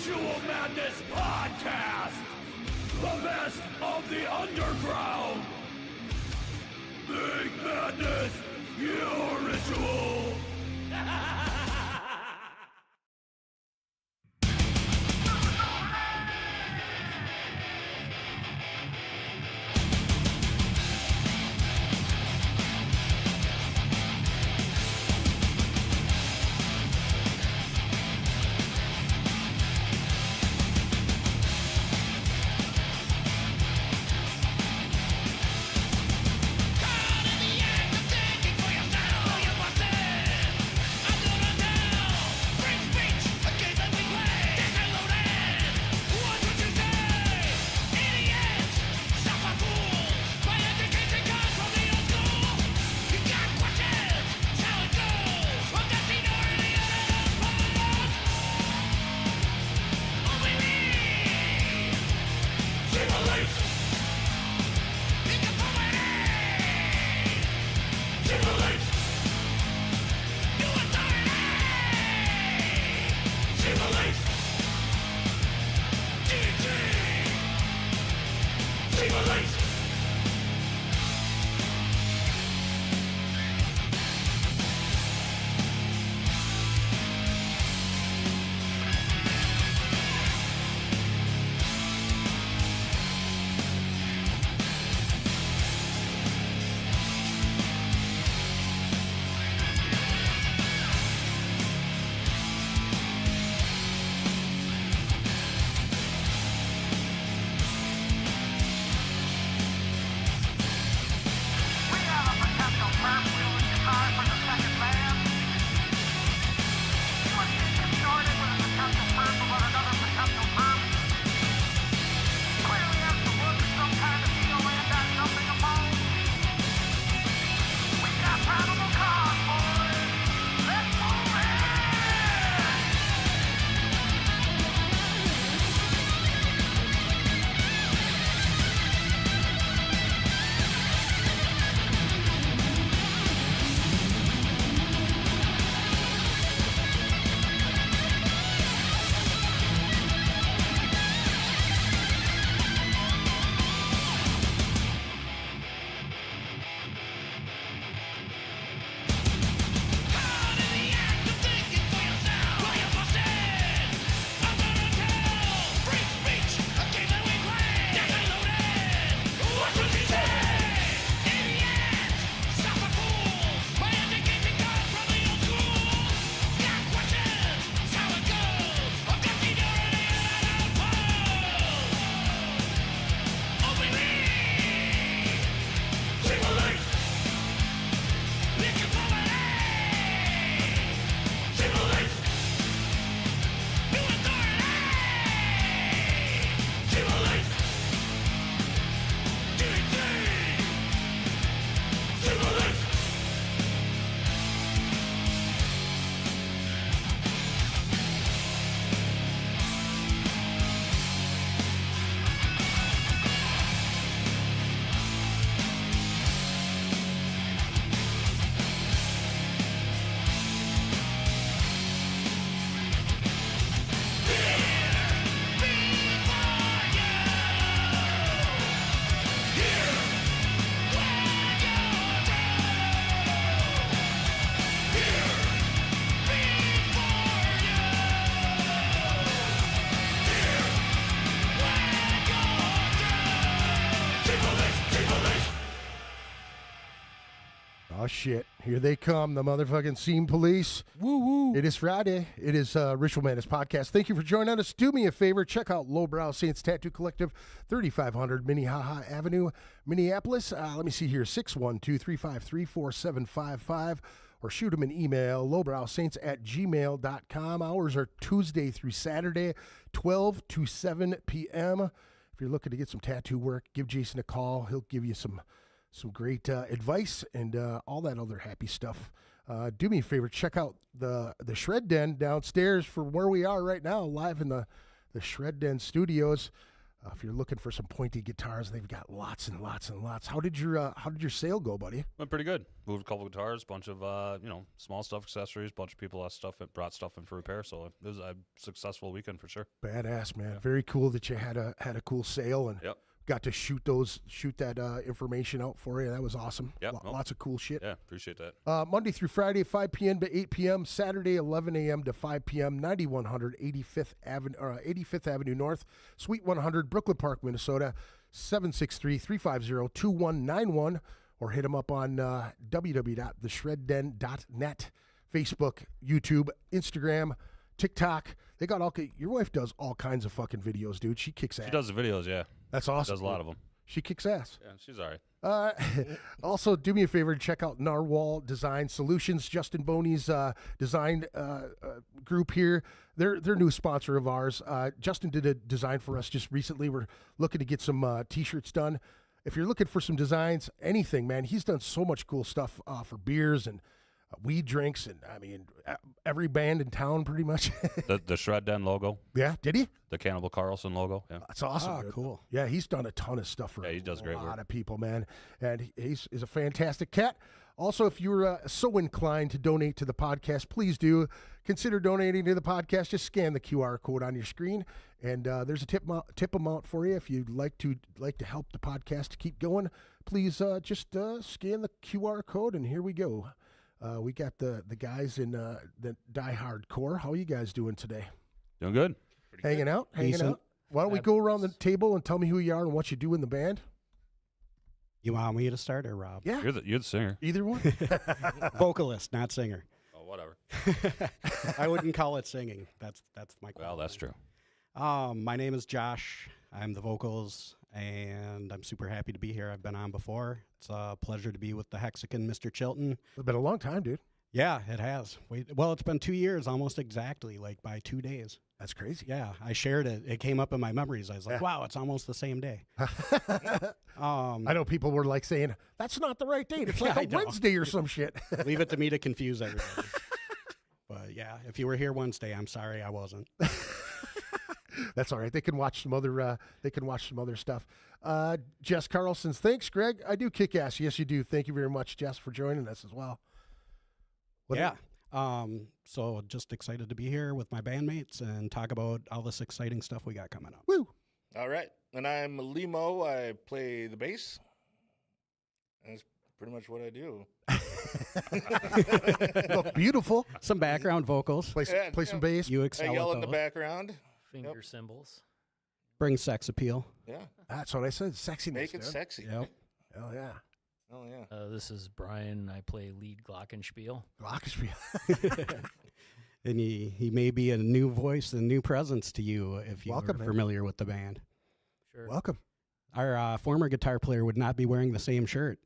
Ritual Madness Podcast! The best of the underground! Make madness your ritual! Shit, here they come, the motherfucking scene police. Woo woo. It is Friday. It is Ritual Madness Podcast. Thank you for joining us. Do me a favor, check out Lowbrow Saints Tattoo Collective, 3500 Minnehaha Avenue, Minneapolis. Let me see here, 612-353-4755, or shoot them an email, lowbrowsaints@gmail.com. Hours are Tuesday through Saturday, 12 to 7 p.m. If you're looking to get some tattoo work, give Jason a call. He'll give you some great advice and all that other happy stuff. Do me a favor, check out the Shred Den downstairs from where we are right now, live in the Shred Den studios. If you're looking for some pointy guitars, they've got lots and lots and lots. How did your sale go, buddy? Went pretty good. Moved a couple of guitars, bunch of small stuff, accessories. Bunch of people brought stuff in for repair. So it was a successful weekend for sure. Badass, man. Very cool that you had a cool sale and got to shoot that information out for you. That was awesome. Lots of cool shit. Yeah, appreciate that. Monday through Friday, 5 p.m. to 8 p.m. Saturday, 11 a.m. to 5 p.m. 9100 85th Avenue North, Suite 100, Brooklyn Park, Minnesota. 763-350-2191, or hit them up on www.theshredden.net, Facebook, YouTube, Instagram, TikTok. They got your wife does all kinds of fucking videos, dude. She kicks ass. She does the videos, yeah. That's awesome. She does a lot of them. She kicks ass. Yeah, she's all right. Also, do me a favor and check out Narwhal Design Solutions, Justin Boney's design group here. They're new sponsor of ours. Justin did a design for us just recently. We're looking to get some T-shirts done. If you're looking for some designs, anything, man, he's done so much cool stuff for beers and weed drinks, and I mean, every band in town pretty much. the Shred Den logo. Yeah, did he? The Cannibal Carlson logo. Yeah, that's awesome. Oh, cool. Yeah, he's done a ton of stuff for he does great a lot work. of people, man, and he's a fantastic cat. Also, if you're so inclined to donate to the podcast, please do consider donating to the podcast. Just scan the QR code on your screen, and there's a tip amount for you. If you'd like to help the podcast to keep going, please just scan the QR code, and here we go. We got the guys in the Diehardcorps. How are you guys doing today? Doing good. Hanging out. Why don't we go around the table and tell me who you are and what you do in the band? You want me to start or Rob? Yeah. You're the singer. Either one. Vocalist, not singer. Oh, whatever. I wouldn't call it singing. That's my Well, that's true. My name is Josh. I'm the vocals, and I'm super happy to be here. I've been on before. It's a pleasure to be with the Hexagon, Mr. Chilton. It's been a long time, dude. Yeah, it has. Well, it's been 2 years, almost exactly, like by 2 days. That's crazy. Yeah, I shared it. It came up in my memories. I was like, wow, it's almost the same day. I know people were like saying, that's not the right date. It's like a Wednesday or some shit. Leave it to me to confuse everybody. But yeah, if you were here Wednesday, I'm sorry I wasn't. That's all right. They can watch some other stuff. Jess Carlson's, thanks, Greg. I do kick ass. Yes, you do. Thank you very much, Jess, for joining us as well. So just excited to be here with my bandmates and talk about all this exciting stuff we got coming up. Woo! All right. And I'm Limo. I play the bass. And that's pretty much what I do. Look, beautiful. Some background vocals. Play some bass. You I excel yell at in the those. background. Finger cymbals. Bring sex appeal. Yeah. That's what I said. Sexiness. Make it dude. sexy. Yep. Hell yeah. Oh, yeah. This is Brian. I play lead glockenspiel. Glockenspiel. And he may be a new voice and new presence to you if you're Welcome, man. familiar with the band. Sure. Welcome. Our former guitar player would not be wearing the same shirt.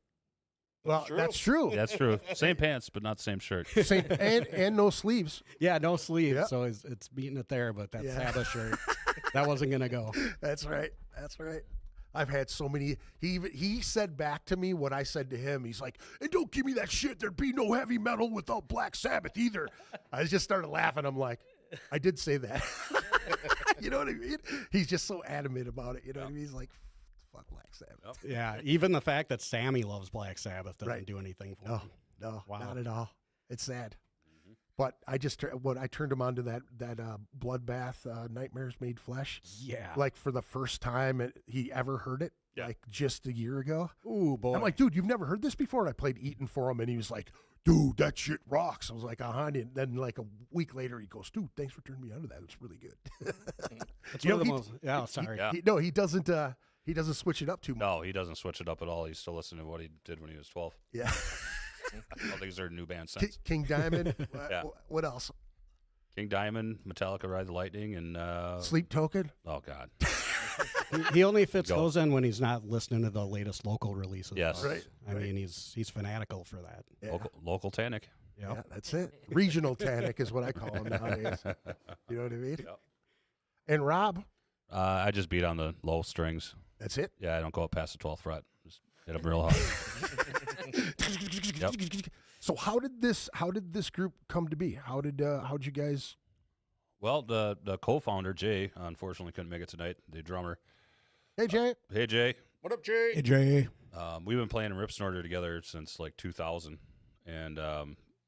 Well, that's true. That's true. Same pants, but not the same shirt. Same and no sleeves. Yeah, no sleeves, Yep. so it's beating it there, but that Yeah. Sabbath shirt, that wasn't going to go. That's right. That's right. I've had so many. He said back to me what I said to him. He's like, and don't give me that shit. There'd be no heavy metal without Black Sabbath either. I just started laughing. I'm like, I did say that. You know what I mean? He's just so adamant about it. You know what I mean? He's like, fuck Black Sabbath. Yeah, even the fact that Sammy loves Black Sabbath doesn't do anything for him. No, Wow. not at all. It's sad. But I turned him on to that Bloodbath, Nightmares Made Flesh. Yeah. Like for the first time he ever heard it, like just a year ago. Ooh, boy. I'm like, dude, you've never heard this before? And I played Eaton for him, and he was like, dude, that shit rocks. I was like, And then like a week later, he goes, dude, thanks for turning me on to that. It's really good. That's one of the most. Yeah, sorry. He doesn't switch it up too much. No, he doesn't switch it up at all. He's still listening to what he did when he was 12. Yeah. I don't think he's heard a new band since. King Diamond. Yeah. What else? King Diamond, Metallica, Ride the Lightning, and Sleep Token. oh god, He only fits Go. those in when he's not listening to the latest local releases. Yes. Right. I mean, he's fanatical for that. Yeah. local Tannic. Yep. Yeah, that's it. Regional Tannic is what I call him nowadays. You know what I mean? Yep. And Rob, I just beat on the low strings. that's it. Yeah, I don't go up past the 12th fret. Just hit them real hard. Yep. So how did this group come to be? How'd you guys? Well, the co-founder Jay unfortunately couldn't make it tonight. The drummer, Hey, Jay. Hey, Jay. What up, Jay? Hey, Jay. We've been playing in Rips in Order together since like 2000, and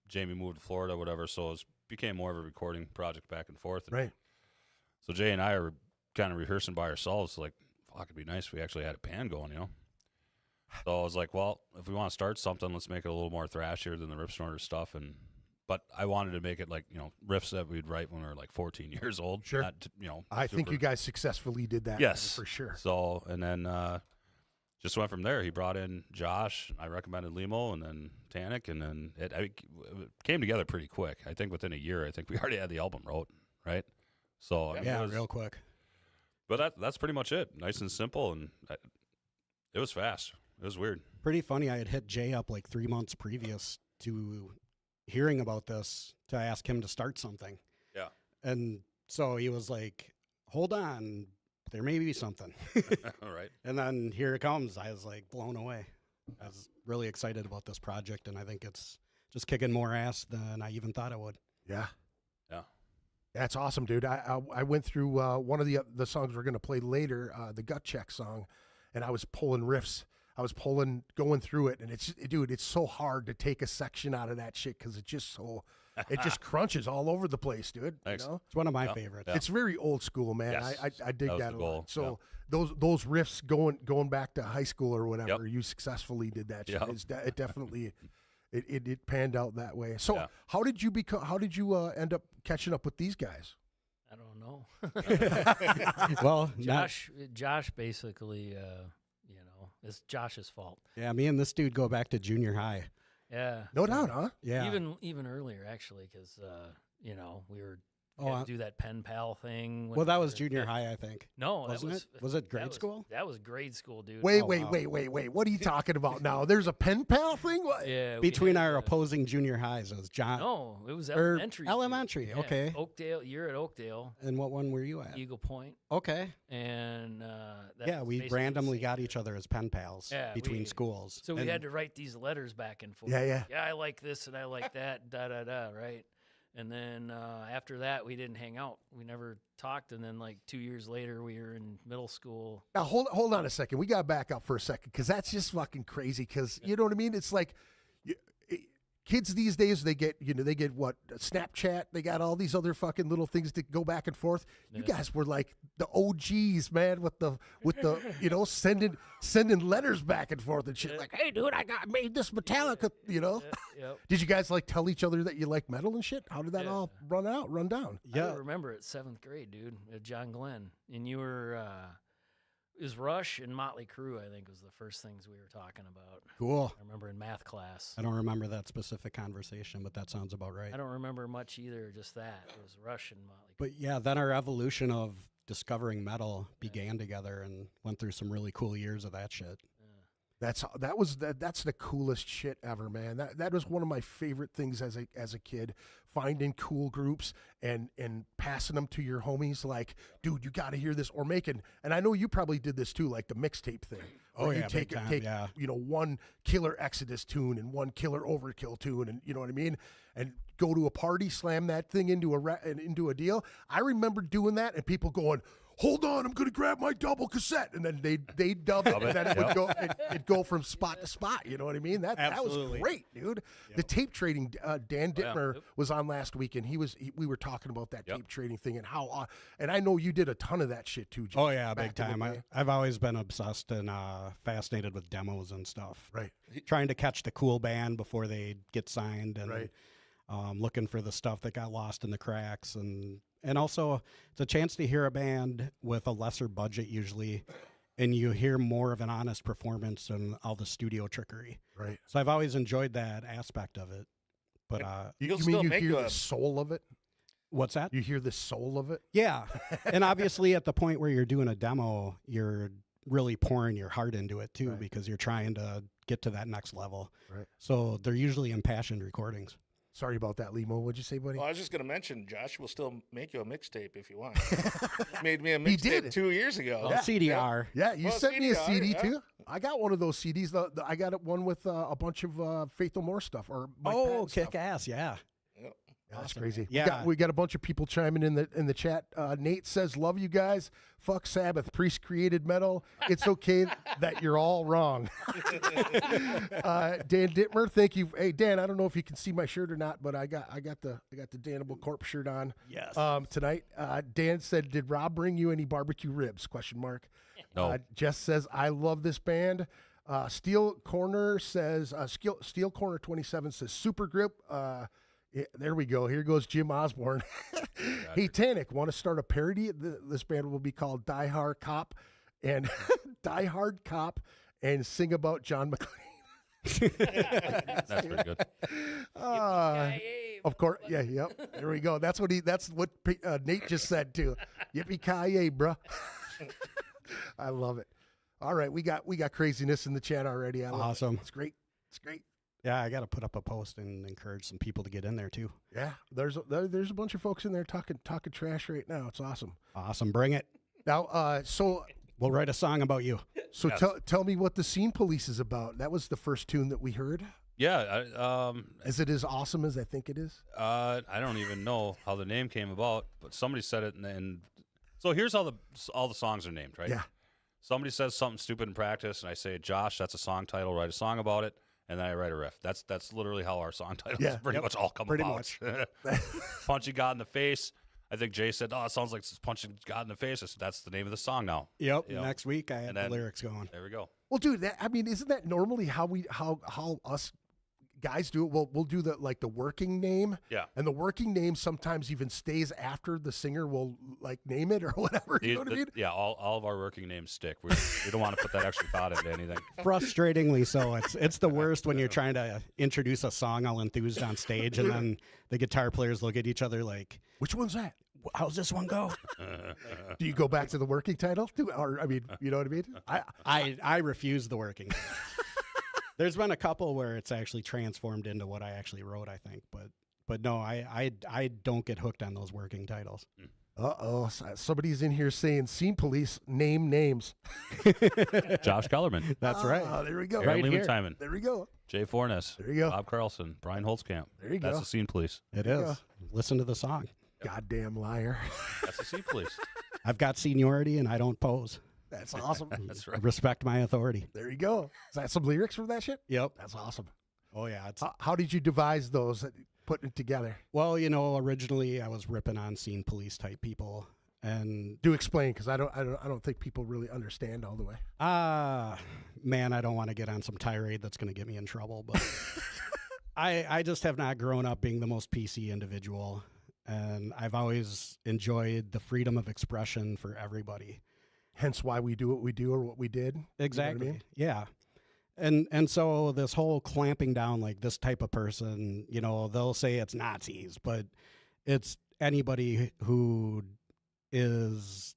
Jamie moved to Florida, whatever. So it became more of a recording project back and forth. Right. So Jay and I are kind of rehearsing by ourselves. Like, fuck, it'd be nice if we actually had a band going, you know. So I was like, well, if we want to start something, let's make it a little more thrashier than the Rips in Order stuff. But I wanted to make it like, you know, riffs that we'd write when we were like 14 years old. Sure. Not, you know, I think super- you guys successfully did that. Yes, for sure. So, and then just went from there. He brought in Josh. I recommended Limo, and then Tannic, and then it came together pretty quick. I think within a year, I think we already had the album wrote, right? So, I mean, Yeah, it was- real quick. But that's pretty much it. Nice and simple, and it was fast. It was weird. Pretty funny. I had hit Jay up like 3 months previous to hearing about this to ask him to start something. Yeah. And so he was like, hold on, there may be something. All right. And then here it comes. I was like blown away. I was really excited about this project, and I think it's just kicking more ass than I even thought it would. Yeah. Yeah. That's awesome, dude. I went through one of the songs we're going to play later, the Gut Check song, and I was pulling riffs. I was going through it, and it's so hard to take a section out of that shit because it just crunches all over the place, dude. Thanks. You know? It's one of my Yeah. favorites. Yeah. It's very old school, man. Yes. I dig That was that the a goal. lot. So those riffs going back to high school or whatever, Yep. you successfully did that shit. Yep. It definitely it panned out that way. So Yeah. how did you end up catching up with these guys? I don't know. Well, Josh basically, it's Josh's fault. yeah, me and this dude go back to junior high. Yeah. No doubt, huh? Yeah. Even earlier actually, because we were Oh, had to do that pen pal thing. when well, that we was were junior fifth. high, I think. No, Wasn't that it? Was it that grade was- school? That was grade school, dude. Wait, Oh, wow. wait. What are you talking about now? There's a pen pal thing? What? Yeah. we Between had our to- opposing junior highs, it was John. No, it was Or elementary. dude. elementary, Yeah, okay. Oakdale. You're at Oakdale, And what one were you at? Eagle Point, Okay. and that Yeah, was we basically the randomly same got year. each other as pen pals Yeah, between we- schools. So we And- had to write these letters back and forth. Yeah. Yeah, I like this and I like that. Da da da. Right. And then after that, we didn't hang out. We never talked. And then like 2 years later, we were in middle school. Now hold on a second. We got to back up for a second because that's just fucking crazy. Because you know what I mean? It's like kids these days they get what Snapchat. They got all these other fucking little things to go back and forth. You guys were like the OGs, man, with the sending letters back and forth and shit. Like, hey, dude, I made this Metallica. Yep. Did you guys like tell each other that you like metal and shit? How did that Yeah. all run down? I remember it, 7th grade, dude, at John Glenn. And you were, it was Rush and Motley Crue, I think, was the first things we were talking about. Cool. I remember in math class. I don't remember that specific conversation, but that sounds about right. I don't remember much either, just that. It was Rush and Motley Crue. But yeah, then our evolution of discovering metal began together and went through some really cool years of that shit. That's the coolest shit ever, man. That was one of my favorite things as a kid, finding cool groups and passing them to your homies. Like, dude, you got to hear this, or making. And I know you probably did this too, like the mixtape thing. Oh, where yeah, you take big time, yeah. one killer Exodus tune and one killer Overkill tune, and you know what I mean, and go to a party, slam that thing into a deal. I remember doing that, and people going, hold on, I'm going to grab my double cassette. And then they'd dub it, and then it'd go from spot to spot. You know what I mean? That was Absolutely. great, dude. The tape trading, Dan Dittmer Yep. was on last week, and we were talking about that Yep. tape trading thing and how, and I know you did a ton of that shit too, Jim, Oh, yeah, back big in the time. day. I've always been obsessed and fascinated with demos and stuff. Right. Trying to catch the cool band before they get signed and Right. looking for the stuff that got lost in the cracks. And also, it's a chance to hear a band with a lesser budget usually, and you hear more of an honest performance and all the studio trickery. Right. So I've always enjoyed that aspect of it. But You'll you still mean you make hear a- the soul of it? what's that? You hear the soul of it? Yeah. And obviously at the point where you're doing a demo, you're really pouring your heart into it too, Right. because you're trying to get to that next level. Right. So they're usually impassioned recordings. Sorry about that, Limo. What'd you say, buddy? Well, I was just going to mention, Josh will still make you a mixtape if you want. Made me a He did. mixtape 2 years ago. Well, CDR. Yeah, you Well, sent me a CDR, CD yeah. too. I got one of those CDs. I got one with a bunch of Faith No More stuff or Mike Oh, Patton stuff. kick ass. Yeah. Yep. Yeah, that's Awesome, crazy. man. Yeah. We got a bunch of people chiming in the chat. Nate says, "Love you guys. Fuck Sabbath. Priest created metal. It's okay that you're all wrong." Dan Dittmer, thank you. Hey Dan, I don't know if you can see my shirt or not, but I got the Diehardcorps shirt on. Yes. Tonight. Dan said, "Did Rob bring you any barbecue ribs?" Question mark. No. Jess says, "I love this band." Steel Corner says, Steel Corner 27 says, "Super grip." Yeah, there we go. Here goes Jim Osborne. Hey, Tannic, want to start a parody? This band will be called Diehard Cop and Diehard Cop and sing about John McClane. That's pretty good. Of course, yeah, yep. There we go. That's what Nate just said too. Yippee ki bro. I love it. All right, we got craziness in the chat already. I love Awesome. it. It's great. It's great. Yeah, I got to put up a post and encourage some people to get in there too. Yeah, there's a bunch of folks in there talking trash right now. It's awesome. Awesome. Bring it. Now, so We'll write a song about you. Yes. tell me what the Scene Police is about. That was the first tune that we heard. Yeah. Is it as awesome as I think it is? I don't even know how the name came about, but somebody said it, and so here's how all the songs are named, right? Yeah. Somebody says something stupid in practice, and I say, "Josh, that's a song title. Write a song about it." And then I write a riff. That's literally how our song titles Yeah. pretty much all come Pretty about. Punching God in the face. I think Jay said, "Oh, it sounds like it's punching God in the face." I said, "That's the name of the song now." Yep. Yep. Next week I have And the then- lyrics going. There we go. Well, dude, isn't that normally how us guys do it? We'll do the working name. Yeah. And the working name sometimes even stays after the singer will name it or whatever. You know what I mean? Yeah, all of our working names stick. We don't want to put that extra thought into anything. Frustratingly so. It's the worst when you're trying to introduce a song all enthused on stage and then the guitar players look at each other like, Which one's that? how's this one go? Do you go back to the working title? Or I mean, you know what I mean? I refuse the working. There's been a couple where it's actually transformed into what I actually wrote, I think, but no, I don't get hooked on those working titles. Uh-oh. Somebody's in here saying Scene Police, name names. Josh Kellerman, That's right. Oh, there we go. Aaron Right Lehman here. Timon, There we go. Jay Fornes, There you go. Bob Carlson, Brian Holtzkamp. There you That's go. the Scene Police. It Yeah. is. Listen to the song. Goddamn liar. That's the Scene Police. I've got seniority and I don't pose. That's awesome. That's right. Respect my authority. There you go. Is that some lyrics from that shit? Yep. That's awesome. Oh yeah. It's How did you devise those, putting it together? well, originally I was ripping on scene police type people, and Do explain, because I don't think people really understand all the way. man, I don't want to get on some tirade that's going to get me in trouble, but I just have not grown up being the most PC individual, and I've always enjoyed the freedom of expression for everybody. Hence why we do what we do or what we did. Exactly. You know Yeah. And so this whole clamping down, like this type of person, they'll say it's Nazis, but it's anybody who is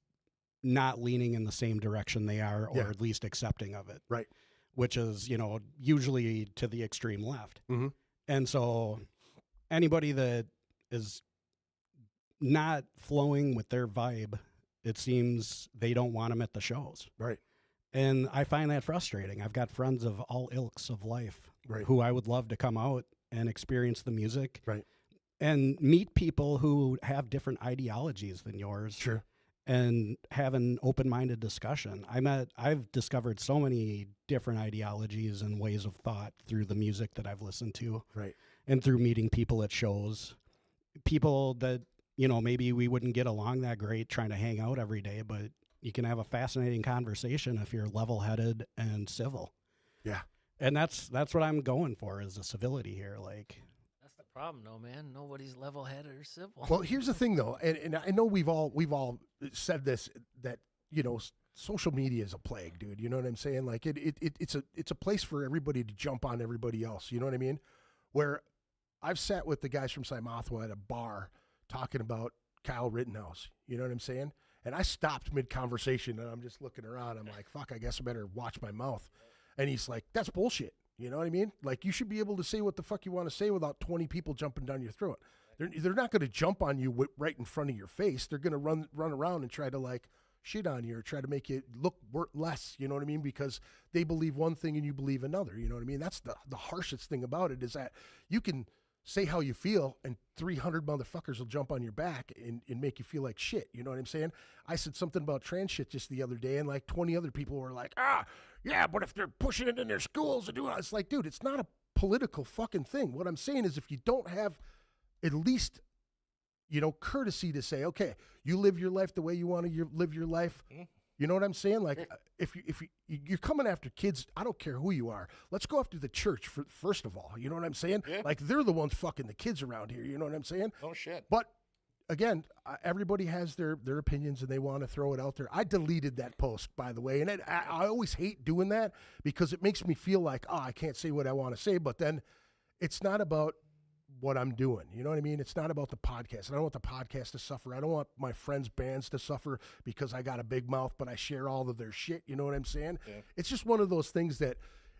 not leaning in the same direction they are, or Yeah. at least accepting of it. Right. Which is, usually to the extreme left. Mhm. And so anybody that is not flowing with their vibe, it seems they don't want them at the shows. Right. And I find that frustrating. I've got friends of all ilks of life Right. who I would love to come out and experience the music. Right. And meet people who have different ideologies than yours. Sure. And have an open-minded discussion. I've discovered so many different ideologies and ways of thought through the music that I've listened to. Right. And through meeting people at shows. People that, maybe we wouldn't get along that great trying to hang out every day, but you can have a fascinating conversation if you're level-headed and civil. Yeah. And that's what I'm going for, is the civility here. Like, That's the problem, though, man. Nobody's level-headed or civil. Well, here's the thing, though, and I know we've all said this, that social media is a plague, dude. You know what I'm saying? Like it's a place for everybody to jump on everybody else. You know what I mean? Where I've sat with the guys from Simothwa at a bar talking about Kyle Rittenhouse. You know what I'm saying? And I stopped mid-conversation, and I'm just looking around. I'm like, fuck, I guess I better watch my mouth. And he's like, that's bullshit. You know what I mean? Like, you should be able to say what the fuck you want to say without 20 people jumping down your throat. They're not going to jump on you right in front of your face. They're going to run around and try to, shit on you or try to make you look less, you know what I mean? Because they believe one thing and you believe another, you know what I mean? That's the harshest thing about it, is that you can say how you feel, and 300 motherfuckers will jump on your back and make you feel like shit. You know what I'm saying? I said something about trans shit just the other day, and like 20 other people were like, yeah, but if they're pushing it in their schools and doing it, it's like, dude, it's not a political fucking thing. What I'm saying is, if you don't have at least, you know, courtesy to say, okay, you live your life the way you want to live your life. You know what I'm saying? Like, if you're coming after kids, I don't care who you are. Let's go after the church first of all. You know what I'm saying? Yeah. Like, they're the ones fucking the kids around here. You know what I'm saying? Oh shit. But again, everybody has their opinions and they want to throw it out there. I deleted that post, by the way, and I always hate doing that because it makes me feel like, I can't say what I want to say. But then it's not about what I'm doing. You know what I mean? It's not about the podcast. I don't want the podcast to suffer. I don't want my friends' bands to suffer because I got a big mouth, but I share all of their shit. You know what I'm saying? Yeah. It's just one of those things that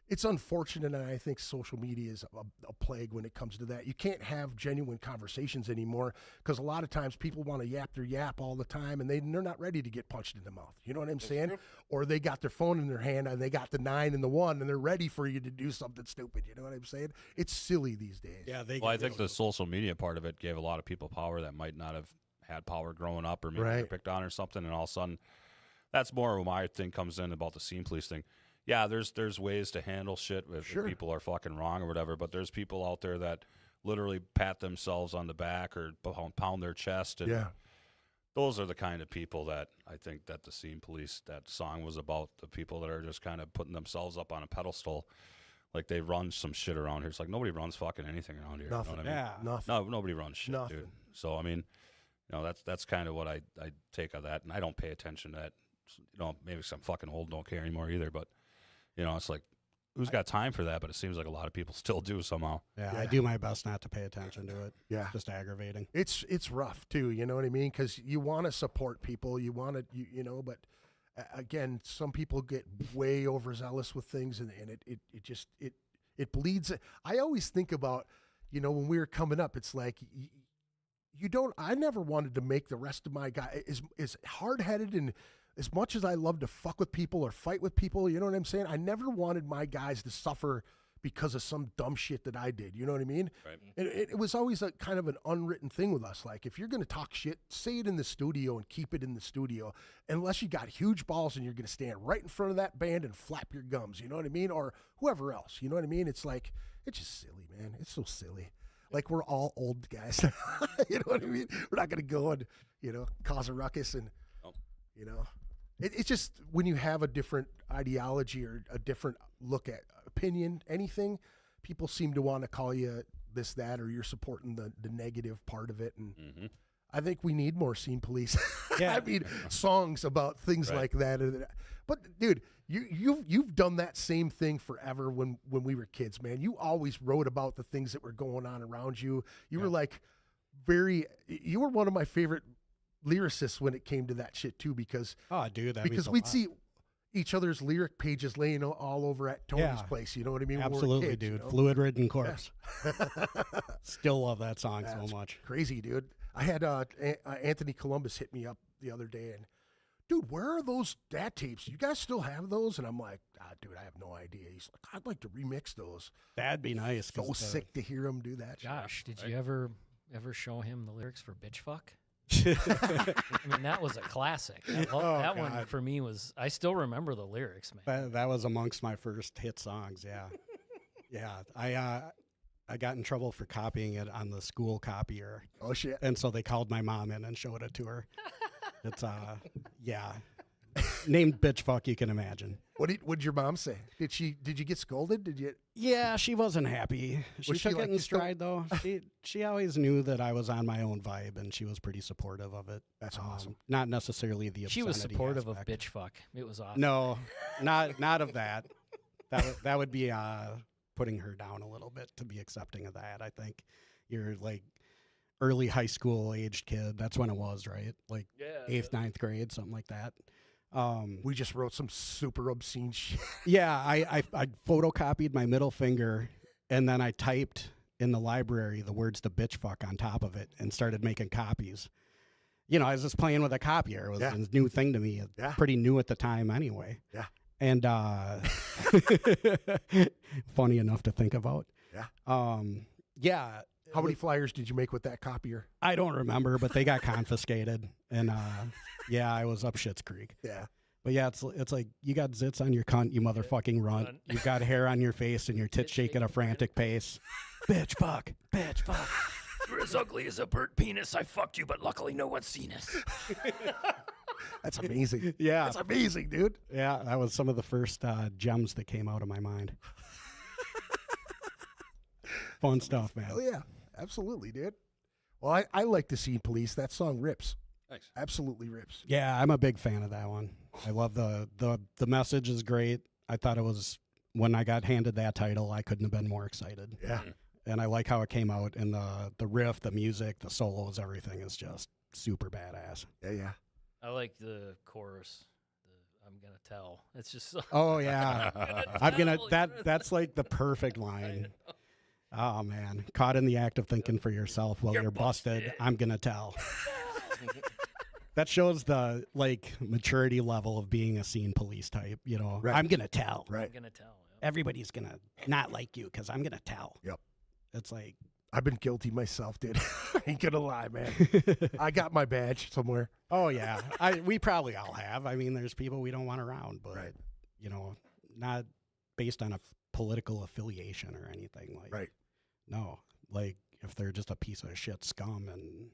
it's unfortunate, and I think social media is a plague when it comes to that. You can't have genuine conversations anymore because a lot of times people want to yap their yap all the time, and they're not ready to get punched in the mouth. You know what I'm saying? true. Or they got their phone in their hand, and they got the 9 and the 1, and they're ready for you to do something stupid. You know what I'm saying? It's silly these days. Yeah, Well, I think the social media part of it gave a lot of people power that might not have had power growing up, or maybe they're Right. picked on or something, and all of a sudden, that's more where my thing comes in about the scene police thing. Yeah, there's ways to handle shit if Sure. people are fucking wrong or whatever, but there's people out there that literally pat themselves on the back or pound their chest, and Yeah. those are the kind of people that I think that the scene police, that song was about, the people that are just kind of putting themselves up on a pedestal, like they run some shit around here. It's like nobody runs fucking anything around here. Nothing. You know what I mean? Yeah. Nothing. No, nobody runs shit, Nothing. dude. So I mean, you know, that's kind of what I take of that, and I don't pay attention to that. You know, maybe some fucking old don't care anymore either, but you know, it's like, who's got time for that? But it seems like a lot of people still do somehow. Yeah, Yeah. I do my best not to pay attention to it. Yeah. Just aggravating. It's rough too, you know what I mean? Because you want to support people, you want to, you know, but again, some people get way overzealous with things, and it bleeds. I always think about, you know, when we were coming up, it's like I never wanted to make the rest of my guy as hard headed and as much as I love to fuck with people or fight with people, you know what I'm saying? I never wanted my guys to suffer because of some dumb shit that I did. You know what I mean? Right. And it was always a kind of an unwritten thing with us. Like, if you're going to talk shit, say it in the studio and keep it in the studio, unless you got huge balls and you're going to stand right in front of that band and flap your gums. You know what I mean? Or whoever else. You know what I mean? It's like, it's just silly, man. It's so silly. Like, we're all old guys. You know what I mean? We're not going to go and, you know, cause a ruckus and, you know. It's just when you have a different ideology or a different look at opinion, anything, people seem to want to call you this, that, or you're supporting the negative part of it. And I think we need more scene police. Yeah. I mean, songs about things like that. But dude, you've done that same thing forever when we were kids, man. You always wrote about the things that were going on around you. You were like you were one of my favorite lyricists when it came to that shit too, because Dude, that means because a we'd lot. see each other's lyric pages laying all over at Tony's Yeah. place. You know what I mean? When we were Absolutely, kids, you dude. know? Fluid-ridden corpse. Still love that song That's so much. crazy, dude. I had Anthony Columbus hit me up the other day and, dude, where are those DAT tapes? You guys still have those? And I'm like, dude, I have no idea. He's like, I'd like to remix those. That'd be nice. So 'cause, sick to hear him do that. Gosh, did you ever show him the lyrics for Bitch Fuck? I mean, that was a classic. That one God. for me was, I still remember the lyrics, man. That was amongst my first hit songs. Yeah, yeah. I got in trouble for copying it on the school copier, Oh shit. and so they called my mom in and showed it to her. It's yeah, named bitch fuck. You can imagine. What'd your mom say? Did you get scolded? Did you? Yeah, she wasn't happy. She Was she took like, it in "Just don't-" stride though. She always knew that I was on my own vibe, and she was pretty supportive of it. That's awesome. Not necessarily the She was obscenity supportive aspect. of Bitch Fuck. It was awesome. No, not of that. That would be putting her down a little bit to be accepting of that. I think you're like early high school aged kid. That's when it was, right? Like Yeah. 8th, 9th grade, something like that. We just wrote some super obscene shit. Yeah, I photocopied my middle finger, and then I typed in the library the words to bitch fuck on top of it and started making copies. You know, I was just playing with a copier. It was Yeah. a new thing to me. Yeah. Pretty new at the time anyway. Yeah. And funny enough to think about. Yeah. Yeah. How many flyers did you make with that copier? I don't remember, but they got confiscated, and yeah, I was up Schitt's Creek. Yeah. But yeah, it's like you got zits on your cunt, you motherfucking runt. You got hair on your face, and your tits shaking a frantic pace. Bitch, fuck. Bitch, fuck. You're as ugly as a burnt penis. I fucked you, but luckily no one's seen us. That's amazing. Yeah, That's amazing, dude. yeah. That was some of the first gems that came out of my mind. Fun stuff, man. Oh yeah, absolutely, dude. Well, I like the Scene Police. That song rips. Thanks. Absolutely rips. Yeah, I'm a big fan of that one. I love the message is great. I thought it was when I got handed that title, I couldn't have been more excited. Yeah. And I like how it came out, and the riff, the music, the solos, everything is just super badass. Yeah, yeah. I like the chorus. I'm gonna tell. It's just so Oh yeah, I'm gonna tell. that's like the perfect line. Oh man, caught in the act of thinking for yourself while you're busted. I'm gonna tell. That shows the like maturity level of being a Scene Police type. You know, Right. I'm gonna tell. Right. I'm gonna tell. Everybody's gonna not like you because I'm gonna tell. Yep. It's like I've been guilty myself, dude. I ain't gonna lie, man. I got my badge somewhere. oh yeah, we probably all have. I mean, there's people we don't want around, but Right. you know, not based on a political affiliation or anything like. Right. No, like if they're just a piece of shit scum and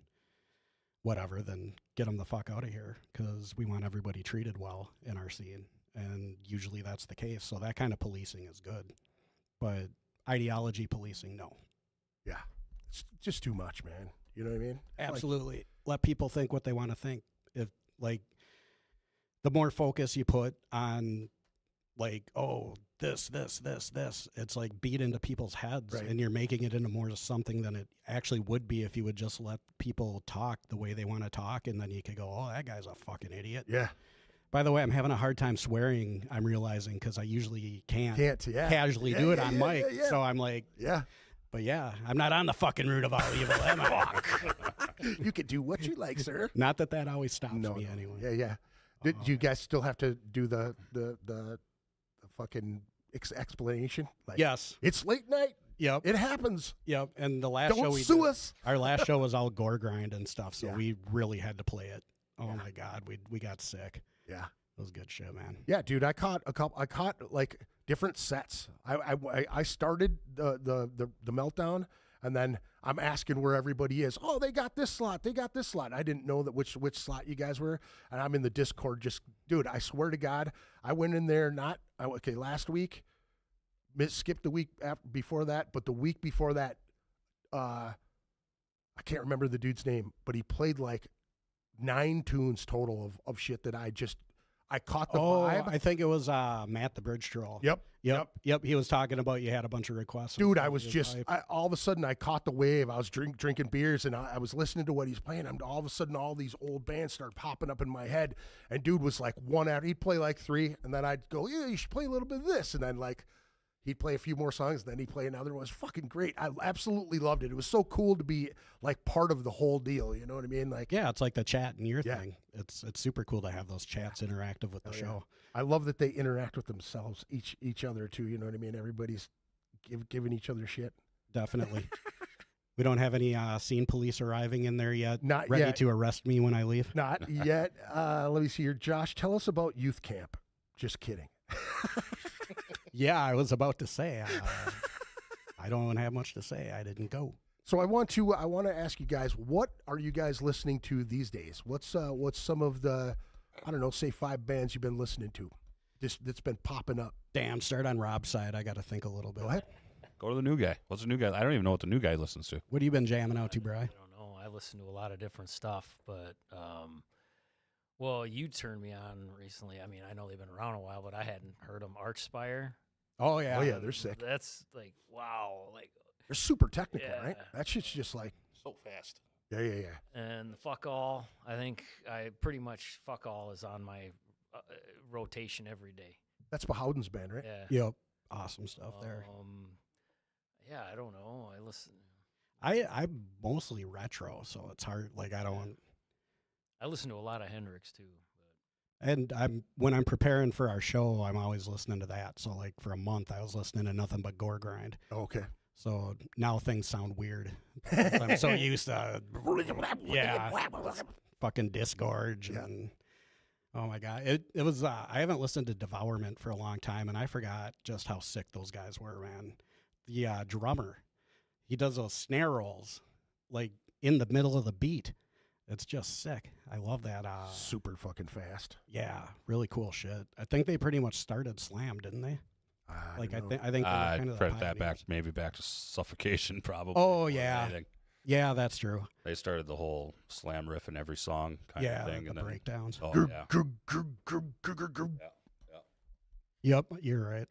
whatever, then get them the fuck out of here because we want everybody treated well in our scene, and usually that's the case. So that kind of policing is good, but ideology policing, no. Yeah. It's just too much, man. You know what I mean? Absolutely. Let people think what they want to think. If like the more focus you put on like, oh, this, it's like beat into people's heads, Right. and you're making it into more something than it actually would be if you would just let people talk the way they want to talk, and then you could go, oh, that guy's a fucking idiot. Yeah. By the way, I'm having a hard time swearing, I'm realizing, because I usually can't Yeah. casually Yeah, do it yeah, on yeah, mic. yeah, yeah. So I'm like, Yeah. but yeah, I'm not on the fucking root of all evil, am I? You can do what you like, sir. Not that always stops No, me no. anyway. Yeah, yeah. Do you guys still have to do the fucking explanation? Like, Yes. it's late night. Yep. It happens. Yep. And the last show Don't we sue did, us. our last show was all gore grind and stuff, so Yeah. we really had to play it. Oh my God, we got sick. Yeah. It was good shit, man. Yeah, dude. I caught like different sets. I started the meltdown, and then I'm asking where everybody is. Oh, they got this slot. They got this slot. I didn't know that which slot you guys were, and I'm in the Discord. Just, dude, I swear to God, I went in there last week. Skipped the week before that, but the week before that, I can't remember the dude's name, but he played like 9 tunes total of shit that I caught the vibe. I think it was Matt the Bridge Troll. Yep. Yep. He was talking about you had a bunch of requests. Dude, I was just all of a sudden I caught the wave. I was drinking beers and I was listening to what he's playing. All of a sudden all these old bands started popping up in my head, and dude was like one out. He'd play like 3, and then I'd go, yeah, you should play a little bit of this, and then like he'd play a few more songs, and then he'd play another one. It was fucking great. I absolutely loved it. It was so cool to be like part of the whole deal. You know what I mean? Like, yeah, it's like the chat and your Yeah. thing. It's super cool to have those chats interactive with the yeah. show. I love that they interact with themselves, each other too. You know what I mean? Everybody's giving each other shit. Definitely. We don't have any scene police arriving in there yet. Not ready yet. to arrest me when I leave. Not yet. Let me see here. Josh, tell us about youth camp. Just kidding. Yeah, I was about to say. I don't have much to say. I didn't go. So I want to ask you guys, what are you guys listening to these days? What's some of the, I don't know, say 5 bands you've been listening to, that's been popping up? Damn, start on Rob's side. I got to think a little bit. Go ahead. Go to the new guy. What's the new guy? I don't even know what the new guy listens to. What have you been jamming out to, Bri? I don't know. I listen to a lot of different stuff, but well, you turned me on recently. I mean, I know they've been around a while, but I hadn't heard them. Archspire. Oh yeah. Oh yeah, they're sick. That's like wow, like They're super technical, Yeah. right? That shit's just like, So fast. yeah. and the Fuck All. I think I pretty much Fuck All is on my rotation every day. That's Bahouden's band, right? Yeah. Yep. Awesome stuff there. Yeah, I don't know. I listen. I'm mostly retro, so it's hard. Like I listen to a lot of Hendrix too. and when I'm preparing for our show, I'm always listening to that. So like for a month, I was listening to nothing but gore grind. Oh, okay. So now things sound weird. I'm so used to, fucking disgorge and oh my god, it was. I haven't listened to Devourment for a long time, and I forgot just how sick those guys were, man. The drummer, he does those snare rolls like in the middle of the beat. It's just sick. I love that. Super fucking fast. Yeah, really cool shit. I think they pretty much started Slam, didn't they? I think they were kind of the credit that back to Suffocation, probably. Oh more than yeah, anything. yeah, that's true. They started the whole slam riff in every song kind of thing, the and then breakdowns. Oh yeah. Yep, you're right.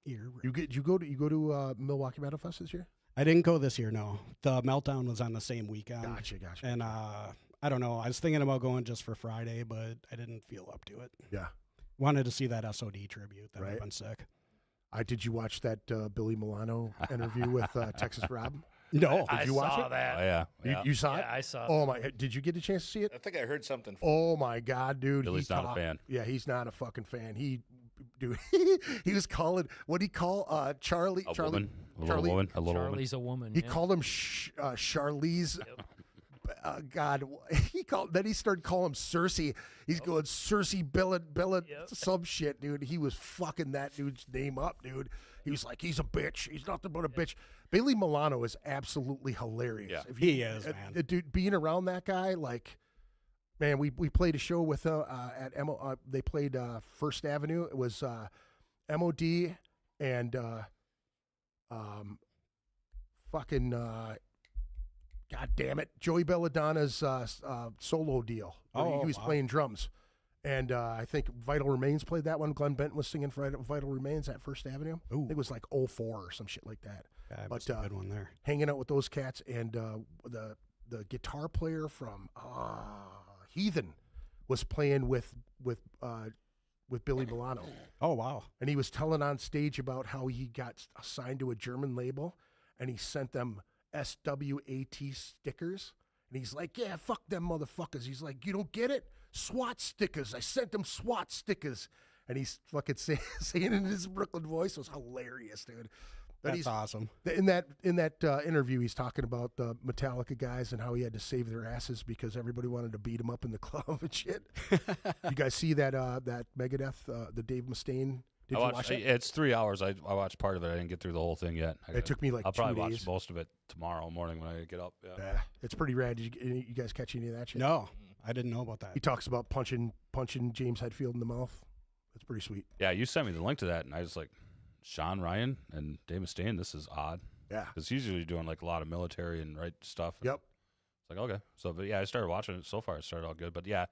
You're right. You go to Milwaukee Metal Fest this year? I didn't go this year. No, the Meltdown was on the same weekend. Gotcha. And I don't know. I was thinking about going just for Friday, but I didn't feel up to it. Yeah. Wanted to see that SOD tribute. That would have Right. been sick. Did you watch that Billy Milano interview with Texas Rob? No. Did you watch saw it? that. Oh yeah. You saw it? Yeah, I saw Oh my! Did you get a chance to see it? I think I heard something from Oh my God, dude! Billy's not a fan. Yeah, he's not a fucking fan. He was calling. What did he call Charlie? A Charlie. woman, a little Charlie- woman, a little woman. Charlie's a woman. He yeah. called him Charlize. God, then he started calling him Cersei. He's going Cersei Billet, Yep. some shit, dude. He was fucking that dude's name up, dude. He was like, he's a bitch. He's nothing but a bitch. Billy Milano is absolutely hilarious. Yeah. If He is, man. Dude, being around that guy, like, man, we played a show with at they played First Avenue. It was MOD and fucking God damn it, Joey Belladonna's solo deal. Where he was wow. playing drums. And I think Vital Remains played that one. Glenn Benton was singing for Vital Remains at First Avenue. I think it was like 04 or some shit like that. Yeah, But, but a good one there. Hanging out with those cats, and the guitar player from Heathen was playing with Billy Milano. Oh wow. And he was telling on stage about how he got assigned to a German label, and he sent them SWAT stickers. And he's like, yeah, fuck them motherfuckers. He's like, you don't get it? SWAT stickers. I sent them SWAT stickers. And he's fucking saying it in his Brooklyn voice. It was hilarious, dude. But That's awesome. in that interview, he's talking about the Metallica guys and how he had to save their asses because everybody wanted to beat him up in the club and shit. You guys see that Megadeth, the Dave Mustaine? Did you watch it? It's 3 hours. I watched part of it. I didn't get through the whole thing yet. It took me like I'll 2 probably watch days. most of it tomorrow morning when I get up. Yeah. Yeah, it's pretty rad. Did you guys catch any of that shit? No, I didn't know about that. He talks about punching James Hetfield in the mouth. That's pretty sweet. Yeah, you sent me the link to that, and I was like, Sean Ryan and Dave Mustaine, this is odd. Yeah. Because he's usually doing like a lot of military and stuff. Yep. It's like, okay. So, but yeah, I started watching it. So far, it started all good. But yeah,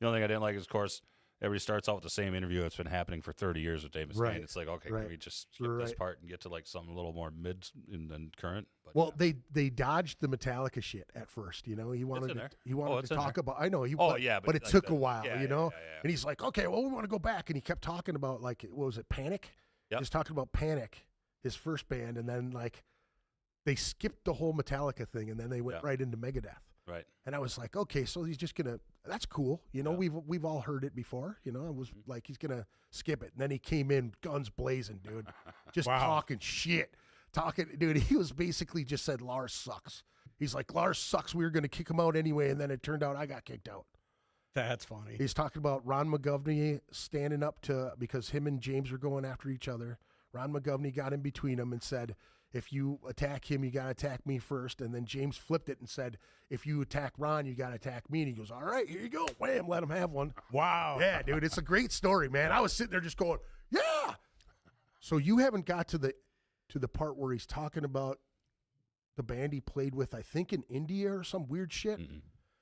the only thing I didn't like is, of course, everybody starts out with the same interview that's been happening for 30 years with Dave Mustaine. Right. It's like, okay, Right. can we just skip this Right. part and get to like something a little more mid and current? But, Well, yeah. they dodged the Metallica shit at first. You know, he wanted in there. to It's in talk there. about. I know he. Oh, yeah, but it like took the- a while. yeah, you yeah, know, yeah. and he's like, okay, well, we want to go back, and he kept talking about like, what was it, Panic? Yep. Just talking about Panic, his first band, and then like they skipped the whole Metallica thing, and then they went Yeah. right into Megadeth. Right. And I was like, okay, so he's just gonna. That's cool. You know, Yeah. we've all heard it before. You know, I was like, he's gonna skip it, and then he came in guns blazing, dude, just Wow. talking shit, dude. He was basically just said Lars sucks. He's like, Lars sucks. We were gonna kick him out anyway, and then it turned out I got kicked out. That's funny. He's talking about Ron McGovney standing up to because him and James were going after each other. Ron McGovney got in between them and said, if you attack him, you got to attack me first. And then James flipped it and said, if you attack Ron, you got to attack me. And he goes, all right, here you go. Wham, let him have one. Wow. Yeah, dude, it's a great story, man. I was sitting there just going, yeah. So you haven't got to the part where he's talking about the band he played with, I think in India or some weird shit. Mm-mm.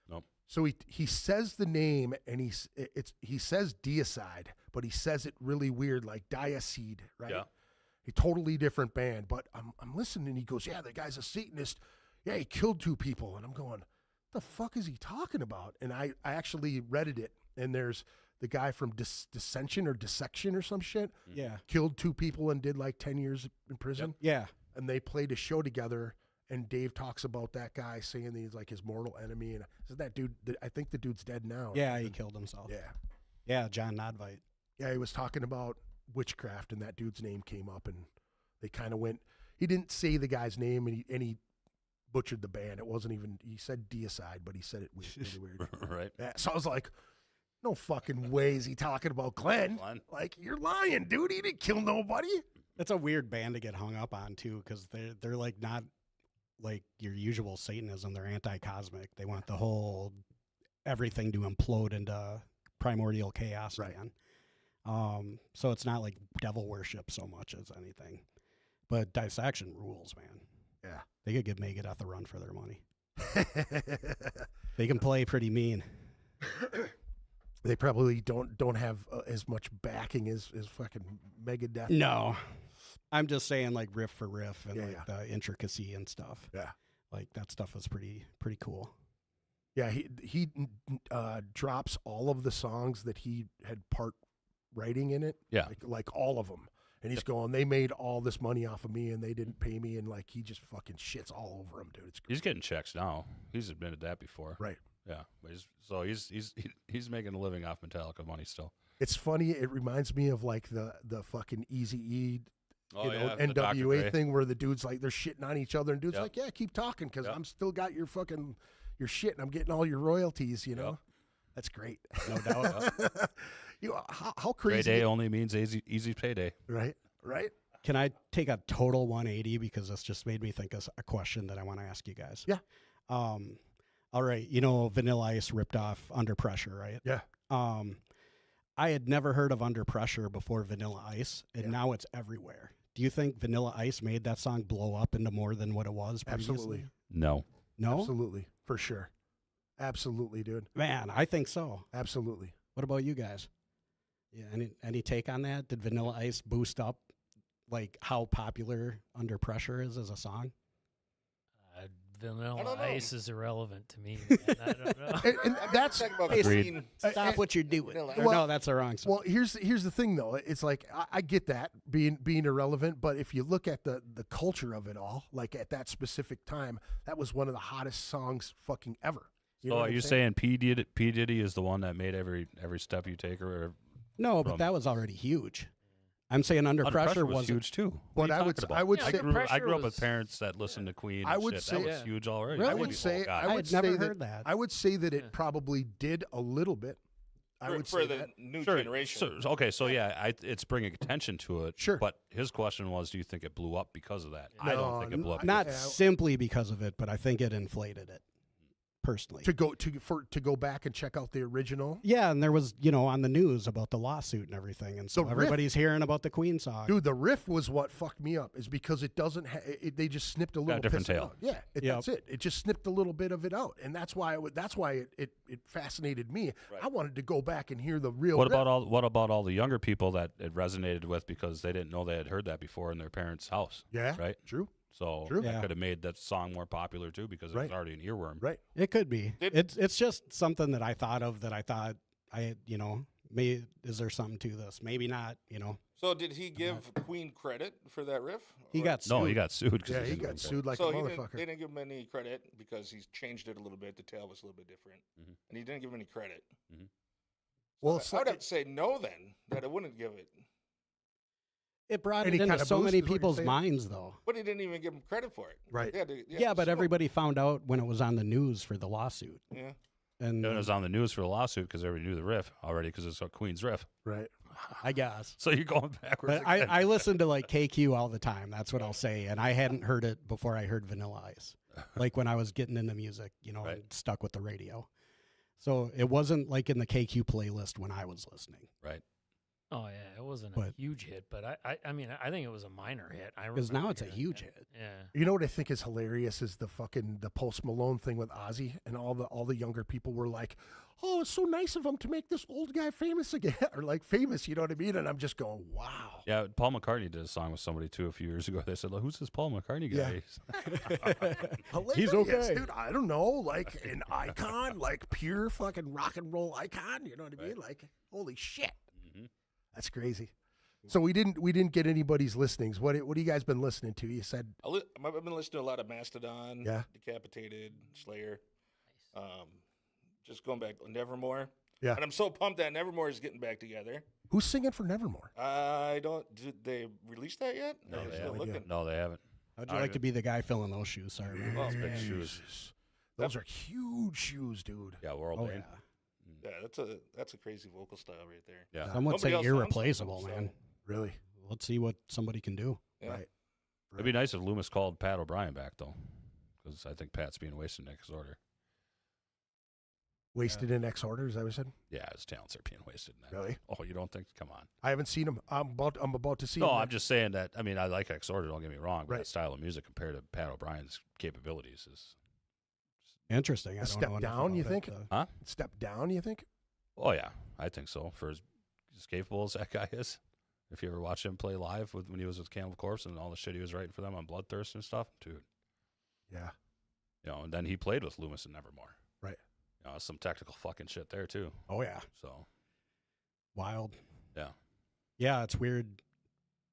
Nope. So he says the name and he says Deicide, but he says it really weird, like Diacide, right? Yeah. A totally different band. But I'm listening and he goes, yeah, the guy's a Satanist. Yeah, he killed 2 people. And I'm going, the fuck is he talking about? And I actually reddit it, and there's the guy from Dissension or Dissection or some shit. Yeah. Killed 2 people and did like 10 years in prison. Yeah. And they played a show together. And Dave talks about that guy saying that he's like his mortal enemy. And I said, that dude, I think the dude's dead now. Yeah, he killed himself. Yeah. Yeah, John Nodvite. Yeah, he was talking about witchcraft, and that dude's name came up, and they kind of went. he didn't say the guy's name, and he butchered the band. It wasn't even, he said Deicide, but he said it really weird. Right. Yeah, so I was like, no fucking way is he talking about Glenn. Like, you're lying, dude. He didn't kill nobody. It's a weird band to get hung up on too, because they're like not like your usual Satanism. They're anti-cosmic. They want the whole everything to implode into primordial chaos again. So it's not like devil worship so much as anything. But Dissection rules, man. Yeah. They could give Megadeth a run for their money. They can play pretty mean. They probably don't have as much backing as fucking Megadeth. No. I'm just saying, like, riff for riff and Yeah, the intricacy and stuff. Yeah. Like, that stuff was pretty cool. Yeah, he drops all of the songs that he had part writing in it. Yeah. Like all of them. And he's going, they made all this money off of me and they didn't pay me. And like, he just fucking shits all over him, dude. It's He's getting checks now. He's admitted that before. right. Yeah. But he's making a living off Metallica money still. It's funny. It reminds me of like the fucking Eazy-E, Oh, yeah, the Dr. NWA Dre. thing where the dude's like, they're shitting on each other. And dude's Yep. like, yeah, keep talking because Yep. I'm still got your shit and I'm getting all your royalties, you know? Yep. That's great. No doubt. How Payday crazy. only means easy payday. Right. Can I take a total 180 because this just made me think of a question that I want to ask you guys? Yeah. All right. You know, Vanilla Ice ripped off Under Pressure, right? Yeah. I had never heard of Under Pressure before Vanilla Ice, and now it's everywhere. Do you think Vanilla Ice made that song blow up into more than what it was previously? Absolutely. No. No? Absolutely. For sure. Absolutely, dude. Man, I think so. Absolutely. What about you guys? Yeah, any take on that? Did Vanilla Ice boost up like how popular Under Pressure is as a song? Vanilla don't know. Ice is irrelevant to me. Man. I don't know. And that's talking about Agreed. Christine. Stop what you're doing. Vanilla Or Ice. no, that's the wrong song. well. Here's the thing, though. It's like I get that being irrelevant, but if you look at the culture of it all, like at that specific time, that was one of the hottest songs fucking ever. You know So what are I'm you saying P Diddy is the one that made every step you take, or No, but from- that was already huge. I'm saying Under Pressure was wasn't. huge too? But What are you I would talking I about? would Yeah, say Under I Pressure grew up was- with parents that listened to Queen. I and would shit. say- that was Yeah. huge already. Really? I Maybe, would say oh, God. I I would had never say heard that. I would say that Yeah. it probably did a little bit. I would for say the that. new Sure, generation. okay, so yeah, it's bringing attention to it. Sure. But his question was, do you think it blew up because of that? I No, don't think it blew up. Not Yeah. simply because of it, but I think it inflated it. Personally. To go back and check out the original. Yeah, and there was, on the news about the lawsuit and everything, and so The riff- everybody's hearing about the Queen song. Dude, the riff was what fucked me up. Is because it doesn't. They just snipped a little different piece tail. out. Yeah, Yep. that's it. It just snipped a little bit of it out, and that's why it fascinated me. Right. I wanted to go back and hear the real. What riff. about all the younger people that it resonated with because they didn't know they had heard that before in their parents' house? Yeah, Right. True. So True. that Yeah. could have made that song more popular too because it was Right. already an earworm. Right. It could be. Did- It's just something that I thought of that I thought maybe is there something to this? Maybe not, So did he give Queen credit for that riff? He Or- got sued. No, he got sued. 'cause Yeah, he didn't got like that. sued like So a he motherfucker. they didn't give him any credit because he's changed it a little bit. The tail was a little bit different, Mhm. and he didn't give him any credit. Well, I it's would like- have to say no then, that it wouldn't give it. It brought Any it into kind of so boost many is what you're people's saying? minds, though. But he didn't even give him credit for it. Right. Yeah, but everybody found out when it was on the news for the lawsuit. Yeah. And And it was on the news for the lawsuit because everybody knew the riff already because it's a Queen's riff. right. I guess. So you're going backwards. But again. I listen to like KQ all the time. That's what I'll say. And I hadn't heard it before I heard Vanilla Ice. Like when I was getting into music, Right. and stuck with the radio. So it wasn't like in the KQ playlist when I was listening. Right. Oh yeah, it wasn't a But- huge hit, but I mean I think it was a minor hit. Because now remember it's a hearing huge it. hit. Yeah. You know what I think is hilarious is the Post Malone thing with Ozzy, and all the younger people were like, "Oh, it's so nice of him to make this old guy famous again," or like famous. You know what I mean? And I'm just going, "Wow." Yeah, Paul McCartney did a song with somebody too a few years ago. They said, "Who's this Paul McCartney guy?" Hilarious, He's okay. dude. I don't know, like an icon, like pure fucking rock and roll icon. You know what I mean? Like, holy shit, Mhm. that's crazy. So we didn't get anybody's listenings. What have you guys been listening to? You said I've been listening to a lot of Mastodon, Yeah. Decapitated, Slayer. Just going back Nevermore. Yeah. And I'm so pumped that Nevermore is getting back together. who's singing for Nevermore? Did they release that yet? No, Or they still haven't. looking? No, they haven't. How'd you like to be the guy filling those shoes? Sorry, man. Well, big shoes. Jesus. Those are huge shoes, dude. Yeah, World Oh, Bane. yeah. Yeah, that's a crazy vocal style right there. Yeah. Some would say Nobody else sounds irreplaceable, like man. them, Really? Let's see what somebody can do. Yeah. Right. It'd be nice if Loomis called Pat O'Brien back, though, because I think Pat's being wasted next order. Wasted in X order, is that what you said? Yeah, his talents are being wasted in that. Really? Oh, you don't think? Come on. I haven't seen him. I'm about to see No, him. I'm just saying that. I mean, I like X Order. Don't get me wrong. But Right. that style of music compared to Pat O'Brien's capabilities is. Interesting. I A don't step know enough down, you about think? it, Huh? Step down, you think? Oh yeah, I think so. For as capable as that guy is, if you ever watch him play live when he was with Cannibal Corpse and all the shit he was writing for them on Bloodthirst and stuff, dude. Yeah. You know, and then he played with Loomis and Nevermore. Right. You know, some technical fucking shit there too. Oh, yeah. So Wild. yeah, Yeah, it's weird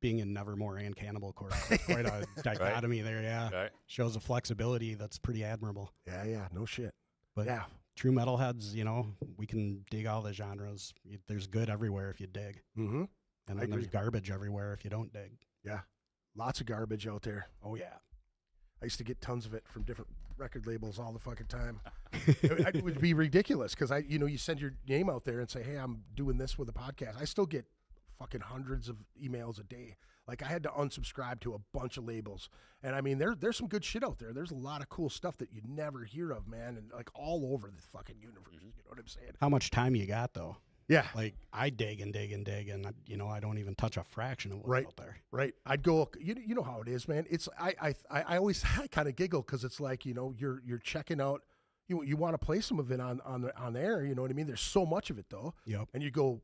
being in Nevermore and Cannibal Corpse. Quite a dichotomy there, yeah. right. Shows a flexibility that's pretty admirable. Yeah, no shit. But Yeah. true metalheads, you know, we can dig all the genres. There's good everywhere if you dig. Mm-hmm. And I then there's agree. garbage everywhere if you don't dig. Yeah. Lots of garbage out there. Oh, yeah. I used to get tons of it from different record labels all the fucking time. It would be ridiculous because you send your name out there and say, hey, I'm doing this with a podcast. I still get fucking hundreds of emails a day. Like I had to unsubscribe to a bunch of labels. And I mean, there's some good shit out there. There's a lot of cool stuff that you never hear of, man. And like all over the fucking universe. You know what I'm saying? How much time you got, though? Yeah. Like, I dig and dig and dig, and, I don't even touch a fraction of what's Right. out there. Right. I'd go, you know how it is, man. It's, I always kind of giggle because it's like, you're checking out, you want to play some of it on air. You know what I mean? There's so much of it though. Yep. And you go,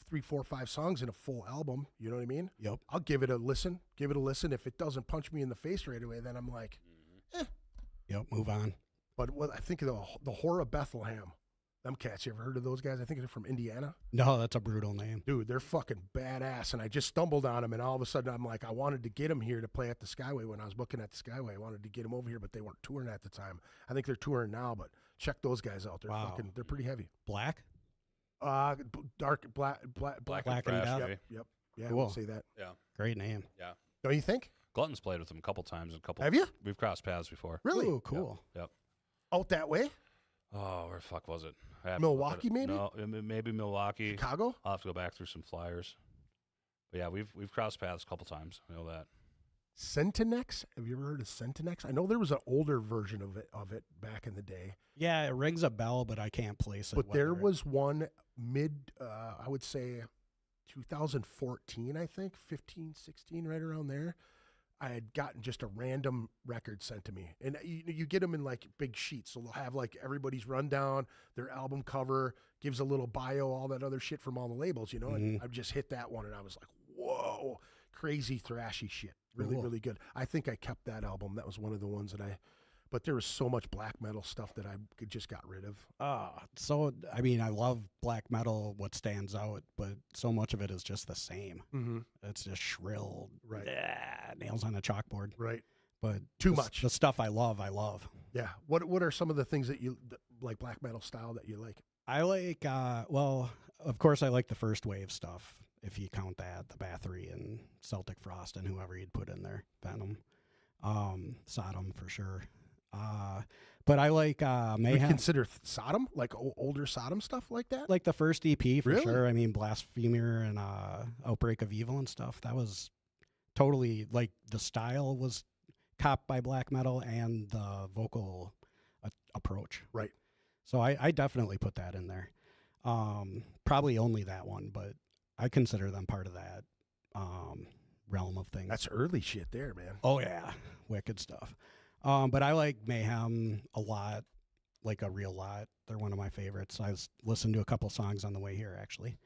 3, 4, 5 songs in a full album. You know what I mean? Yep. I'll give it a listen. If it doesn't punch me in the face right away, then I'm like, Yep. Move on. but what I think of the Horror of Bethlehem. Them cats, you ever heard of those guys? I think they're from Indiana. No, that's a brutal name. Dude, they're fucking badass. And I just stumbled on them, and all of a sudden I'm like, I wanted to get them here to play at the Skyway when I was booking at the Skyway. I wanted to get them over here, but they weren't touring at the time. I think they're touring now, but check those guys out. They're Wow. they're pretty heavy. Black? Dark, black Black Black and and Thrash, Death. maybe. Yep. Yeah, Cool. we'll say that. Yeah, Great name. yeah. Don't you think? Glutton's played with him a couple times. Have you? We've crossed paths before. Really? Ooh, cool. Yep. Out that way? Oh, where the fuck was it? I have to look Milwaukee, at it. maybe? No, maybe Milwaukee. Chicago? I'll have to go back through some flyers. But yeah, we've crossed paths a couple times. I know that. Centinex? Have you ever heard of Centinex? I know there was an older version of it back in the day. Yeah, it rings a bell, but I can't place it. But there whether it- was one I would say 2014, I think, 15, 16, right around there. I had gotten just a random record sent to me. And you get them in like big sheets. So they'll have like everybody's rundown, their album cover, gives a little bio, all that other shit from all the labels, And I just hit that one and I was like, whoa, crazy thrashy shit. Really, Cool. really good. I think I kept that album. That was one of the ones that but there was so much black metal stuff that I just got rid of. I love black metal, what stands out, but so much of it is just the same. Mm-hmm. It's just shrill. Right. Nails on a chalkboard. Right. But Too the- much. The stuff I love. Yeah. What are some of the things that you like black metal style that you like? I like, of course, I like the first wave stuff, if you count that, the Bathory and Celtic Frost and whoever you'd put in there, Venom, Sodom for sure. But I like Would you Mayhem, consider Sodom, like older Sodom stuff like that? like the first EP for Really? sure. I mean, Blasphemer and Outbreak of Evil and stuff. That was totally, like, the style was copped by black metal and the vocal approach. Right. So I definitely put that in there. Probably only that one, but I consider them part of that realm of things. That's early shit there, man. Oh, yeah. Wicked stuff. But I like Mayhem a lot, like a real lot. They're one of my favorites. I listened to a couple songs on the way here, actually.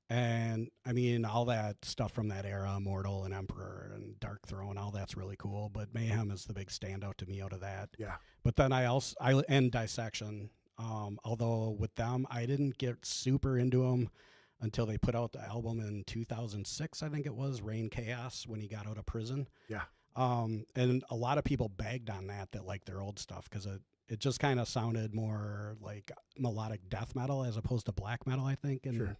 And I mean, all that stuff from that era, Immortal and Emperor and Dark Throne, all that's really cool. But Mayhem is the big standout to me out of that. Yeah. But then and Dissection. Although with them, I didn't get super into them until they put out the album in 2006, I think it was, Reign Chaos, when he got out of prison. Yeah. And a lot of people bagged on that like their old stuff because it just kind of sounded more like melodic death metal as opposed to black metal, I think. And, Sure.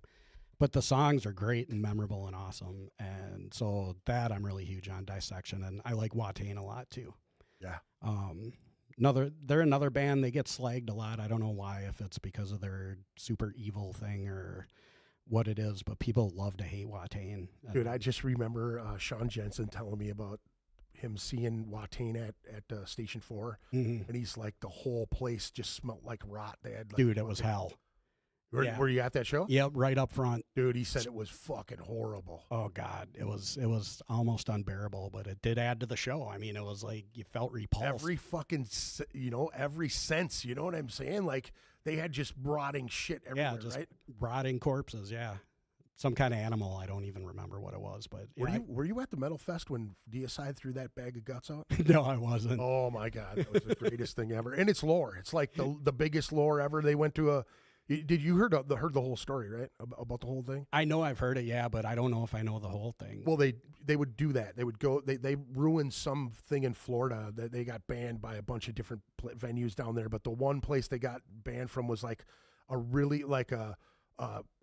But the songs are great and memorable and awesome. And so that I'm really huge on Dissection. And I like Watain a lot too. Yeah. They're another band. They get slagged a lot. I don't know why, if it's because of their super evil thing or what it is, but people love to hate Watain. Dude, I just remember Sean Jensen telling me about him seeing Watain at Station 4, and he's like, the whole place just smelled like rot. They had, like, Dude, it was hell. Were you at that show? Yep, right up front. Dude, he said it was fucking horrible. Oh God, it was almost unbearable, but it did add to the show. I mean, it was like you felt repulsed. Every fucking, every sense, you know what I'm saying? Like, they had just rotting shit everywhere, just right? rotting corpses. Yeah, some kind of animal. I don't even remember what it was, but Were you at the Metal Fest when Deicide threw that bag of guts out? No, I wasn't. Oh my God, that was the greatest thing ever, and it's lore. It's like the biggest lore ever. They went to a. Did you heard the whole story, right? About the whole thing? I know I've heard it, yeah, but I don't know if I know the whole thing. Well, they would do that. They would go. They ruined something in Florida that they got banned by a bunch of different venues down there. But the one place they got banned from was like a really like a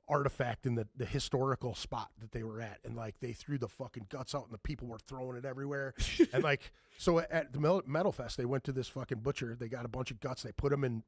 artifact in the historical spot that they were at, and like they threw the fucking guts out, and the people were throwing it everywhere. And like so at the Metal Fest, they went to this fucking butcher. They got a bunch of guts. They put them in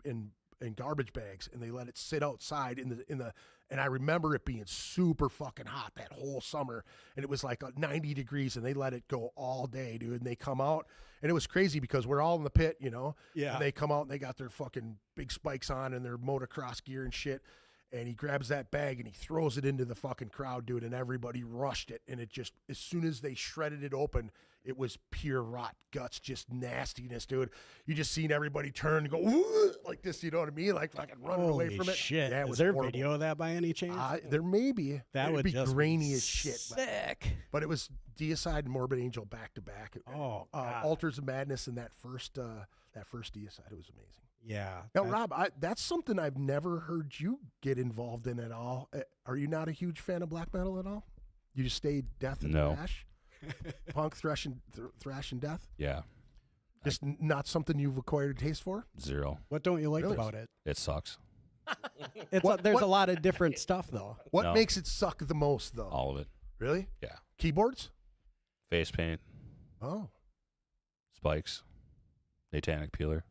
garbage bags, and they let it sit outside in the and I remember it being super fucking hot that whole summer, and it was like 90 degrees, and they let it go all day, dude. And they come out, and it was crazy because we're all in the pit, Yeah. And they come out and they got their fucking big spikes on and their motocross gear and shit. And he grabs that bag and he throws it into the fucking crowd, dude, and everybody rushed it. And it just, as soon as they shredded it open, it was pure rot guts, just nastiness, dude. You just seen everybody turn and go, "Ooh," like this, you know what I mean? Like fucking running away Holy from it. shit. Yeah, it Is was there horrible. video of that by any chance? There may be. That It'd would be just grainy be as shit. Sick. But it was Deicide and Morbid Angel back to back. Oh, God. Altars of Madness and that first Deicide. It was amazing. Yeah. Now, Rob, that's something I've never heard you get involved in at all. Are you not a huge fan of black metal at all? You just stay death and No. thrash? Punk, thrash, and death? Yeah, Just not something you've acquired a taste for? 0. What don't you like Really? about it? It sucks. There's a lot of different stuff, though. What No. makes it suck the most, though? All of it. Really? Yeah. Keyboards? Face paint, Oh. spikes, satanic peeler.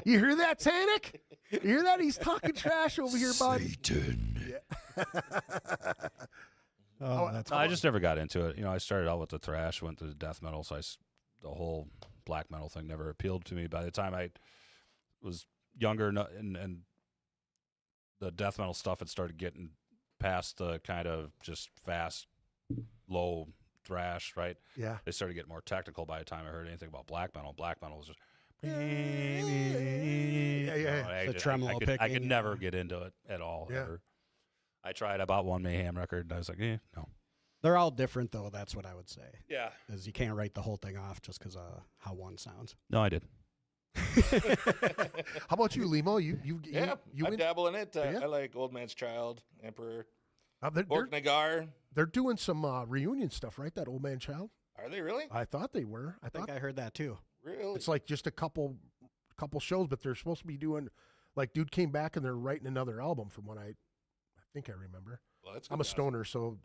You hear that, Tannic? You hear that? He's talking trash over here, bud. Satan. Oh, that's I just never got into it. I started out with the thrash, went to the death metal, so the whole black metal thing never appealed to me. By the time I was younger and the death metal stuff had started getting past the kind of just fast, low thrash, right? Yeah. They started getting more technical by the time I heard anything about black metal. Black metal was just... Yeah. The tremolo I picking, could never get into it at all, Yeah. ever. I tried. I bought one Mayhem record, and I was like, no. They're all different, though. That's what I would say. Yeah. Because you can't write the whole thing off just because of how one sounds. No, I did. How about you, Limo? You I dabble in it. Yeah? I like Old Man's Child, Emperor, they're Nagar. doing some reunion stuff, right? That Old Man Child. Are they really? I thought they were. I think I heard that, too. Really? It's like just a couple shows, but they're supposed to be doing. Like, dude came back and they're writing another album, from what I think I remember. Well, that's I'm a stoner, so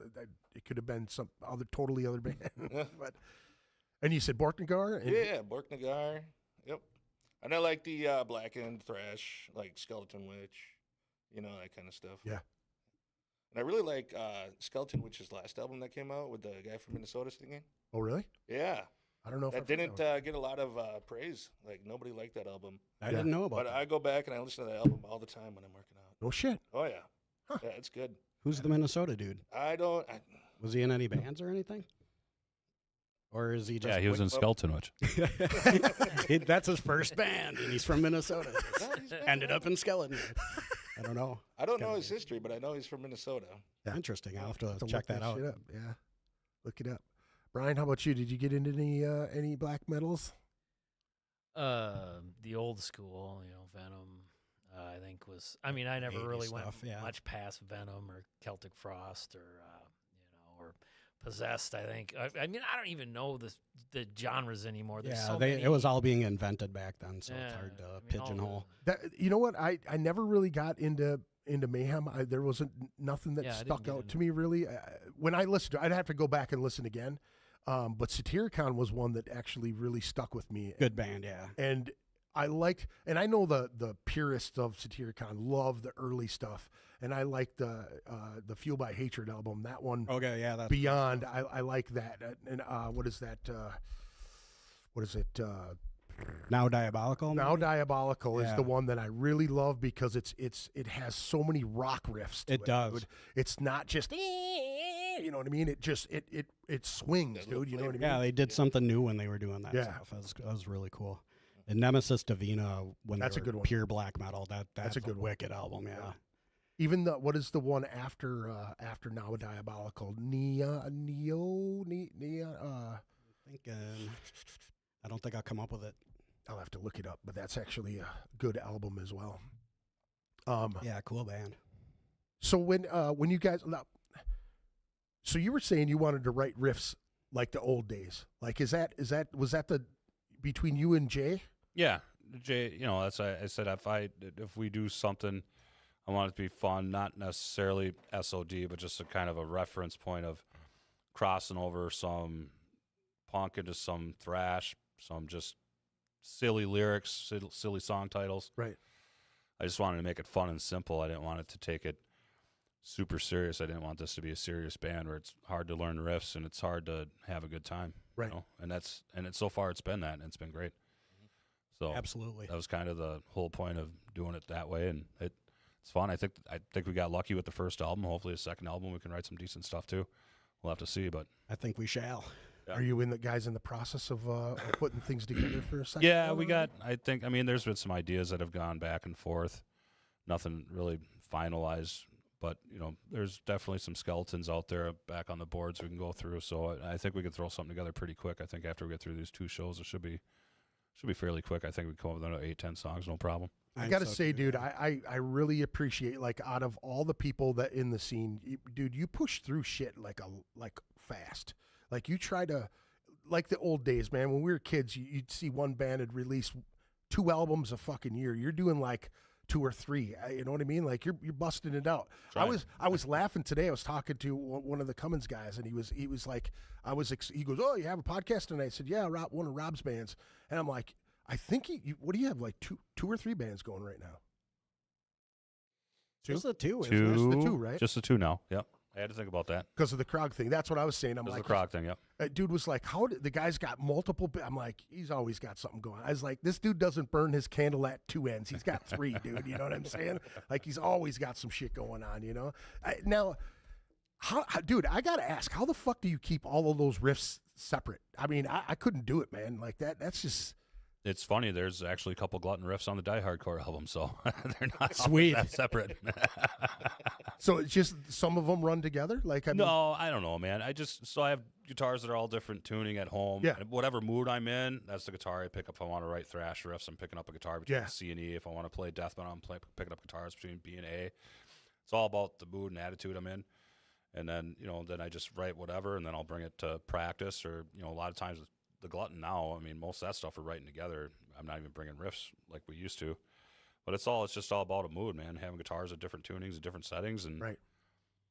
it could have been some totally other band. But and you said Borknagar? Yeah, Borknagar. Yep. And I like the blackened thrash, like Skeleton Witch, that kind of stuff. Yeah. And I really like Skeleton Witch's last album that came out with the guy from Minnesota singing. Oh, really? Yeah. I don't know if That I've heard didn't that one. get a lot of praise. Like, nobody liked that album. I didn't know about But that. I go back and I listen to that album all the time when I'm working out. No shit. Oh, yeah. Huh. Yeah, it's good. Who's the Minnesota dude? Was Was he in any bands or anything? Or is he just... Yeah, he was in Skeleton Witch. That's his first band, and he's from Minnesota. Ended up in Skeleton. I don't know. I don't know his history, but I know he's from Minnesota. Yeah. Interesting. I'll have to Have to check look that out. shit up. Yeah. Look it up. Brian, how about you? Did you get into any black metals? The old school, Venom. I think was. I mean, I never 80s really went stuff, yeah. much past Venom or Celtic Frost or or Possessed. I think. I mean, I don't even know the genres anymore. There's so many. It was all being invented back then, so it's Yeah, hard to I mean, all pigeonhole. That, you know what? I never really got into into Mayhem. There wasn't nothing that Yeah, I didn't stuck get out into to me really. When I listened to it, I'd have to go back and listen again. But Satyricon was one that actually really stuck with me. Good band, yeah. And I liked, and I know the purists of Satyricon love the early stuff, and I like the Fuel by Hatred album. That one, Okay, yeah, that's Beyond, I like that. And what is that? What is it? Now Diabolical. Now maybe? Diabolical is Yeah. the one that I really love because it has so many rock riffs. To It does. dude. It's not just you know what I mean. It just it swings, dude. You know what I mean? Yeah, they did something new when they were doing that Yeah. stuff. That was really cool. And Nemesis Divina, when That's they a were good one. pure black metal, that's a good one. wicked album. Yeah. Even what is the one after Now Diabolical? Nia. Thinking, I don't think I'll come up with it. I'll have to look it up, but that's actually a good album as well. Yeah, cool band. So when you guys, so you were saying you wanted to write riffs like the old days. Like was that the between you and Jay? Yeah, Jay. You know, that's I said if we do something, I want it to be fun, not necessarily SOD, but just a kind of a reference point of crossing over some punk into some thrash, some just silly lyrics, silly song titles. Right. I just wanted to make it fun and simple. I didn't want it to take it super serious. I didn't want this to be a serious band where it's hard to learn riffs and it's hard to have a good time. Right. You know? And so far it's been that, and it's been great. So Absolutely. that was kind of the whole point of doing it that way, and it's fun. I think we got lucky with the first album. Hopefully, the second album we can write some decent stuff too. We'll have to see, but I think we shall. Yeah. Are you in the process of putting things together for a second? yeah, album? we got. I mean, there's been some ideas that have gone back and forth. Nothing really finalized, but you know, there's definitely some skeletons out there back on the boards we can go through. So I think we can throw something together pretty quick. I think after we get through these 2 shows, it should be fairly quick. I think we can come up with another 8-10 songs, no problem. I got to say, dude, I really appreciate, like, out of all the people that in the scene, dude, you push through shit like fast. Like, you try to, like the old days, man. When we were kids, you'd see one band had released 2 albums a fucking year. You're doing like 2 or 3. You know what I mean? Like, you're busting it out. Trying. I was laughing today. I was talking to one of the Cummins guys, and he was like, he goes, "Oh, you have a podcast?" And I said, "Yeah, one of Rob's bands." And I'm like, I think what do you have, like 2 or 3 bands going right now? Just the 2. isn't Two, it? Just the 2, right? Just the 2 now. Yep. I had to think about that. Because of the Krog thing. That's what I was saying. I'm Because like, the Krog thing. Yep. Dude was like, how did the guy's got multiple? I'm like, he's always got something going. I was like, this dude doesn't burn his candle at 2 ends. He's got 3, dude. You know what I'm saying? Like, he's always got some shit going on, you know? Now, how, dude, I got to ask, how the fuck do you keep all of those riffs separate? I mean, I couldn't do it, man. Like, that's just. It's funny. There's actually a couple glutton riffs on the Diehardcorps album, so they're not Sweet. that separate. So it's just some of them run together? Like, I mean, No, I don't know, man. I have guitars that are all different tuning at home. Yeah. And whatever mood I'm in, that's the guitar I pick up. If I want to write thrash riffs, I'm picking up a guitar between Yeah. C and E. If I want to play death metal, I'm picking up guitars between B and A. It's all about the mood and attitude I'm in. And then, then I just write whatever, and then I'll bring it to practice. Or, a lot of times with the glutton now, I mean, most of that stuff we're writing together. I'm not even bringing riffs like we used to. But it's just all about a mood, man. Having guitars at different tunings and different settings, and right.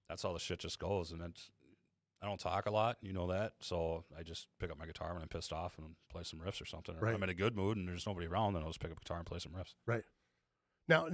that's how the shit just goes. And I don't talk a lot, you know that. So I just pick up my guitar when I'm pissed off and play some riffs or something. Or Right. if I'm in a good mood and there's nobody around, then I'll just pick up a guitar and play some riffs. Right. Now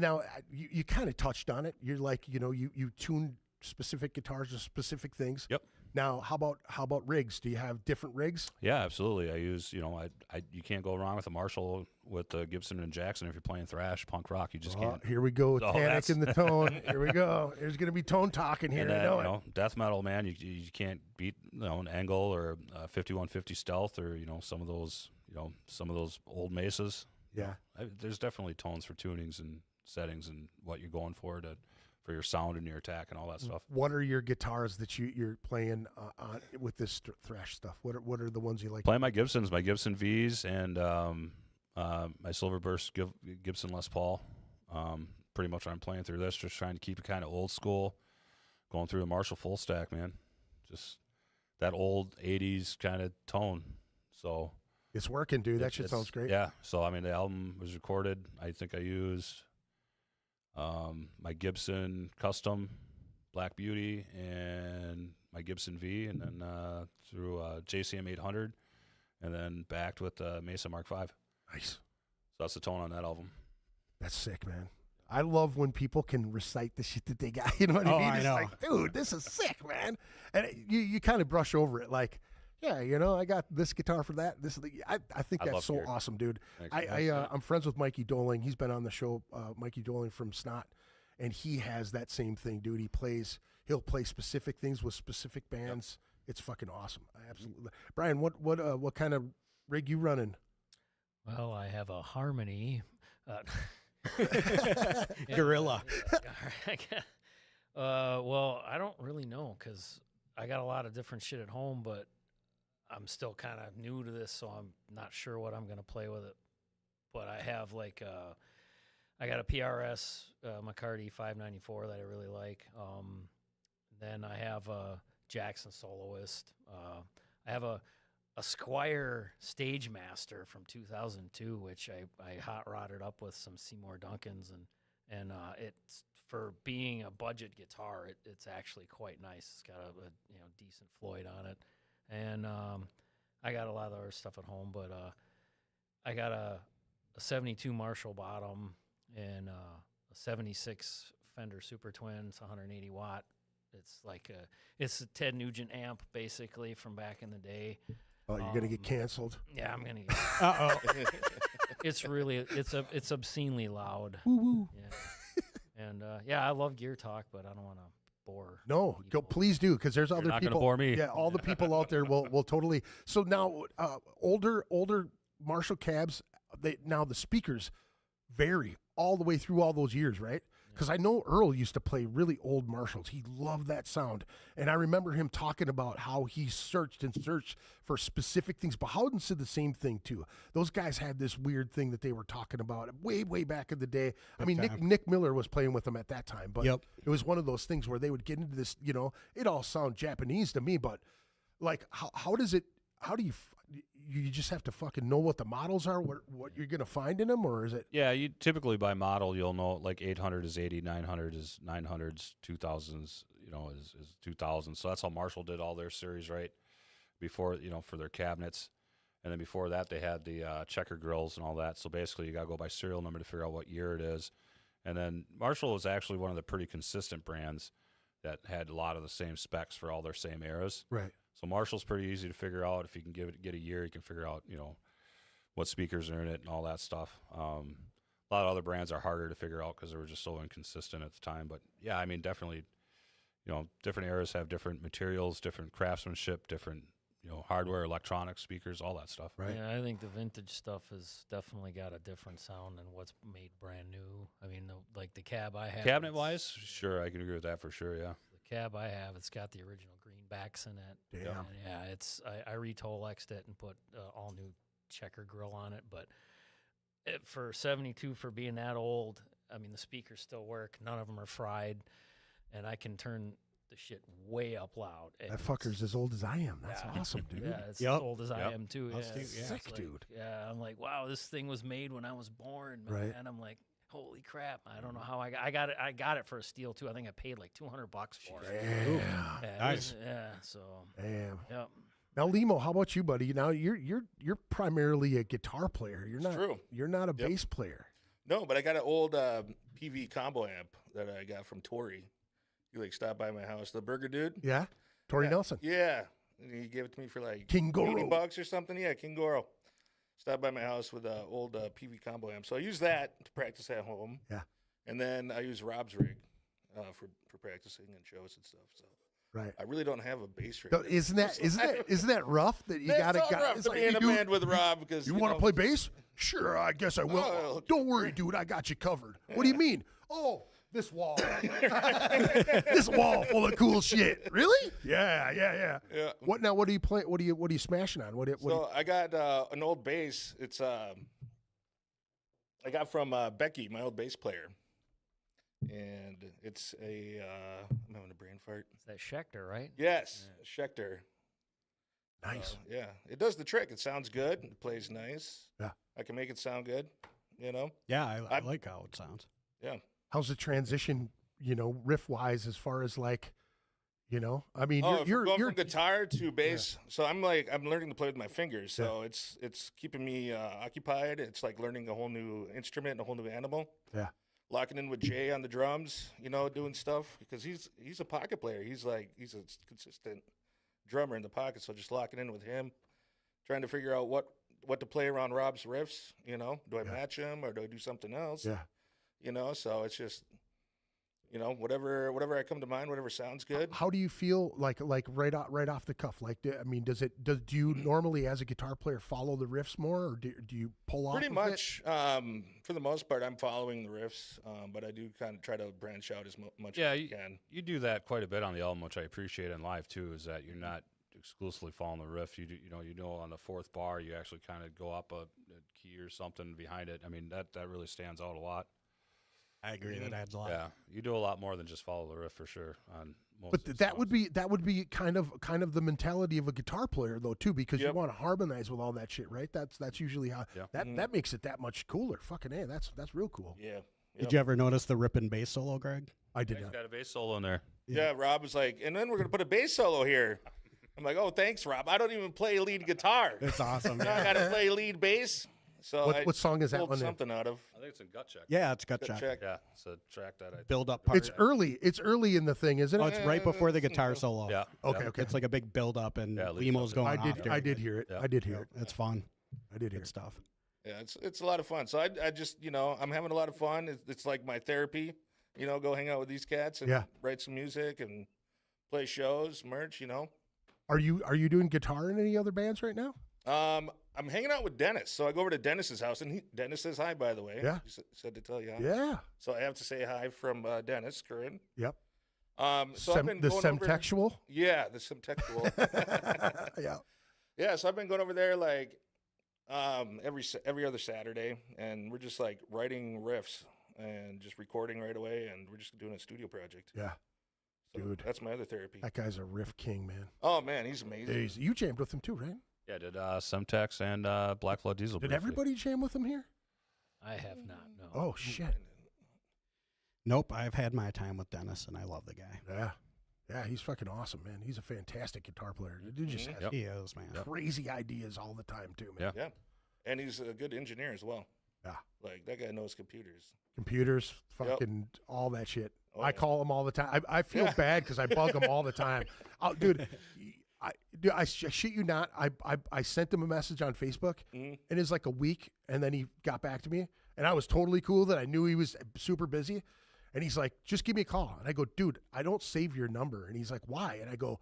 you kind of touched on it. You're like, you tune specific guitars to specific things. Yep. Now, how about rigs? Do you have different rigs? Yeah, absolutely. I use, you can't go wrong with a Marshall with the Gibson and Jackson if you're playing thrash, punk rock. You just can't. Here we go. So Tannic in the tone. Here we go. There's going to be tone talking here. And I then, know it. death metal, man, you can't beat, an Angle or 5150 Stealth or, some of those old Mesas. Yeah. There's definitely tones for tunings and settings and what you're going for your sound and your attack and all that stuff. What are your guitars that you're playing on with this thrash stuff? What are the ones you like? Playing my Gibsons, my Gibson Vs, and my Silverburst Gibson Les Paul. Pretty much I'm playing through this, just trying to keep it kind of old school, going through a Marshall full stack, man. Just that old 80s kind of tone. So It's working, dude. That shit sounds great. Yeah. So, I mean, the album was recorded. I think I used my Gibson Custom Black Beauty, and my Gibson V, and then through JCM 800, and then backed with Mesa Mark V. Nice. So that's the tone on that album. That's sick, man. I love when people can recite the shit that they got. You know what I Oh, mean? I It's know. like, dude, this is sick, man. And you kind of brush over it, like, yeah, you know, I got this guitar for that. I think I that's love so gear. awesome, dude. Thanks, I'm friends with Mikey Doling. He's been on the show, Mikey Doling from Snot, and he has that same thing, dude. He'll play specific things with specific bands. It's fucking awesome. I absolutely. Brian, what kind of rig you running? Well, I have a Harmony. Gorilla. Well, I don't really know because I got a lot of different shit at home, but I'm still kind of new to this, so I'm not sure what I'm going to play with it. But I have I got a PRS McCarty 594 that I really like. Then I have a Jackson Soloist. I have a Squire Stage Master from 2002, which I hot rodded up with some Seymour Duncans, and it's, for being a budget guitar, it's actually quite nice. It's got a decent Floyd on it, and I got a lot of other stuff at home, but I got a 72 Marshall bottom and a 76 Fender Super Twin. It's 180 watt. It's like it's a Ted Nugent amp basically from back in the day. Oh, you're gonna get canceled. Yeah, I'm gonna get. Uh-oh. It's obscenely loud. Woo woo. Yeah, and I love gear talk, but I don't want to bore. No, go people. please do, because there's other not gonna people. bore me. Yeah, all the people out there will totally. So now, older Marshall cabs, now the speakers vary all the way through all those years, right? Because I know Earl used to play really old Marshalls. He loved that sound. And I remember him talking about how he searched for specific things. But Howden said the same thing, too. Those guys had this weird thing that they were talking about way, way back in the day. I mean, Nick Miller was playing with them at that time. But Yep. it was one of those things where they would get into this, it all sound Japanese to me. But, like, how do you just have to fucking know what the models are, what you're going to find in them, or is it? Yeah, you typically by model you'll know like 800 is 80, 900 is 900s, 2000s, is 2000. So that's how Marshall did all their series, right? Before, for their cabinets. And then before that they had the checker grills and all that. So basically you got to go by serial number to figure out what year it is. And then Marshall was actually one of the pretty consistent brands that had a lot of the same specs for all their same eras. Right. So Marshall's pretty easy to figure out. If you can get a year, you can figure out, what speakers are in it and all that stuff. A lot of other brands are harder to figure out because they were just so inconsistent at the time. But yeah, I mean, definitely, different eras have different materials, different craftsmanship, different, hardware, electronics, speakers, all that stuff. Right. Yeah, I think the vintage stuff has definitely got a different sound than what's made brand new. I mean, the cab I have. Cabinet wise, sure, I can agree with that for sure. Yeah. The cab I have, it's got the original greenbacks in it. Damn. And yeah, I re-Tolexed it and put all new checker grill on it. But for 72, for being that old, I mean, the speakers still work. None of them are fried, and I can turn the shit way up loud. That fucker's as old as I am. That's awesome, dude. Yeah, it's Yep. as old as I am too. Us Yeah, too, it's yeah. Sick, like- dude. Yeah, I'm like, wow, this thing was made when I was born, man. Right. And I'm like, holy crap! I don't know how I got it. I got it for a steal too. I think I paid like $200 for it. Damn. Yeah, it Nice. was- yeah. So. Damn. Yep. Now, Limo, how about you, buddy? Now you're primarily a guitar player. You're not. true. You're not a bass player. No, but I got an old PV combo amp that I got from Tori. He stopped by my house. The burger dude. Yeah. Tori Nelson. Yeah. And he gave it to me for like King Goro. $80 or something. Yeah, King Goro. Stopped by my house with an old PV combo amp. So I use that to practice at home. Yeah. And then I use Rob's rig for practicing and shows and stuff. So Right. I really don't have a bass rig. So isn't that rough that you got It's all rough to be in a band with Rob because You want to play bass? Sure, I guess I will. Oh. Don't worry, dude. I got you covered. What do you mean? Oh, this wall. This wall full of cool shit. Really? Yeah. Yeah. What now? What do you play? What are you smashing on? So I got an old bass. It's I got from Becky, my old bass player, and it's I'm having a brain fart. It's that Schecter, right? Yes, Schecter. Nice. Yeah, it does the trick. It sounds good. It plays nice. Yeah. I can make it sound good. Yeah, I like how it sounds. Yeah. how's the transition, riff wise, as far as like, I mean, you're going from guitar to bass. Yeah. So I'm learning to play with my fingers. So it's keeping me occupied. It's like learning a whole new instrument, a whole new animal. Yeah. Locking in with Jay on the drums, doing stuff because he's a pocket player. He's a consistent drummer in the pocket. So just locking in with him, trying to figure out what to play around Rob's riffs. Do I match him or do I do something else? Yeah. So it's just. Whatever I come to mind, whatever sounds good. How do you feel like right off the cuff? Like, do you normally as a guitar player follow the riffs more, or do you pull off? Pretty much, for the most part, I'm following the riffs, but I do kind of try to branch out as much as I can. You do that quite a bit on the album, which I appreciate in live too. Is that you're not exclusively following the riff. You on the fourth bar, you actually kind of go up a key or something behind it. I mean, that really stands out a lot. I agree. That adds a lot. Yeah, you do a lot more than just follow the riff for sure. On most but of that songs. would be kind of the mentality of a guitar player though too, because you want to harmonize with all that shit, right? That's usually how that makes it that much cooler. Fucking A, that's real cool. Yeah. Did you ever notice the ripping bass solo, Greg? I did He's not. got a bass solo in there. Yeah, Rob was like, and then we're gonna put a bass solo here. I'm like, oh, thanks, Rob. I don't even play lead guitar. It's awesome. Now I gotta play lead bass. So what song is that pulled one in? something out of. I think it's in Gut Check. Yeah, it's Gut Good Check. check. Yeah, it's a track that I Build up part. It's early. It's early in the thing, isn't it? Oh, it's right before the guitar solo. Yeah. Okay. It's like a big build up and leads Lemo's up to going it. off. I did hear it. Yeah. I did hear it. It's fun. I did hear Good it. stuff. Yeah, it's a lot of fun. So I just I'm having a lot of fun. It's like my therapy. Go hang out with these cats and write some music and play shows, merch. Are you doing guitar in any other bands right now? I'm hanging out with Dennis, so I go over to Dennis's house, and Dennis says hi, by the way. Yeah. He said to tell you hi. Yeah. So I have to say hi from Dennis Curran. Yep. So I've been the going over. semtexual. Yeah, the Semtexual. Yeah. Yeah, so I've been going over there like every other Saturday, and we're just like writing riffs and just recording right away, and we're just doing a studio project. Yeah. So Dude. that's my other therapy. That guy's a riff king, man. Oh man, he's amazing. You jammed with him too, right? Yeah, did Semtex and Black Flood Diesel. Did briefly. everybody jam with him here? I have not. No. Oh shit. Nope, I've had my time with Dennis, and I love the guy. Yeah. Yeah, he's fucking awesome, man. He's a fantastic guitar player. He just has He is, man. crazy ideas all the time too, man. Yeah. Yeah, and he's a good engineer as well. Yeah. Like that guy knows computers. Computers, fucking all that shit. Oh, I yeah. call him all the time. I feel bad because I bug him all the time. Oh, dude, I shit you not. I sent him a message on Facebook, and it's like a week, and then he got back to me, and I was totally cool that I knew he was super busy, and he's like, just give me a call, and I go, dude, I don't save your number, and he's like, why? And I go,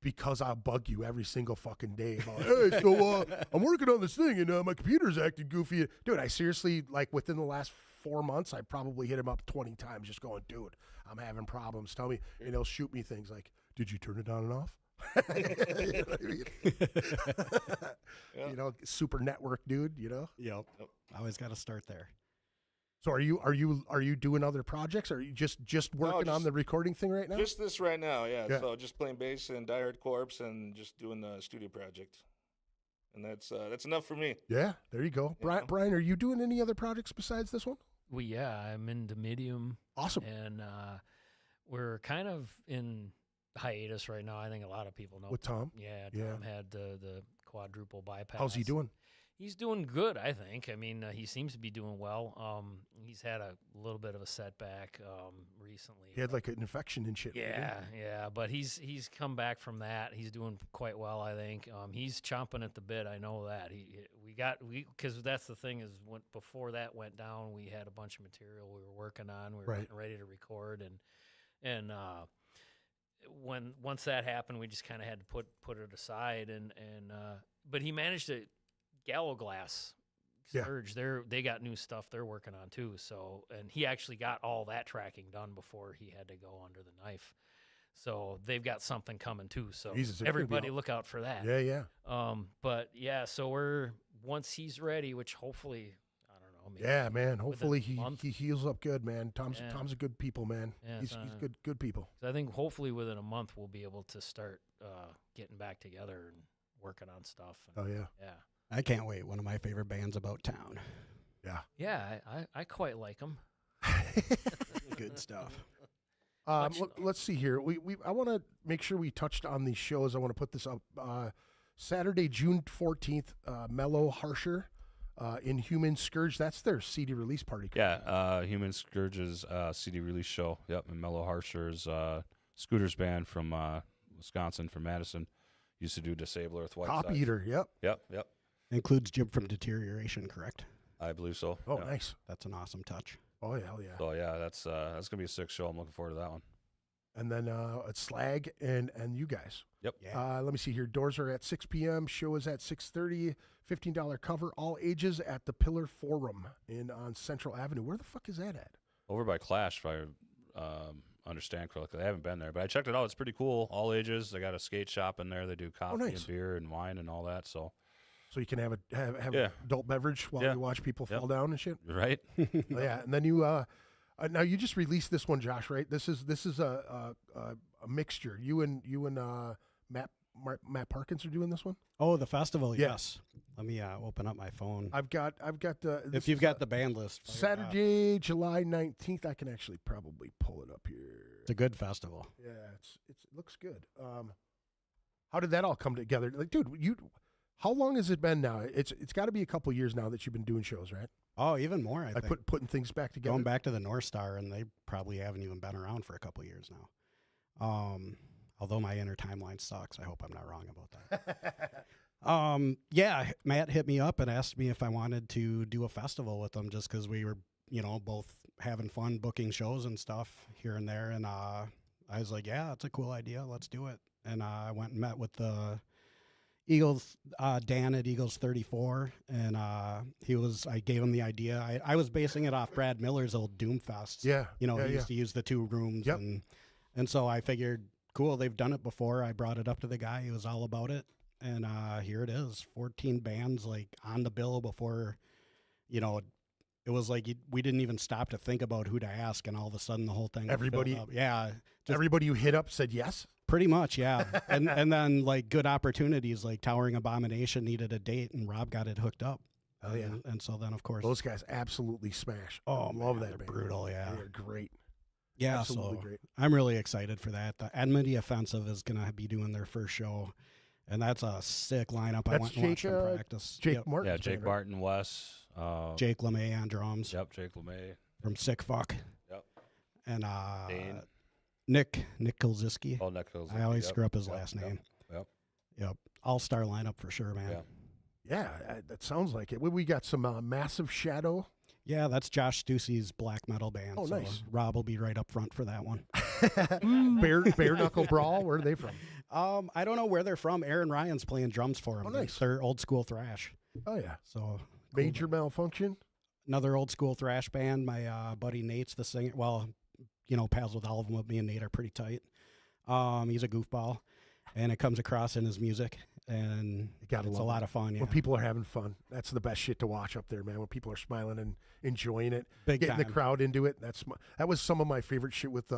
because I'll bug you every single fucking day. About, hey, so I'm working on this thing, and my computer's acting goofy. Dude, I seriously, like within the last 4 months, I probably hit him up 20 times just going, dude, I'm having problems. Tell me. And he'll shoot me things like, did you turn it on and off? You know what I mean? Super network dude, Yep. Always got to start there. So are you doing other projects? Or are you just working on the recording thing right now? Just this right now, yeah. Yeah. So just playing bass in Diehardcorps and just doing the studio project, and that's enough for me. Yeah, there you go. Brian, are you doing any other projects besides this one? I'm into Medium. Awesome. And we're kind of in hiatus right now. I think a lot of people know. With Tom? Yeah, Yeah. Tom had the quadruple bypass. How's he doing? He's doing good, I think. I mean, he seems to be doing well. He's had a little bit of a setback recently. He had like an infection and shit. Yeah, but he's come back from that. He's doing quite well, I think. He's chomping at the bit. I know that. Because that's the thing is before that went down, we had a bunch of material we were working on. We were getting ready to record, and once that happened, we just kind of had to put it aside. But he managed to. Gallo Glass Scourge, they got new stuff they're working on too. So, and he actually got all that tracking done before he had to go under the knife. So they've got something coming too. So everybody look out for that. Yeah. But yeah, so once he's ready, which hopefully, I don't know. Maybe Yeah, man. Hopefully he month. heals up good, man. Tom's a good people, man. Yeah, he's good people. So I think hopefully within a month we'll be able to start getting back together and working on stuff. Oh yeah. Yeah. I can't wait. One of my favorite bands about town. Yeah. Yeah, I quite like them. Good stuff. Let's see here. I want to make sure we touched on these shows. I want to put this up. Saturday, June 14th, Mellow Harsher, Inhuman Scourge. That's their CD release party. Yeah, Human Scourge's CD release show. Yep, and Mellow Harsher's Scooter's band from Wisconsin, from Madison, used to do Disabler with White Copy Sox. Eater. Yep. Yep. Includes Jib from Deterioration, correct? I believe so. Oh, yeah. nice. That's an awesome touch. Oh, yeah, hell yeah. So yeah, that's gonna be a sick show. I'm looking forward to that one. And then it's Slag and you guys. Yep. Yeah. Let me see here. Doors are at 6 p.m. Show is at 6:30. $15 cover, all ages, at the Pillar Forum on Central Avenue. Where the fuck is that at? Over by Clash, if I understand correctly. I haven't been there, but I checked it out. It's pretty cool. All ages. They got a skate shop in there. They do coffee nice. and beer and wine and all that. So You can have Yeah. adult beverage while Yeah. you watch people Yep. fall down and shit. right. Oh, yeah, and then you now you just released this one, Josh, right? This is a mixture. You and Matt Parkins are doing this one. Oh, the festival, Yeah. yes. Let me open up my phone. I've got the If you've got the band list. fire it up. Saturday, July 19th. I can actually probably pull it up here. It's a good festival. Yeah, it looks good. How did that all come together? Like, dude, how long has it been now? It's got to be a couple years now that you've been doing shows, right? Oh, even more, I Like think. putting things back together. Going back to the North Star, and they probably haven't even been around for a couple years now. Although my inner timeline sucks. I hope I'm not wrong about that. Yeah, Matt hit me up and asked me if I wanted to do a festival with them just because we were, both having fun booking shows and stuff here and there. And I was like, yeah, it's a cool idea. Let's do it. And I went and met with the Eagles, Dan at Eagles 34. And I gave him the idea. I was basing it off Brad Miller's old Doomfest. Yeah. He used to use the 2 rooms. Yep. And so I figured, cool, they've done it before. I brought it up to the guy. He was all about it. And here it is, 14 bands like on the bill before, it was like we didn't even stop to think about who to ask. And all of a sudden the whole thing was Everybody- filled up. Yeah, Everybody you hit up said yes. pretty much, yeah. and then like good opportunities like Towering Abomination needed a date and Rob got it hooked up. Oh, yeah. And so then, of course, Those guys absolutely smash. Oh, love man, that they're band. brutal, yeah. They're great. yeah, Absolutely so great. I'm really excited for that. The Edmonton Offensive is going to be doing their first show, and that's a sick lineup. I That's went and watched Jake, them practice. Jake Yep. Martin. Yeah, Jake Martin, Wes. Jake LeMay on drums Yep, Jake LeMay. from Sick Fuck. Yep. And Dane. Nick Kolziski. Oh, Nichols. I always Yep, screw up his yep, last yep, name. Yep. Yep. All-star lineup for sure, man. Yeah. Yeah, that sounds like it. We got some Massive Shadow. Yeah, that's Josh Stussey's black metal band. Oh, so nice. Rob will be right up front for that one. Bare Knuckle Brawl. Where are they from? I don't know where they're from. Aaron Ryan's playing drums for them. Oh, nice. They're old school thrash. Oh yeah, So cool. Major Malfunction. Another old school thrash band. My buddy Nate's the singer. Well, pals with all of them. With me and Nate are pretty tight. He's a goofball, and it comes across in his music, and gotta it's a love lot of fun. Yeah, When people are having fun, that's the best shit to watch up there, man. When people are smiling and enjoying it, big getting the time. crowd into it. That was some of my favorite shit with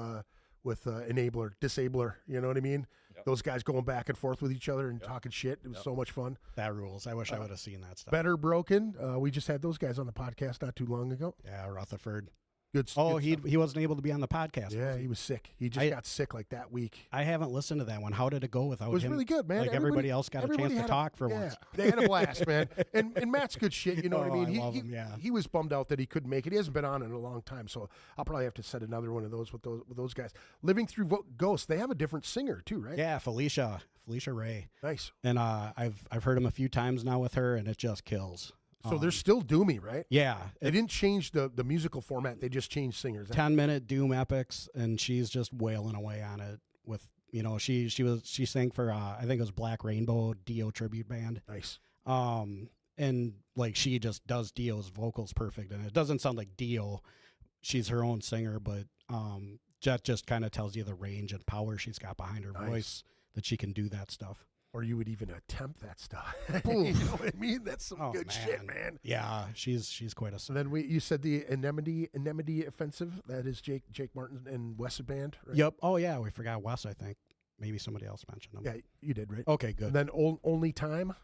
Disabler. You know what I mean? Yep. Those guys going back and forth with each other and Yep. talking shit. It was Yep. so much fun. That rules. I wish I would have seen that stuff. Better Broken. We just had those guys on the podcast not too long ago. Yeah, Rutherford. Good. Oh, good he stuff. he wasn't able to be on the podcast. Yeah, was he was sick. He just I- got sick like that week. I haven't listened to that one. How did it go without It was him? really good, man. Like everybody else got a chance to had talk for yeah, once. They had a blast, man. And Matt's good shit. You know what I Oh, mean? I love him, yeah. He was bummed out that he couldn't make it. He hasn't been on in a long time, so I'll probably have to set another one of those with those guys. Living Through Ghosts. They have a different singer too, right? Yeah, Felicia Ray, Nice. and I've heard him a few times now with her, and it just kills. So they're still doomy, right? Yeah, They didn't change the musical format. They just changed singers. 10-minute doom epics, and she's just wailing away on it. With she sang for I think it was Black Rainbow, Dio tribute band. Nice. And like she just does Dio's vocals perfect, and it doesn't sound like Dio. She's her own singer, but that just kind of tells you the range and power she's got behind her Nice. voice that she can do that stuff. Or you would even attempt that stuff. You know what I mean? That's some Oh, good shit, man. Yeah, she's quite a. So then you said the Anemone Offensive. That is Jake Martin and Wes' band, right? Yep. Oh yeah, we forgot Wes. I think maybe somebody else mentioned him. Yeah, you did, right? Okay, good. And then Only Time.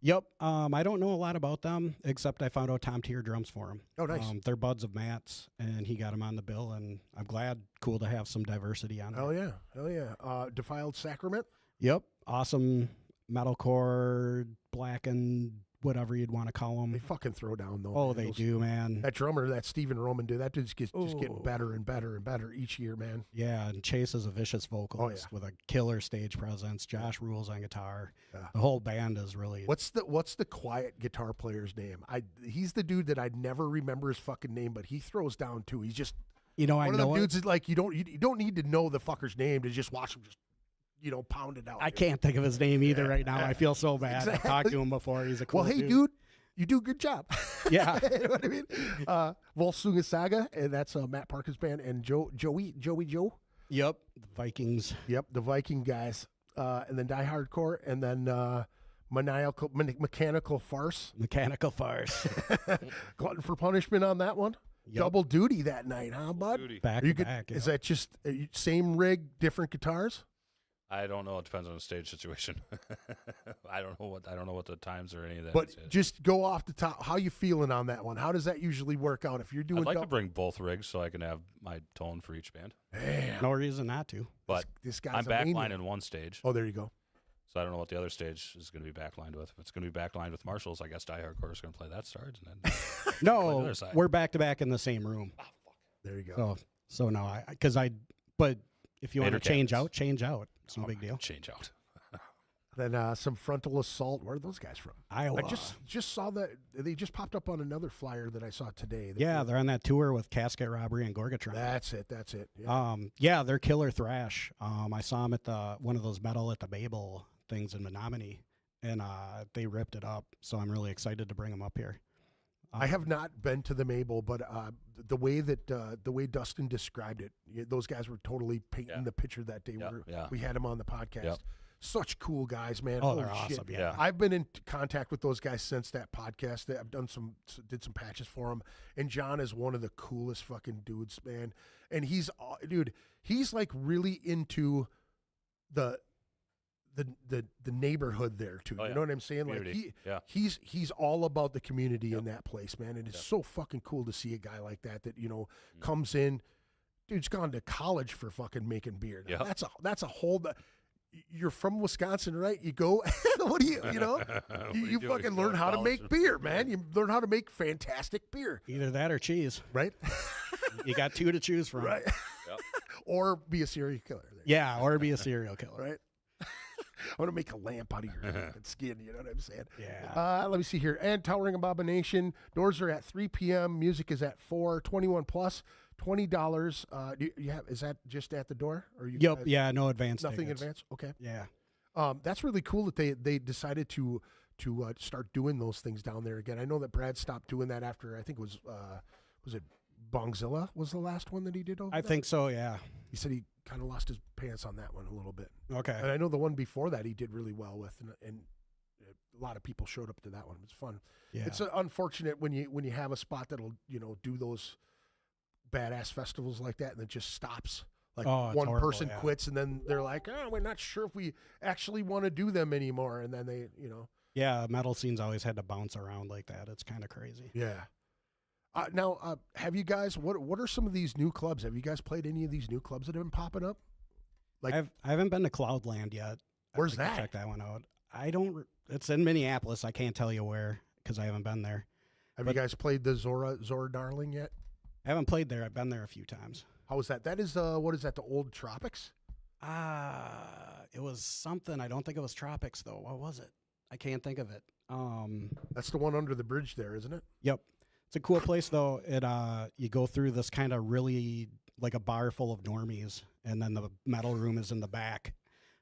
Yep. I don't know a lot about them, except I found out Tom Tier drums for them. Oh, nice. They're buds of Matt's, and he got them on the bill, and I'm glad. Cool to have some diversity on there. Hell yeah. Defiled Sacrament. Yep. Awesome metalcore, blackened, whatever you'd want to call them. They fucking throw down though. Oh, man. they Those- do, man. That drummer, that Stephen Roman dude, that dude's just getting Oh. better and better and better each year, man. Yeah, and Chase is a vicious vocalist with a killer stage presence. Josh rules on guitar. Yeah. The whole band is really. What's the quiet guitar player's name? He's the dude that I'd never remember his fucking name, but he throws down too. He's just I one of know them it. dudes is like you don't need to know the fucker's name to just watch him just pound it out. I dude. can't think of his name either right now. I feel so bad. I've Exactly. talked to him before. He's a cool Well, hey, dude, you do a good job. Yeah. You know what I mean? Volsunga Saga, and that's Matt Parker's band, and Joey Joe. Yep. The Vikings. Yep, the Viking guys, and then Diehardcorps, and then Mechanical Farce. Mechanical Farce. Glutton for Punishment on that one. Yep. Double duty that night, huh, bud? Duty. Back You to could- back. Is yep. that just same rig, different guitars? I don't know. It depends on the stage situation. I don't know what the times or any of that. But is. just go off the top. How you feeling on that one? How does that usually work out if you're doing? I'd like to bring both rigs so I can have my tone for each band. Man, No reason not to. But this guy's I'm a maniac. backlined in one stage, Oh, there you go. so I don't know what the other stage is going to be backlined with. If it's going to be backlined with Marshalls, I guess Diehardcorps is going to play that stars, and then play the No, other side. we're back to back in the same room. There you go. So no, but if you want to Mater change cabins. out, change out. It's no Oh, big deal. Change out. Then some Frontal Assault. Where are those guys from? Iowa. I just saw that they just popped up on another flyer that I saw today. Yeah, they're on that tour with Casket Robbery and Gorgatron. That's it. Yeah. Yeah, they're killer thrash. I saw them at one of those Metal at the Babel things in Menominee, and they ripped it up. So I'm really excited to bring them up here. I have not been to the Mabel, but the way Dustin described it, those guys were totally painting Yeah. the picture that day. Yeah, where yeah. We had them on the podcast. Yep. Such cool guys, man. Oh, Holy they're shit. awesome. Yeah. Yeah. I've been in contact with those guys since that podcast. I've did some patches for them, and John is one of the coolest fucking dudes, man. And he's like really into the neighborhood there too. Oh, You yeah. know what I'm saying? Community. Like Yeah. he's all about the community in Yep. that place, man. And it's Yep. so fucking cool to see a guy like that comes in. Dude's gone to college for fucking making beer. Now, Yep. that's a whole. You're from Wisconsin, right? You go. What do you What are you you doing? fucking Go learn to how to college? make beer, man. You learn how to make fantastic beer, Either that or cheese. right? You got two to choose from. Right. Yep. Or be a serial killer. Yeah, or be a serial killer. Right. I want to make a lamp out of your fucking skin. You know what I'm saying? Yeah. Let me see here. And Towering Abomination. Doors are at 3 p.m. Music is at 4. 21 plus. $20. Do you have? Is that just at the door? Or you Yep. guys- Yeah. No advance. Nothing in tickets. advance. Okay. Yeah. That's really cool that they decided to start doing those things down there again. I know that Brad stopped doing that after I think it was it Bongzilla was the last one that he did over I there? think so. Yeah. He said he kind of lost his pants on that one a little bit. Okay. And I know the one before that he did really well with, and a lot of people showed up to that one. It was fun. Yeah. It's unfortunate when you have a spot that'll do those badass festivals like that and it just stops. Like Oh, it's one horrible, person yeah. quits and then they're like, oh, we're not sure if we actually want to do them anymore. And then they, Yeah. Metal scene's always had to bounce around like that. It's kind of crazy. yeah. Now, have you guys? What are some of these new clubs? Have you guys played any of these new clubs that have been popping up? Like- I haven't been to Cloudland yet. I'd Where's like to that? Check that one out. I don't. It's in Minneapolis. I can't tell you where because I haven't been there. Have But- you guys played the Zora Darling yet? I haven't played there. I've been there a few times. How is that? That is what is that? The Old Tropics? It was something. I don't think it was Tropics though. What was it? I can't think of it. That's the one under the bridge there, isn't it? Yep. It's a cool place though. You go through this kind of really like a bar full of normies, and then the metal room is in the back.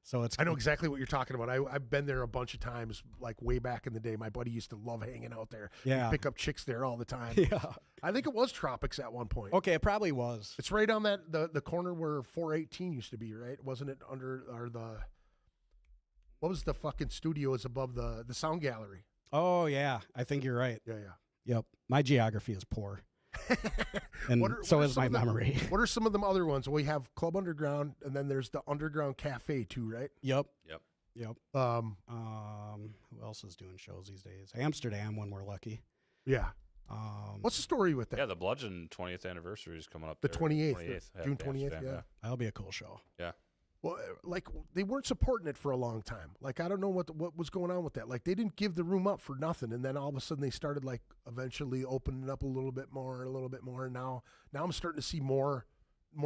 So it's I know exactly what you're talking about. I've been there a bunch of times, like way back in the day. My buddy used to love hanging out there. Yeah. He'd pick up chicks there all the time. Yeah. I think it was Tropics at one point. Okay, it probably was. It's right on that the corner where 418 used to be, right? Wasn't it under or the what was the fucking studio is above the sound gallery? Oh yeah, I think you're right. Yeah. Yep. My geography is poor. And so is my memory. What are some of them other ones? We have Club Underground, and then there's the Underground Cafe too, right? Yep. Yep. Yep. Um, Who else is doing shows these days? Amsterdam, when we're lucky. yeah. What's the story with that? Yeah, the Bludgeon 20th anniversary is coming up. The there, 28th, June 28th, Amsterdam, yeah. That'll be a cool show. Yeah. Well, like they weren't supporting it for a long time. Like I don't know what was going on with that. Like they didn't give the room up for nothing, and then all of a sudden they started like eventually opening up a little bit more. And now I'm starting to see more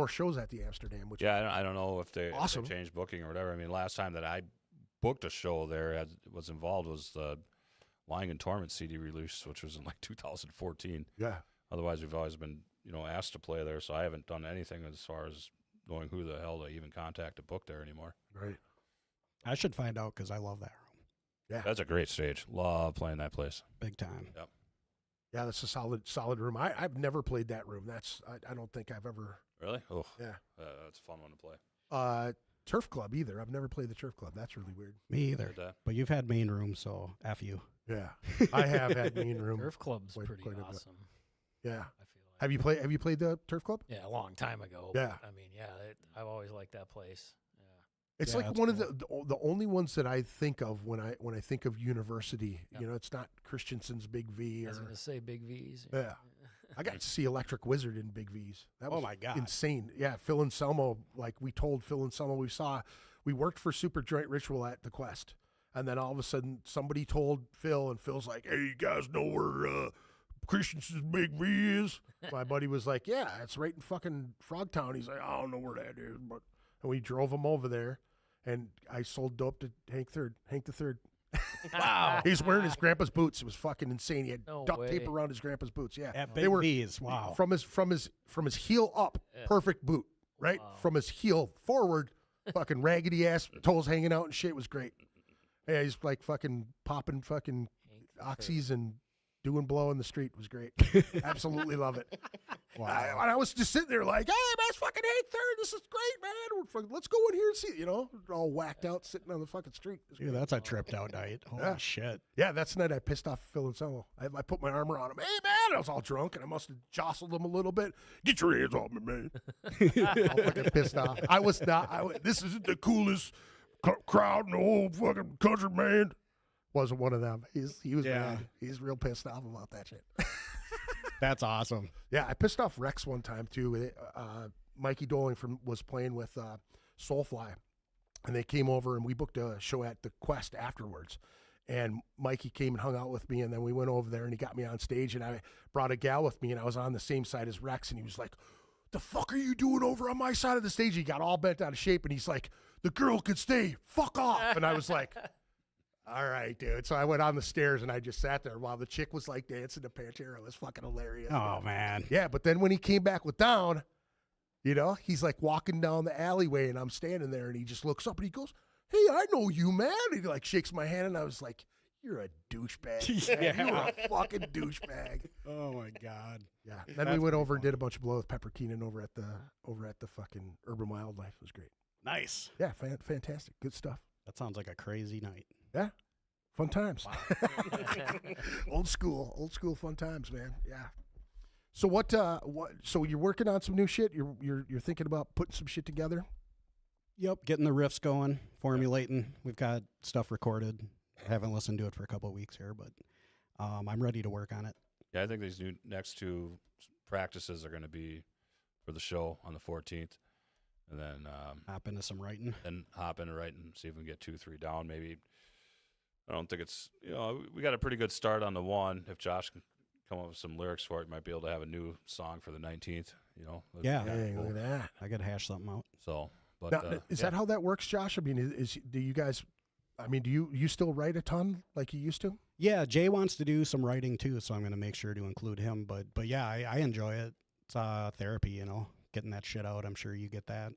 shows at the Amsterdam. Which Yeah, I don't know if they Awesome. changed booking or whatever. I mean, last time that I booked a show there, was involved was the Lying in Torment CD release, which was in like 2014. yeah, Otherwise, we've always been, asked to play there, so I haven't done anything as far as knowing who the hell to even contact to book there anymore. right. I should find out because I love that room. Yeah, That's a great stage. Love playing that place. Big time. yeah, that's a solid room. I've never played that room. I don't think I've ever. Really? Oh, Yeah. that's a fun one to play. Turf Club either. I've never played the Turf Club. That's really weird. Me either. Heard that. But you've had main room, so F you. Yeah, I have had mean room. Turf Club's quite- pretty quite a bit. awesome. Yeah. I feel like. Have you played the Turf Club? Yeah, a long time ago. Yeah. But, I mean, yeah, I've always liked that place. Yeah. It's Yeah, like that's one of the only ones that I think of when I think of university. Yeah. You know, it's not Christensen's Big V I was or going to say Big V's. yeah. I got to see Electric Wizard in Big V's. That was Oh my God. insane. Yeah, Phil and Selmo. Like we told Phil and Selmo, we worked for Super Joint Ritual at the Quest, and then all of a sudden somebody told Phil, and Phil's like, "Hey, you guys know where Christensen's Big V is?" My buddy was like, "Yeah, it's right in fucking Frogtown." He's like, "I don't know where that is," but and we drove him over there, and I sold dope to Hank the Third. Wow. He's wearing his grandpa's boots. It was fucking insane. He had No duct tape way. around his grandpa's boots. Yeah, At they Big were V's. Wow. from his heel up, Yeah. perfect boot. Right Wow. from his heel forward, fucking raggedy ass toes hanging out and shit. It was great. Yeah, he's like fucking popping fucking oxys and doing blow in the street. It was great. Absolutely love it. Wow. I was just sitting there like, hey, man, it's fucking 8:30. This is great, man. Let's go in here and see it. All whacked out, sitting on the fucking street. It was Dude, great. that's a tripped out night. Holy Yeah. shit. Yeah, that's the night I pissed off Phil and Selmo. I put my arm around him. Hey, man, I was all drunk, and I must have jostled him a little bit. Get your hands off me, man. all fucking pissed off. I was not. This isn't the coolest crowd in the whole fucking country, man. Wasn't one of them. He was Yeah. mad. He's real pissed off about that shit. That's awesome. Yeah, I pissed off Rex one time too. Mikey Doling was playing with Soulfly, and they came over and we booked a show at the Quest afterwards. And Mikey came and hung out with me, and then we went over there and he got me on stage, and I brought a gal with me, and I was on the same side as Rex, and he was like, "The fuck are you doing over on my side of the stage?" He got all bent out of shape, and he's like, "The girl could stay. Fuck off." And I was like, all right, dude. So I went on the stairs and I just sat there while the chick was like dancing to Pantera. It was fucking hilarious. Oh, man. Yeah, but then when he came back with Down, he's like walking down the alleyway and I'm standing there and he just looks up and he goes, "Hey, I know you, man." And he like shakes my hand and I was like, "You're a douchebag. Man. You're a fucking douchebag." Oh, my God. Yeah. Then we went over and did a bunch of blow with Pepper Keenan over at the fucking Urban Wildlife. It was great. Nice. Yeah, fantastic. Good stuff. That sounds like a crazy night. Yeah. Fun times. old school fun times, man. Yeah. So so you're working on some new shit? You're thinking about putting some shit together? Yep, getting the riffs going, formulating. We've got stuff recorded. Haven't listened to it for a couple of weeks here, but I'm ready to work on it. Yeah, I think these next two practices are going to be for the show on the 14th. And then Hop into some writing. hop into writing, see if we can get 2-3 down. Maybe I don't think it's we got a pretty good start on the one. If Josh can come up with some lyrics for it, might be able to have a new song for the 19th. That'd be Yeah. Dang, cool. look at that. I got to hash something out. So, but Now, is that how that works, Josh? I mean, do you guys? I mean, do you still write a ton like you used to? Yeah, Jay wants to do some writing too, so I'm going to make sure to include him. But yeah, I enjoy it. It's therapy, getting that shit out. I'm sure you get that.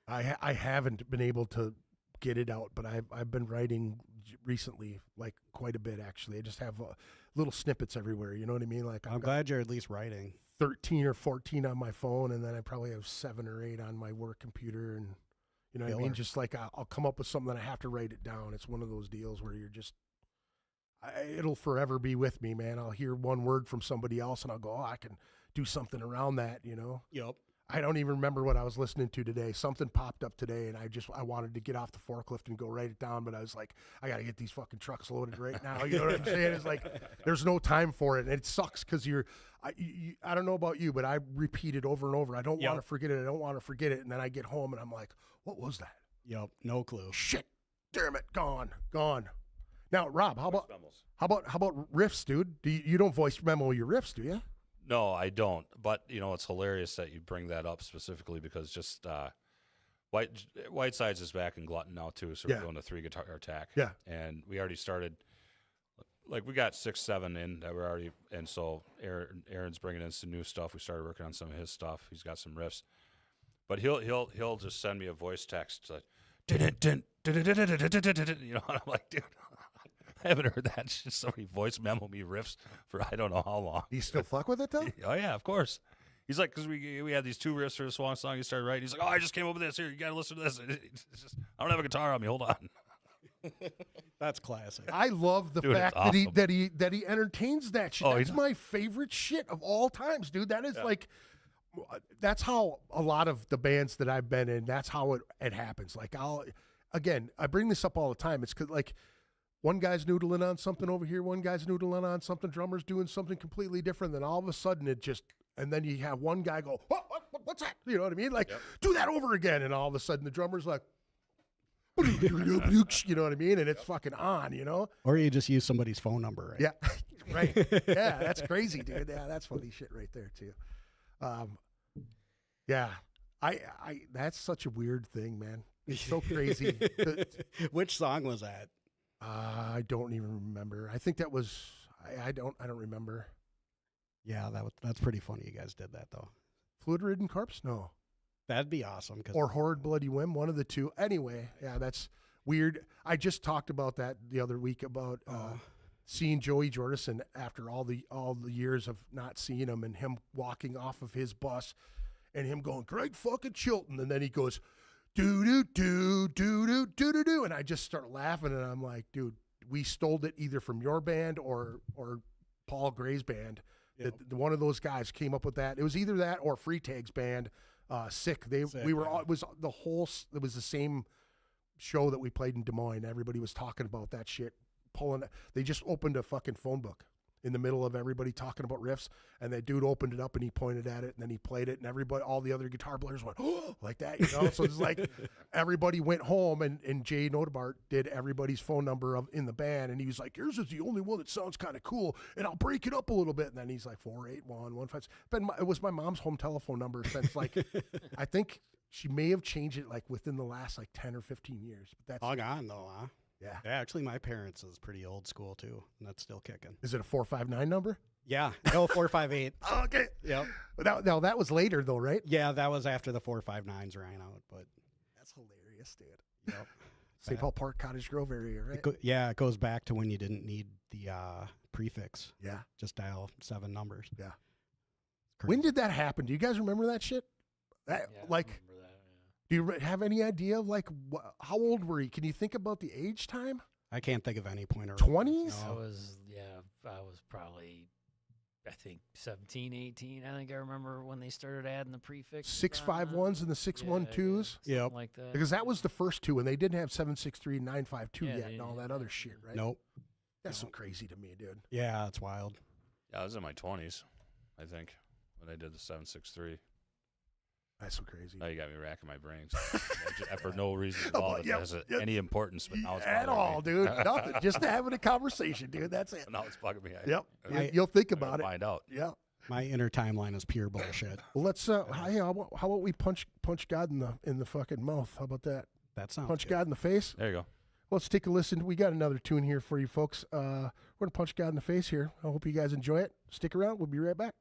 I haven't been able to get it out, but I've been writing recently, like quite a bit actually. I just have little snippets everywhere. You know what I mean? Like I'm glad you're at least writing. 13 or 14 on my phone, and then I probably have 7 or 8 on my work computer, and you know what I mean? Killer. Just like I'll come up with something and I have to write it down. It's one of those deals where you're just it'll forever be with me, man. I'll hear one word from somebody else and I'll go, "Oh, I can do something around that," Yep. I don't even remember what I was listening to today. Something popped up today, and I wanted to get off the forklift and go write it down, but I was like, I got to get these fucking trucks loaded right now. You know what I'm saying? It's like there's no time for it, and it sucks because I don't know about you, but I repeat it over and over. I don't want to forget it. I don't want to forget it, and then I get home and I'm like, what was that? Yep, no clue. Shit, damn it, gone. Now, Rob, how about riffs, dude? You don't voice memo your riffs, do you? No, I don't. But it's hilarious that you bring that up specifically because just Whitesides is back in Glutton now too, so we're doing a 3-guitar attack. Yeah, and we already started. Like we got 6, 7 in that we're already, and so Aaron's bringing in some new stuff. We started working on some of his stuff. He's got some riffs, but he'll just send me a voice text like, and I'm like, dude. I haven't heard that. Somebody voice memo me riffs for I don't know how long. You still fuck with it though? Oh yeah, of course. He's like, because we had these 2 riffs for the Swan song. He started writing. He's like, oh, I just came up with this. Here, you got to listen to this. It's just, I don't have a guitar on me. Hold on. That's classic. I love the Dude, fact awesome. that he entertains that shit. Oh, That's my favorite shit of all times, dude. That is like, that's how a lot of the bands that I've been in. That's how it happens. Like I bring this up all the time. It's 'cause like. One guy's noodling on something over here. One guy's noodling on something. Drummer's doing something completely different. Then all of a sudden and then you have one guy go, what's that? You know what I mean? Like, do that over again. And all of a sudden the drummer's like, you know what I mean? And it's fucking on, Or you just use somebody's phone number, right? Yeah, right. Yeah, that's crazy, dude. Yeah, that's funny shit right there too. Yeah, I that's such a weird thing, man. It's so crazy. Which song was that? I don't even remember. I think that was I don't remember. Yeah, that's pretty funny. You guys did that though. Fluid Ridden Corpse? No. That'd be awesome. Or Horrid Bloody Whim, one of the two. Anyway, yeah, that's weird. I just talked about that the other week about seeing Joey Jordison after all the years of not seeing him and him walking off of his bus and him going, Greg fucking Chilton, and then he goes, do, and I just start laughing, and I'm like, dude, we stole it either from your band or Paul Gray's band. Yep. One of those guys came up with that. It was either that or Free Tag's band, Sick. We were all, it was the same show that we played in Des Moines. Everybody was talking about that shit. They just opened a fucking phone book in the middle of everybody talking about riffs, and that dude opened it up and he pointed at it and then he played it, and everybody, all the other guitar players went, oh, like that, So it's like everybody went home, and Jay Notebart did everybody's phone number in the band, and he was like, yours is the only one that sounds kind of cool, and I'll break it up a little bit, and then he's like 48115. It was my mom's home telephone number since like I think she may have changed it like within the last like 10 or 15 years. But that's all gone though, huh? Yeah. Actually, my parents is pretty old school too, and that's still kicking. Is it a 459 number? Yeah. No, 458. Okay. Yep. Now that was later though, right? Yeah, that was after the 459s ran out, but that's hilarious, dude. Yep. St. Paul Park, Cottage Grove area, right? It goes back to when you didn't need the prefix. Yeah. Just dial 7 numbers. Yeah. Crazy. When did that happen? Do you guys remember that shit? I remember that, yeah. Do you have any idea of like how old were you? Can you think about the age time? I can't think of any point. 20s? I was probably, I think 17, 18. I think I remember when they started adding the prefix. 651s and the 612s. Yeah, Yep. like that. Because that was the first two, and they didn't have 763 and 952 yet, and all that other shit, right? Nope. That's so crazy to me, dude. Yeah, it's wild. Yeah, I was in my 20s, I think, when I did the 763. That's so crazy. Now you got me racking my brains for no reason at all. That has any importance, but now it's at all, dude. Nothing. Just having a conversation, dude. That's it. Now it's bugging me. Yep. You'll think about it. Find out. Yeah. My inner timeline is pure bullshit. Well, let's. How about we punch God in the fucking mouth? How about that? That sounds punch good. God in the face. There you go. Let's take a listen. We got another tune here for you folks. We're gonna punch God in the face here. I hope you guys enjoy it. Stick around. We'll be right back.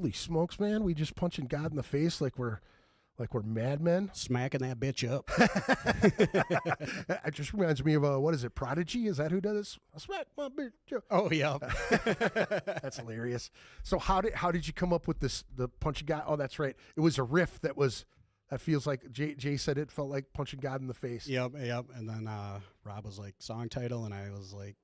Holy smokes, man! We just punching God in the face like we're madmen. Smacking that bitch up. It just reminds me of what is it? Prodigy? Is that who does this? I smack my bitch up. Oh yeah. That's hilarious. So how did you come up with this? The punching God? Oh, that's right. It was a riff that feels like Jay said it felt like punching God in the face. Yep. And then Rob was like song title, and I was like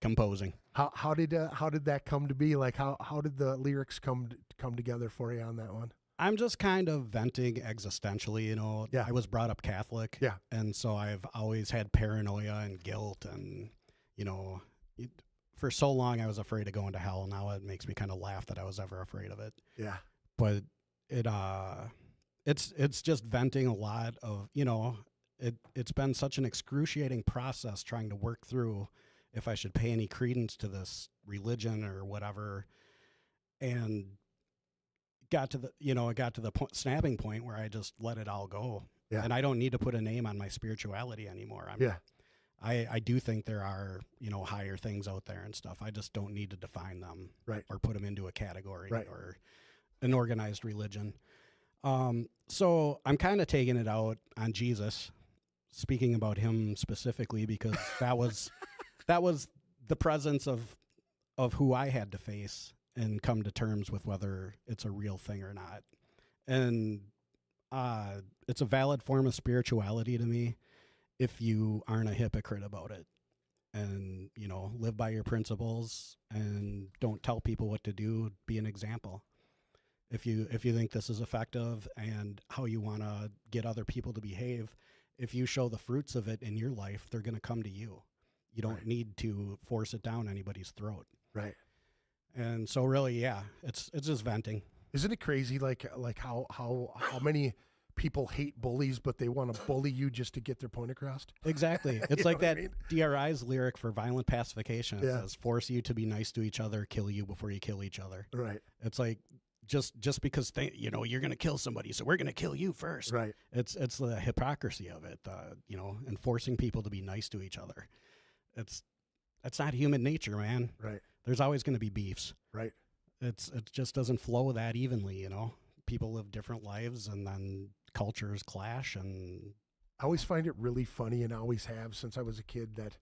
composing. How did that come to be? Like how did the lyrics come together for you on that one? I'm just kind of venting existentially, you know. Yeah. I was brought up Catholic. Yeah. And so I've always had paranoia and guilt, and, you know, for so long I was afraid of going to hell. Now it makes me kind of laugh that I was ever afraid of it. Yeah. But it's just venting a lot of, you know, it's been such an excruciating process trying to work through if I should pay any credence to this religion or whatever. And it got to the snapping point where I just let it all go. Yeah. And I don't need to put a name on my spirituality anymore. I do think there are, you know, higher things out there and stuff. I just don't need to define them, right, or put them into a category, right, or an organized religion. So I'm kind of taking it out on Jesus, speaking about him specifically, because that was the presence of who I had to face and come to terms with whether it's a real thing or not. And it's a valid form of spirituality to me if you aren't a hypocrite about it, and, you know, live by your principles and don't tell people what to do. Be an example. If you think this is effective and how you want to get other people to behave, if you show the fruits of it in your life, they're going to come to you. You don't need to force it down anybody's throat. Right. And so really, yeah, it's just venting. Isn't it crazy like how many people hate bullies, but they want to bully you just to get their point across? Exactly. It's like that DRI's lyric for violent pacification. It says, force you to be nice to each other, kill you before you kill each other. Right. It's like, just because you know, you're going to kill somebody, so we're going to kill you first. Right. It's the hypocrisy of it, you know, and forcing people to be nice to each other. That's not human nature, man. Right. There's always going to be beefs. Right. It just doesn't flow that evenly, you know. People live different lives, and then cultures clash. And I always find it really funny, and I always have since I was a kid, that,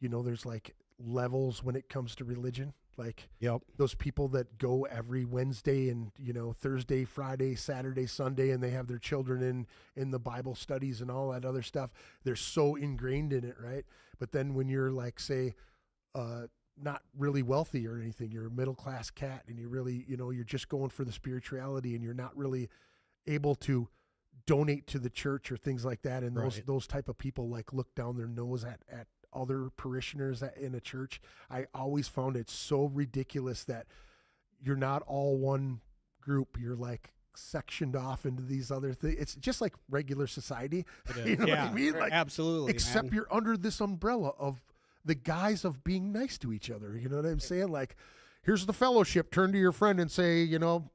you know, there's like levels when it comes to religion. Like those people that go every Wednesday and, you know, Thursday, Friday, Saturday, Sunday, and they have their children in the Bible studies and all that other stuff. They're so ingrained in it, right? But then when you're like, say, not really wealthy or anything, you're a middle class cat, and you really, you know, you're just going for the spirituality, and you're not really able to donate to the church or things like that. And those type of people like look down their nose at other parishioners in a church. I always found it so ridiculous that you're not all one group. You're like sectioned off into these other things. It's just like regular society. You know what I mean? Like, absolutely. Except you're under this umbrella of the guise of being nice to each other. You know what I'm saying? Like, here's the fellowship. Turn to your friend and say, you know,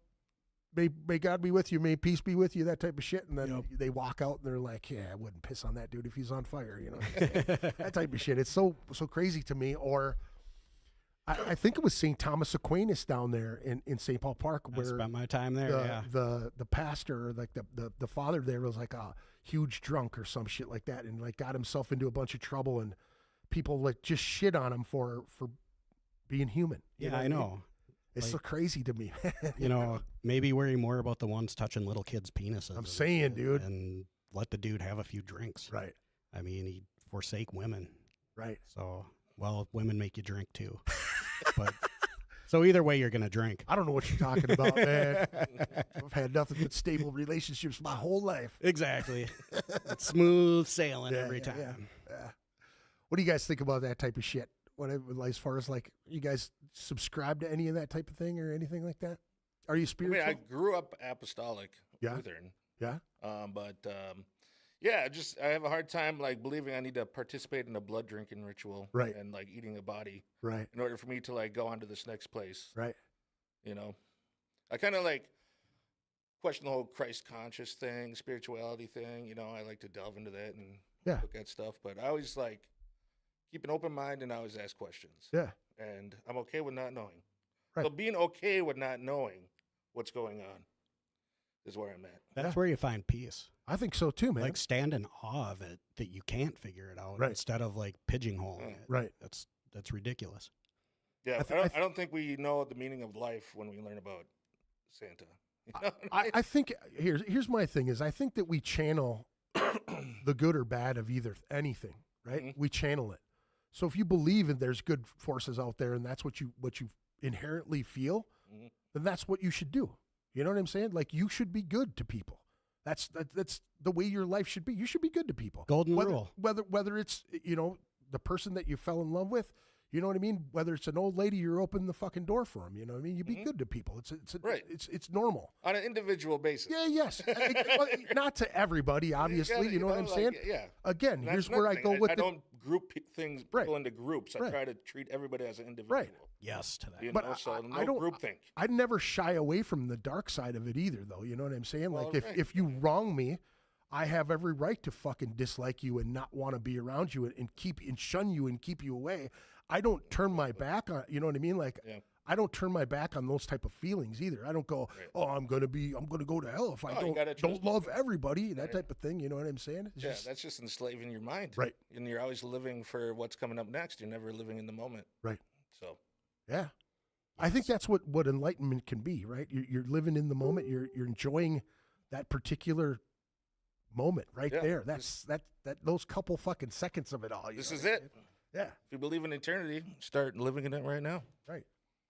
may God be with you, may peace be with you, that type of shit. And then they walk out and they're like, yeah, I wouldn't piss on that dude if he's on fire, you know. That type of shit. It's so crazy to me. Or I think it was St. Thomas Aquinas down there in St. Paul Park, where I spent my time there. The pastor, or like the father there, was like a huge drunk or some shit like that, and like got himself into a bunch of trouble, and people like just shit on him for being human. Yeah, I know. It's so crazy to me. You know, maybe worry more about the ones touching little kids' penises. I'm saying, dude. And let the dude have a few drinks. Right. I mean, he forsake women. Right. So, well, women make you drink too. But so either way, you're going to drink. I don't know what you're talking about, man. I've had nothing but stable relationships my whole life. Exactly. It's smooth sailing every time. Yeah. What do you guys think about that type of shit? As far as like, you guys subscribe to any of that type of thing or anything like that? Are you spiritual? I mean, I grew up apostolic Lutheran. Yeah. I have a hard time like believing I need to participate in a blood drinking ritual, right, and like eating a body, right, in order for me to like go on to this next place, right. You know, I kind of like question the whole Christ conscious thing, spirituality thing. You know, I like to delve into that and look at stuff, but I always like keep an open mind and I always ask questions. Yeah. And I'm okay with not knowing. Right. So being okay with not knowing what's going on is where I'm at. That's where you find peace. I think so too, man. Like stand in awe of it that you can't figure it out Right. instead of like pigeonholing it. Right. That's ridiculous. Yeah, I I don't think we know the meaning of life when we learn about Santa. You know? I think here's my thing is I think that we channel the good or bad of either anything, right? Mhm. We channel it. So if you believe in there's good forces out there and that's what you inherently feel, Mhm. then that's what you should do. You know what I'm saying? Like you should be good to people. That's the way your life should be. You should be good to people. Golden whether, rule. Whether it's the person that you fell in love with, you know what I mean? Whether it's an old lady, you're opening the fucking door for them. You know what I mean? You be good to people. Right. It's normal. On an individual basis. Yeah, yes. Well, not to everybody, obviously. You know what I'm saying? Yeah. Again, And here's that's where I another go thing. with I the. don't group things Right. people into groups. I Right. try to treat everybody as an individual. Right. Yes to that. You But know, so no I don't. groupthink. I never shy away from the dark side of it either, though. You know what I'm saying? Well, Like right. if you wrong me, I have every right to fucking dislike you and not want to be around you and shun you and keep you away. I don't turn my back on. You know what I mean? Like. Yeah. I don't turn my back on those type of feelings either. I don't go, Right. oh, I'm gonna go to hell if I No, you gotta don't trust love people. everybody, that Right. type of thing. You know what I'm saying? It's Yeah, just- that's just enslaving your mind. Right. And you're always living for what's coming up next. You're never living in the moment. Right. So Yeah. I think that's what enlightenment can be, right? You're living in the moment. You're enjoying that particular moment right Yeah. there. That's those couple fucking seconds of it all. you this know is what I'm it. saying? Yeah. If you believe in eternity, start living in it right now. Right.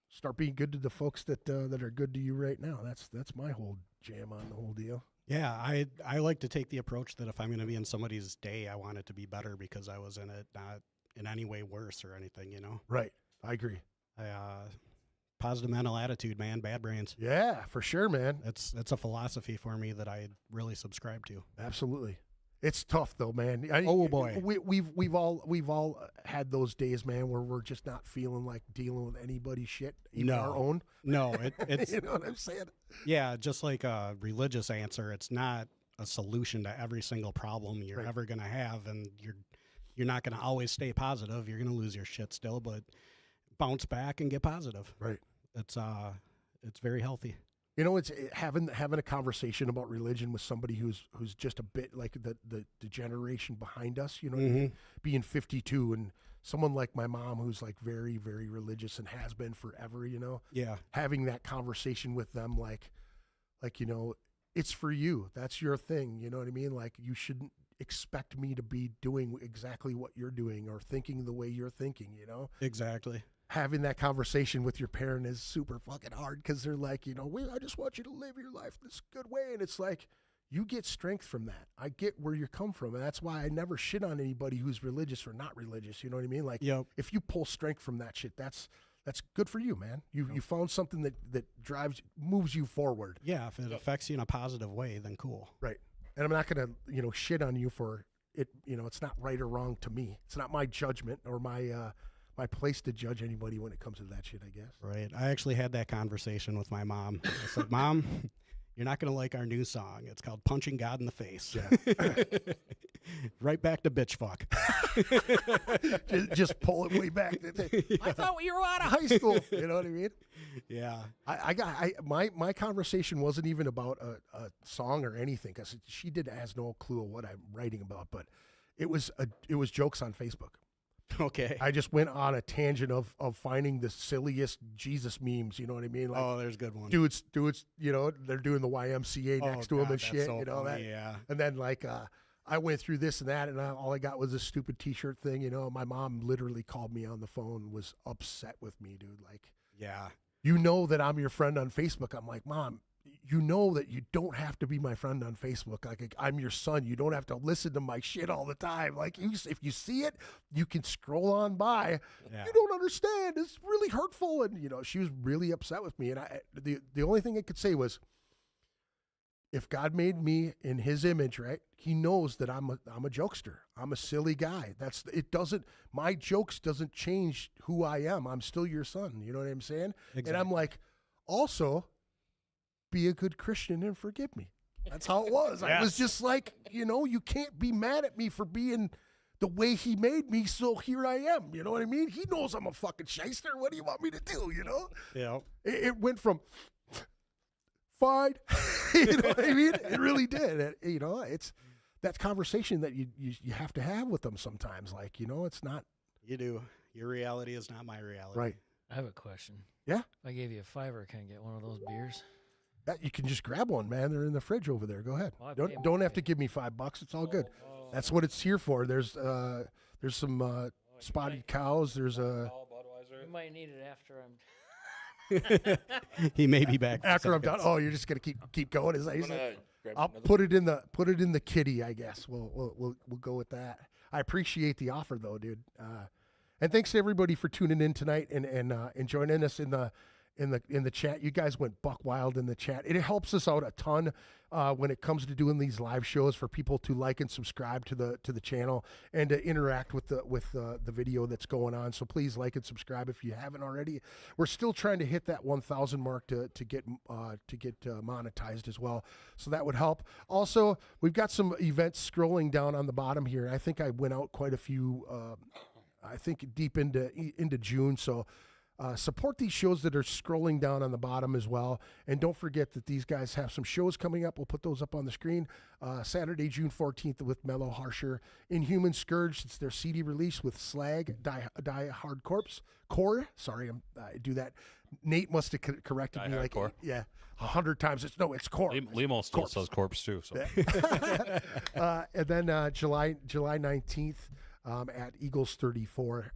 Start being good to the folks that are good to you right now. That's my whole jam on the whole deal. Yeah, I like to take the approach that if I'm going to be in somebody's day, I want it to be better because I was in it, not in any way worse or anything, you know? Right. I agree. Positive mental attitude, man, bad brains. Yeah, for sure, man. That's a philosophy for me that I really subscribe to. Absolutely. It's tough though, man. Oh, boy. We've all had those days, man, where we're just not feeling like dealing with anybody's shit, even No. our own. No, it's You know what I'm saying? yeah, just like a religious answer, it's not a solution to every single problem you're Right. ever going to have, and you're not going to always stay positive. You're going to lose your shit still, but bounce back and get positive. Right. It's very healthy. You know, it's having a conversation about religion with somebody who's just a bit like the generation behind us. You know, what I mean? Being 52 and someone like my mom who's like very, very religious and has been forever. You know, Yeah. having that conversation with them, like you know, it's for you. That's your thing. You know what I mean? Like you shouldn't expect me to be doing exactly what you're doing or thinking the way you're thinking. You know. Exactly. Having that conversation with your parent is super fucking hard because they're like, you know, I just want you to live your life this good way. And it's like, you get strength from that. I get where you come from. And that's why I never shit on anybody who's religious or not religious. You know what I mean? Like, Yep. if you pull strength from that shit, that's good for you, man. You found something that moves you forward. Yeah, if it affects you in a positive way, then cool. Right. And I'm not going to, you know, shit on you for it. You know, it's not right or wrong to me. It's not my judgment or my place to judge anybody when it comes to that shit, I guess. Right. I actually had that conversation with my mom. I said, Mom, you're not going to like our new song. It's called Punching God in the Face. Yeah. Right back to bitch fuck. just pull it way back. I thought you were out of high school. You know what I mean? Yeah. My conversation wasn't even about a song or anything because she has no clue of what I'm writing about. But it was jokes on Facebook. Okay. I just went on a tangent of finding the silliest Jesus memes. You know what I mean? Like, Oh, there's a good one. dudes, you know, they're doing the YMCA Oh, next to him God, and that's shit. so You know funny, that. yeah. And then like I went through this and that, and all I got was this stupid T-shirt thing. You know, my mom literally called me on the phone, was upset with me, dude. Like, Yeah. you know that I'm your friend on Facebook. I'm like, Mom, you know that you don't have to be my friend on Facebook. Like, I'm your son. You don't have to listen to my shit all the time. Like, if you see it, you can scroll on by. Yeah. You don't understand. It's really hurtful. And, you know, she was really upset with me. And the only thing I could say was, if God made me in his image, right, he knows that I'm a jokester. I'm a silly guy. My jokes doesn't change who I am. I'm still your son. You know what I'm saying? Exactly. And I'm like, also, be a good Christian and forgive me. That's how it was. I was Yes. just like, you know, you can't be mad at me for being the way he made me, so here I am. You know what I mean? He knows I'm a fucking shyster. What do you want me to do, you know? Yeah. It went from fine. You know what I mean? It really did. You know, it's that conversation that you have to have with them sometimes. Like, you know, it's not. You do. Your reality is not my reality. Right. I have a question. Yeah? If I gave you a $5, can I get one of those beers? You can just grab one, man. They're in the fridge over there. Go ahead. Well, I Don't have to give me $5. It's all good. That's what it's here for. There's some spotted cows. There's a. You might need it after I'm. He may be back After I'm done. Oh, you're just gonna keep going. Is that? I'm Is that gonna grab I'll another- put it in the kitty. I guess we'll go with that. I appreciate the offer though, dude. And thanks to everybody for tuning in tonight and joining us in the chat. You guys went buck wild in the chat. It helps us out a ton when it comes to doing these live shows for people to like and subscribe to the channel and to interact with the video that's going on. So please like and subscribe if you haven't already. We're still trying to hit that 1,000 mark to get monetized as well. So that would help. Also, we've got some events scrolling down on the bottom here. I think I went out quite a few. I think deep into June. So. Support these shows that are scrolling down on the bottom as well. And don't forget that these guys have some shows coming up. We'll put those up on the screen. Saturday, June 14th with Mellow Harsher. Inhuman Scourge, it's their CD release with Slag, Diehardcorps. Core, I do that. Nate must have corrected me like, 100 times. It's Core. Limo still says corpse too. So. And then July 19th. At Eagles 34.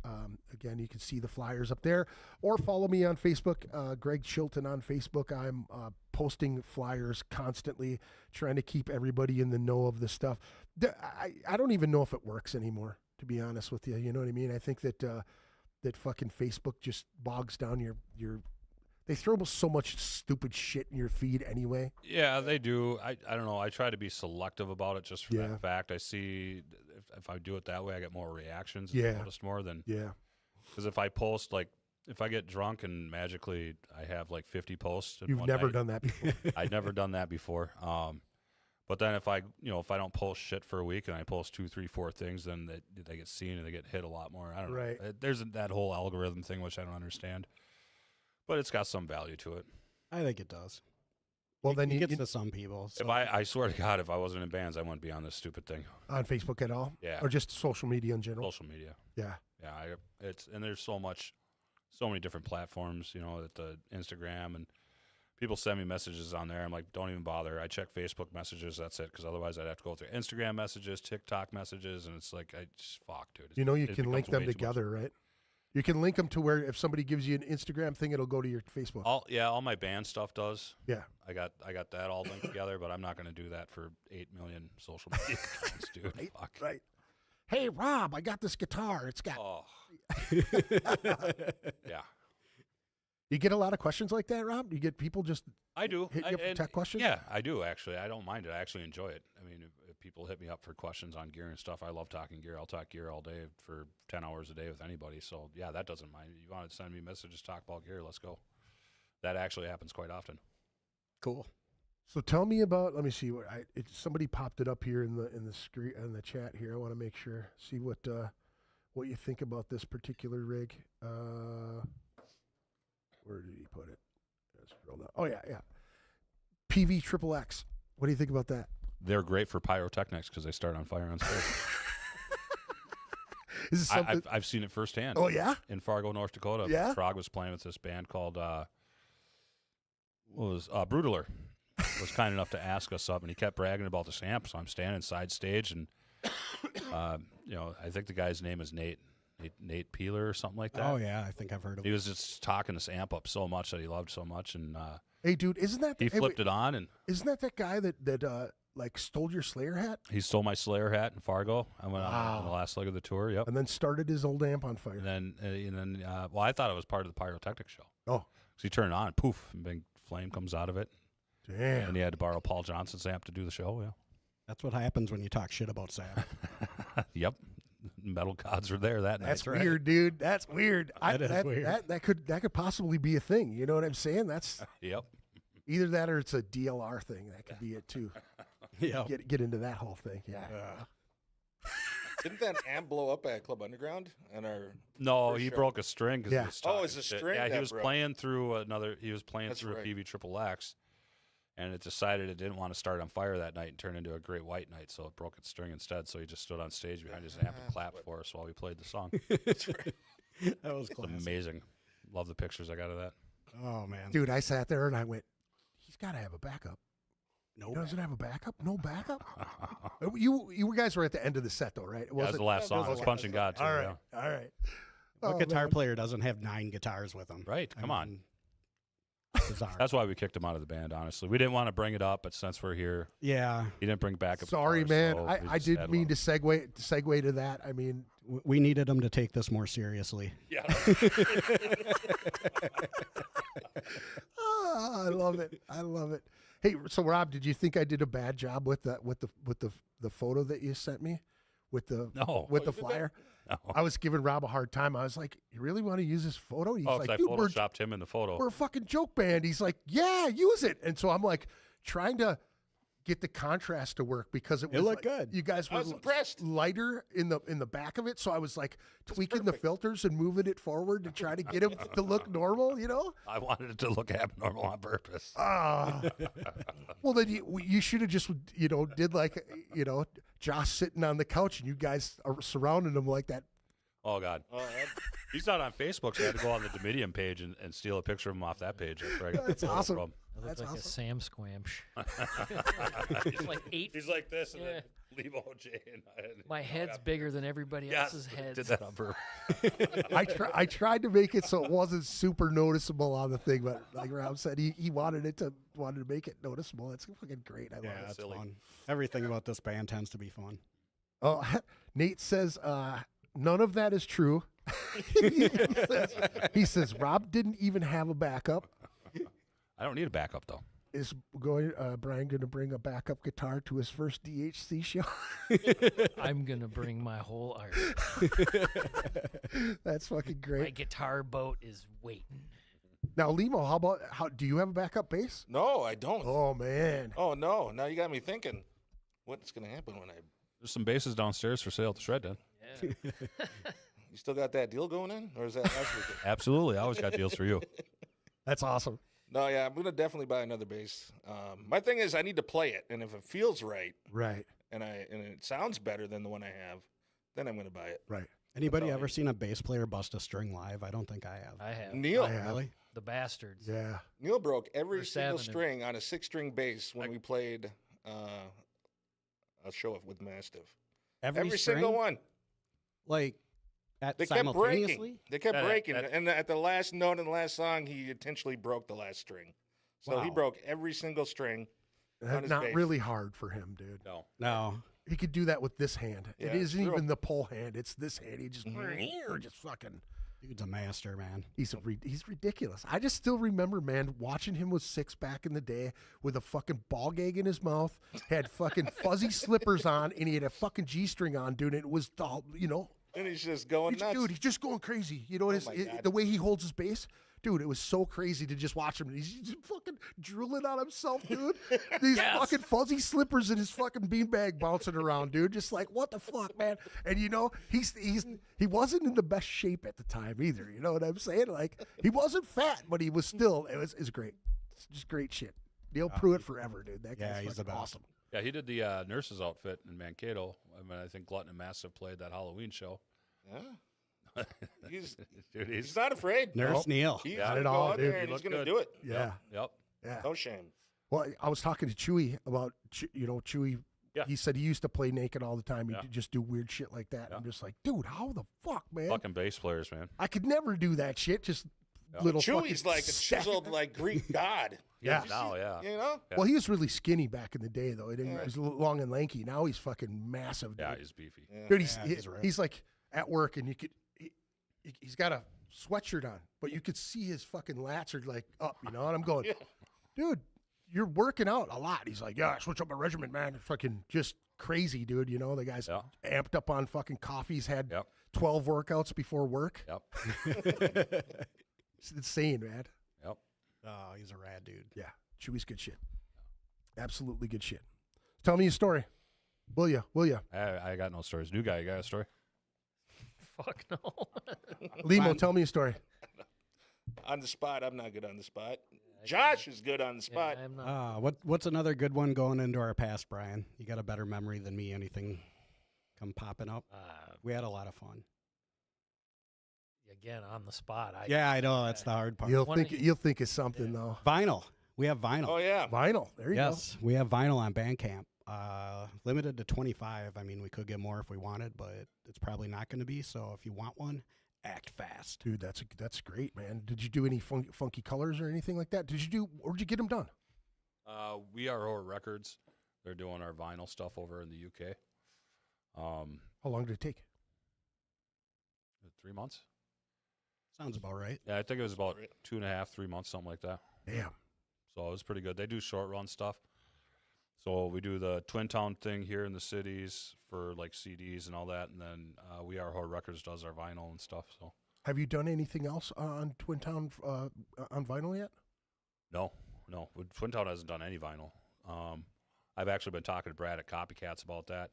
Again, you can see the flyers up there, or follow me on Facebook, Greg Chilton on Facebook. I'm posting flyers constantly, trying to keep everybody in the know of the stuff. I don't even know if it works anymore, to be honest with you. You know what I mean? I think that that fucking Facebook just bogs down your. They throw so much stupid shit in your feed anyway. Yeah, they do. I don't know. I try to be selective about it just for that fact. I see if I do it that way, I get more reactions. And noticed more than because if I post if I get drunk and magically I have 50 posts. You've never done that before. I've never done that before. But then if I don't post shit for a week and I post 2, 3, 4 things, then they get seen and they get hit a lot more. I don't know. There's that whole algorithm thing which I don't understand. But it's got some value to it. I think it does. Well, then it gets to some people. So. If I swear to God, if I wasn't in bands, I wouldn't be on this stupid thing. On Facebook at all? Yeah. Or just social media in general? Social media. Yeah. Yeah. And there's so many different platforms, at the Instagram, and people send me messages on there. I'm like, don't even bother. I check Facebook messages. That's it. Because otherwise I'd have to go through Instagram messages, TikTok messages. And it's like, fuck, dude. You can link them together, right? You can link them to where if somebody gives you an Instagram thing, it'll go to your Facebook. All my band stuff does. Yeah. I got that all linked together, but I'm not going to do that for 8 million social media accounts, dude. Right, Fuck. right. Hey, Rob, I got this guitar. It's got... Oh. Yeah. You get a lot of questions like that, Rob? You get people just I do. hit you up for tech questions? Yeah, I do, actually. I don't mind it. I actually enjoy it. I mean, if people hit me up for questions on gear and stuff, I love talking gear. I'll talk gear all day for 10 hours a day with anybody. So, yeah, that doesn't mind. You want to send me messages, talk about gear, let's go. That actually happens quite often. Cool. So tell me about. Let me see what somebody popped it up here in the screen in the chat here. I want to make sure see what you think about this particular rig. Where did he put it? Let's scroll down. Oh yeah. PV Triple X. What do you think about that? They're great for pyrotechnics because they start on fire on stage. Is this something? I've seen it firsthand. Oh yeah. In Fargo, North Dakota. Yeah. Frog was playing with this band called Brutaler. Was kind enough to ask us up, and he kept bragging about this amp. So I'm standing side stage, and I think the guy's name is Nate Peeler or something like that. Oh yeah, I think I've heard of He it. was just talking this amp up so much that he loved so much, and Hey dude, isn't that he flipped it on, and Isn't that guy that stole your Slayer hat he stole my Slayer hat in Fargo. I went on the last leg of the tour. Yep. and then started his old amp on fire? And then I thought it was part of the pyrotechnic show. Oh, So he turned it on, poof, and big flame comes out of it. damn. And he had to borrow Paul Johnson's amp to do the show. Yeah. That's what happens when you talk shit about Sam. Yep. Metal gods were there that night. That's weird, dude. That's weird. That is weird. That could possibly be a thing. You know what I'm saying? That's Yep. either that or it's a DLR thing. That could be it too. Yeah. Get into that whole thing. Yeah. Didn't that amp blow up at Club Underground? No, For he sure. broke a string because Yeah. he was Oh, talking it's a shit. string Yeah, he that was broke. playing through another. He was playing That's through right. a PV Triple X, and it decided it didn't want to start on fire that night and turn into a great white night, so it broke its string instead. So he just stood on stage behind his amp and clapped for us while we played the song. That was classic. Amazing. Love the pictures I got of that. Oh man, Dude, I sat there and I went, he's got to have a backup. no, He doesn't have a backup? No backup? you guys were at the end of the set, though, right? It That was the last song. It was Punching God, too. All right. Yeah. All right. what Oh, guitar man. player doesn't have 9 guitars with him? Right. Come on. mean, bizarre. That's why we kicked him out of the band, honestly. We didn't want to bring it up, but since we're here, Yeah, he didn't bring backup Sorry, guitars, man. so we I just didn't had mean one. to segue to that. I mean, we needed him to take this more seriously. Yeah. I love it. I love it. Hey, so Rob, did you think I did a bad job with the photo that you sent me with the No. with the flyer? No. I was giving Rob a hard time. I was like, "You really want to use this photo?" He's Oh, like, 'cause I "Dude, we're photoshopped him in the photo. a fucking joke band." He's like, "Yeah, use it." And so I'm like trying to get the contrast to work because it was looked like, good. You guys I were was impressed. lighter in the back of it, so I was like tweaking the filters and moving it forward to try to get him to look normal. You know. I wanted it to look abnormal on purpose. Well, then you should have just did like Josh sitting on the couch and you guys are surrounding him like that. Oh, God. He's not on Facebook, so I had to go on the Dominion page and steal a picture of him off that page. That's, where I got the That's photo awesome. from. I look That's like a awesome. Sam Squamch. It's like 8. He's like this, and Yeah. then leave OJ. My head's bigger than everybody else's heads. Did that on purpose. I tried to make it so it wasn't super noticeable on the thing, but like Rob said, he wanted to make it noticeable. It's fucking great. I love Yeah, it. it's silly. fun. Everything about this band tends to be fun. Oh, Nate says none of that is true. he says Rob didn't even have a backup. I don't need a backup, though. Is Brian going to bring a backup guitar to his first DHC show? I'm going to bring my whole art. That's fucking My great. guitar boat is waiting. Now, Limo, how do you have a backup bass? No, I don't. Oh man, Oh no! Now you got me thinking. What's gonna happen when I? There's some bases downstairs for sale at the Shred Den. Yeah. You still got that deal going in, or is that last weekend? Absolutely. I always got deals for you. that's awesome. No, yeah, I'm gonna definitely buy another bass. My thing is, I need to play it, and if it feels right, Right, and it sounds better than the one I have, then I'm gonna buy it. right. Anybody all I ever need. seen a bass player bust a string live? I don't think I have. I have. Neil, I have. Really? The bastards. Yeah. Neil broke every First single Avenue. string on a 6-string bass when we played a show with Mastiff. Every string? single one. Like at They kept simultaneously? breaking. They kept That- breaking, that- and at the last note in the last song, he intentionally broke the last string. So he Wow. broke every single string. On his Not bass. really hard for him, dude. No. No. He could do that with this hand. Yeah, it isn't true. even the pull hand; it's this hand. He just, just fucking. Dude's a master, man. He's ridiculous. I just still remember, man, watching him with 6 back in the day with a fucking ball gag in his mouth, had fucking fuzzy slippers on, and he had a fucking G-string on, dude. And it was the, And he's just going nuts. dude, he's just going crazy. You know, my God. the way he holds his bass. Dude, it was so crazy to just watch him. He's just fucking drooling on himself, dude. These fucking fuzzy slippers and his fucking beanbag bouncing around, dude. Just like, what the fuck, man? And he wasn't in the best shape at the time either. You know what I'm saying? Like, he wasn't fat, but he was still. It was great. It's just great shit. Neil Pruitt forever, dude. That guy's Yeah, he's the fucking best. awesome. Yeah, he did the nurse's outfit in Mankato. I think Glutton and Massive played that Halloween show. Yeah. He's Dude, he's not afraid. Nurse Neil. He's Not gonna at go all, out dude. there and He he's looked gonna good. do it. Yeah, Yep. yeah. No shame. Well, I was talking to Chewy about, Chewy. Yeah. He said he used to play naked all the time. He'd Yeah. just do weird shit like that. Yeah. I'm just like, dude, how the fuck, man? Fucking bass players, man. I could never do that shit. Just little Chewy's fucking like a stack- chiseled like Greek god. Yeah. Now, yeah. You know? Yeah. Well, he was really skinny back in the day, though. He was long and lanky. Now he's fucking massive, dude. Yeah, he's beefy. Yeah. Dude, Yeah, he's ripped. he's like at work, and he's got a sweatshirt on, but you could see his fucking lats are like up, And I'm going, dude, you're working out a lot. He's like, yeah, I switch up my regimen, man. It's fucking just crazy, dude. The guy's Yeah. amped up on fucking coffees, had Yep. 12 workouts before work. Yep. It's insane, man. Yep. Oh, he's a rad dude. Yeah, Chewy's good shit. Absolutely good shit. Tell me a story. Will you? I got no stories. New guy, you got a story? Fuck no. Limo, tell me a story. On the spot, I'm not good on the spot. Josh is good on the spot. Yeah, I'm not. What's another good one going into our past, Brian? You got a better memory than me. Anything come popping up? We had a lot of fun. Again, on the spot. Yeah, I know. That's the hard part. You'll think of something though. Vinyl. We have vinyl. Oh yeah. Vinyl. There you go. Yes, we have vinyl on Bandcamp. Limited to 25. I mean, we could get more if we wanted, but it's probably not going to be. So if you want one, act fast. Dude, that's great, man. Did you do any funky colors or anything like that? Where'd you get them done? We Are Horror Records. They're doing our vinyl stuff over in the UK. How long did it take? 3 months. Sounds about right. Yeah, I think it was about 2.5, 3 months, something like that. Damn. So it was pretty good. They do short run stuff. So we do the Twin Town thing here in the cities for like CDs and all that, and then We Are Horror Records does our vinyl and stuff. So Have you done anything else on Twin Town on vinyl yet? no. Twin Town hasn't done any vinyl. I've actually been talking to Brad at Copycats about that.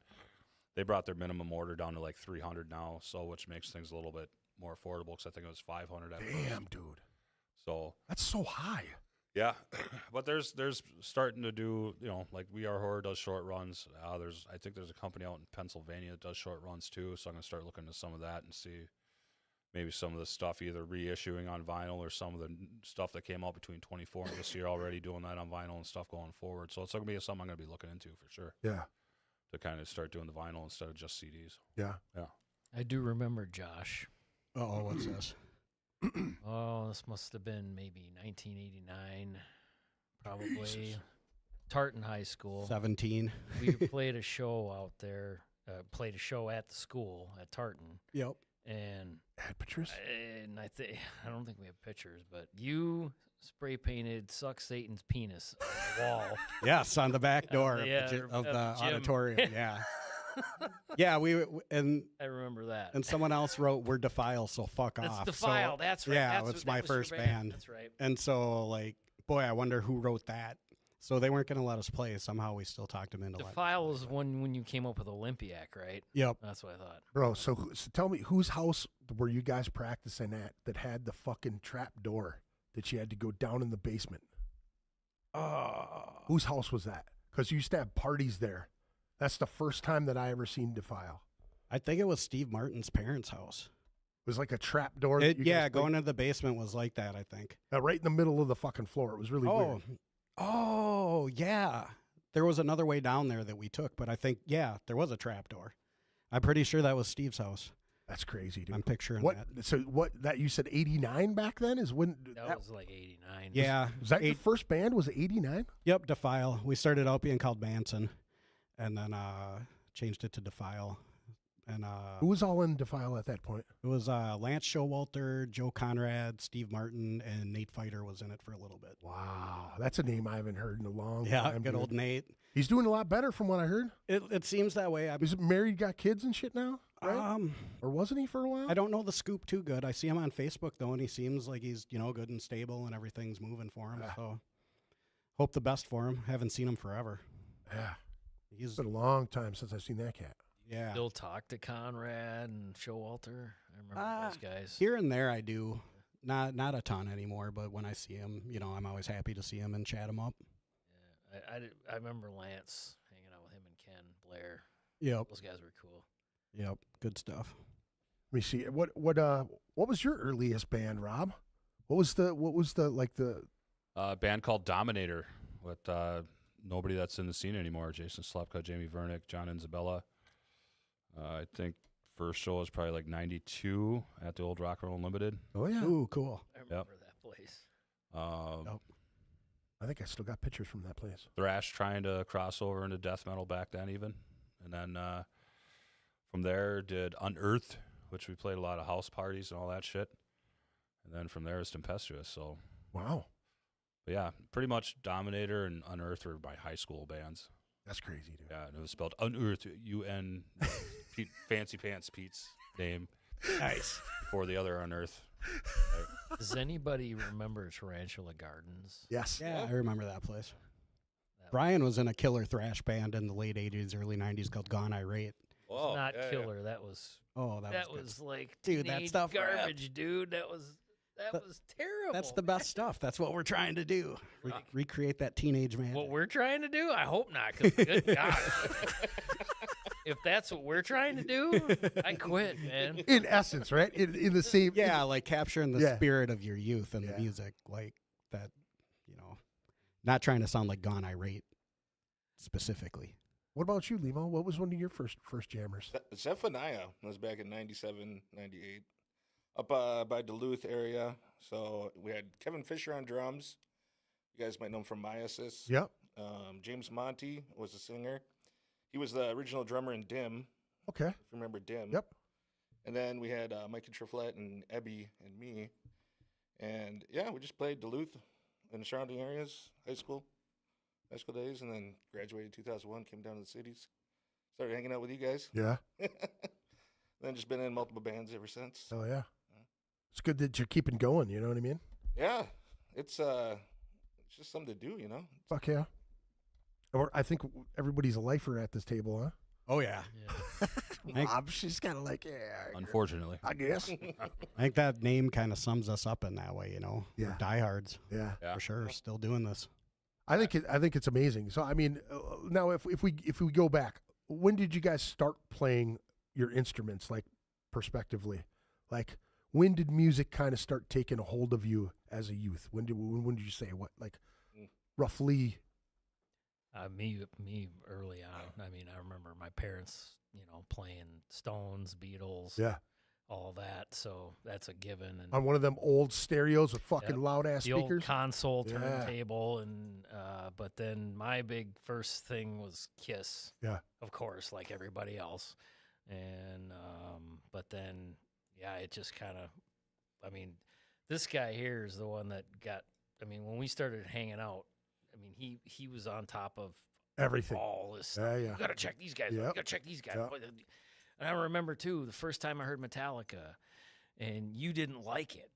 They brought their minimum order down to like 300 now, so which makes things a little bit more affordable because I think it was 500 at first. Damn, dude. So That's so high. yeah, but there's starting to do, like We Are Horror does short runs. I think there's a company out in Pennsylvania that does short runs too, so I'm gonna start looking at some of that and see maybe some of the stuff either reissuing on vinyl or some of the stuff that came out between 24 and this year already doing that on vinyl and stuff going forward. So it's gonna be something I'm gonna be looking into for sure Yeah. to kind of start doing the vinyl instead of just CDs. Yeah. I do remember Josh. Uh-oh, what's this? Oh, this must have been maybe 1989, probably. Jesus. Tartan High School. 17. We played a show out there, played a show at the school at Tartan. Yep. And Had pictures? I don't think we have pictures, but you spray painted "Suck Satan's Penis" on the wall. Yes, on the back door Yeah, of the of the gym. auditorium. Yeah. Yeah, and I remember that. someone else wrote, "We're Defile, so fuck That's off." Defile. So, That's right. yeah, that's it's what- my that was your first band. That's right. And so, like, boy, I wonder who wrote that. So they weren't going to let us play. Somehow we still talked them into letting us Defile play, was but- when you came up with Olympiac, right? Yep. That's what I thought. Bro, so tell me, whose house were you guys practicing at that had the fucking trap door that you had to go down in the basement? Whose house was that? Because you used to have parties there. That's the first time that I ever seen Defile. I think it was Steve Martin's parents' house. It was like a trap door. that you guys Going into the basement was like that, I think. right in the middle of the fucking floor. It was really weird. Oh, yeah. There was another way down there that we took, but I think, yeah, there was a trap door. I'm pretty sure that was Steve's house. That's crazy, dude. I'm picturing what? that. So what? That you said 89 back then is when? That was like 89. Yeah. Was that your first band? Was it 89? Yep, Defile. We started out being called Manson, and then changed it to Defile. And Who was all in Defile at that point? it was Lance Showalter, Joe Conrad, Steve Martin, and Nate Fighter was in it for a little bit. Wow, that's a name I haven't heard in a long Yeah, time. good dude. old Nate. He's doing a lot better from what I heard. It seems that way. He's married, got kids and shit now, right? Or wasn't he for a while? I don't know the scoop too good. I see him on Facebook though, and he seems like he's good and stable, and everything's moving for him. So hope the best for him. Haven't seen him forever. Yeah, He's it's been a long time since I've seen that cat. yeah. Still talk to Conrad and Showalter. I remember those guys. Here and there I do. Not a ton anymore, but when I see him, I'm always happy to see him and chat him up. Yeah, I remember Lance hanging out with him and Ken Blair. Yep. Those guys were cool. Yep. Good stuff. Let me see. What was your earliest band, Rob? What was the Band called Dominator with nobody that's in the scene anymore. Jason Slepka, Jamie Vernick, John Inzabella. I think first show was probably like 92 at the old Rock and Roll Unlimited. Oh yeah. Ooh, cool. I remember that place. Yep. I think I still got pictures from that place. Thrash trying to cross over into death metal back then even. And then from there did Unearthed, which we played a lot of house parties and all that shit. And then from there is Tempestuous. So, Wow, but yeah, pretty much Dominator and Unearthed were my high school bands. that's crazy, dude. Yeah, and it was spelled Unearthed, UN, Pete, Fancy Pants Pete's name. Nice. Before the other Unearthed. Does anybody remember Tarantula Gardens? Yes. Yeah, I remember that place. That Brian was in a killer thrash band in the late 80s, early 90s called Gone Irate. Whoa, was not yeah, killer. That was Oh, that was was like Dude, that teenage stuff ripped. garbage, dude. That was That was terrible. That's the best stuff. That's what we're trying to do. Recreate that teenage man. What we're trying to do? I hope not, because good God. If that's what we're trying to do, I quit, man. In essence, right? In the same. Yeah, like capturing the Yeah. spirit of your youth and Yeah. the music, like that, not trying to sound like Gone Irate specifically. What about you, Limo? What was one of your first jammers? Zephaniah was back in 97, 98, up by Duluth area. So we had Kevin Fisher on drums. You guys might know him from Myasis. Yep. James Monty was the singer. He was the original drummer in Dim, Okay. if you remember Dim. Yep. And then we had Mikey Triflette and Ebby and me. And, yeah, we just played Duluth and the surrounding areas, high school days, and then graduated 2001, came down to the cities, started hanging out with you guys. Yeah. Then just been in multiple bands ever since. Oh yeah. It's good that you're keeping going. You know what I mean? Yeah, it's just something to do, Fuck yeah. Or I think everybody's a lifer at this table, huh? Oh, yeah. Yeah. Rob, she's kind of like, yeah. Unfortunately. I guess. I think that name kind of sums us up in that way, Yeah. We're diehards, Yeah. Yeah. for sure. Still doing this. I think it's amazing. So I mean, now if we go back, when did you guys start playing your instruments, like prospectively? Like when did music kind of start taking a hold of you as a youth? When did you say what? Like roughly? Me early on. I mean, I remember my parents, playing Stones, Beatles, Yeah. all that. So that's a given. And On one of them old stereos with fucking Yep. loud ass the old speakers. console Yeah. turntable, and but then my big first thing was Kiss. Yeah. Of course, like everybody else. And but then it just kind of, I mean, this guy here is the one that got. I mean, when we started hanging out, I mean, he was on top of Everything. all this stuff. Yeah, yeah. You gotta check these guys. Yep. You gotta check these guys. Yep. And I remember too the first time I heard Metallica, and you didn't like it.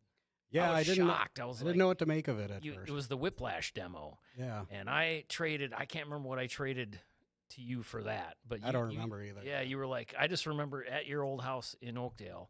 Yeah, I was shocked. I was didn't like, know what to make of it at it first. was the Whiplash demo, Yeah. and I can't remember what I traded to you for that, but I don't remember either. Yeah, you were like, I just remember at your old house in Oakdale,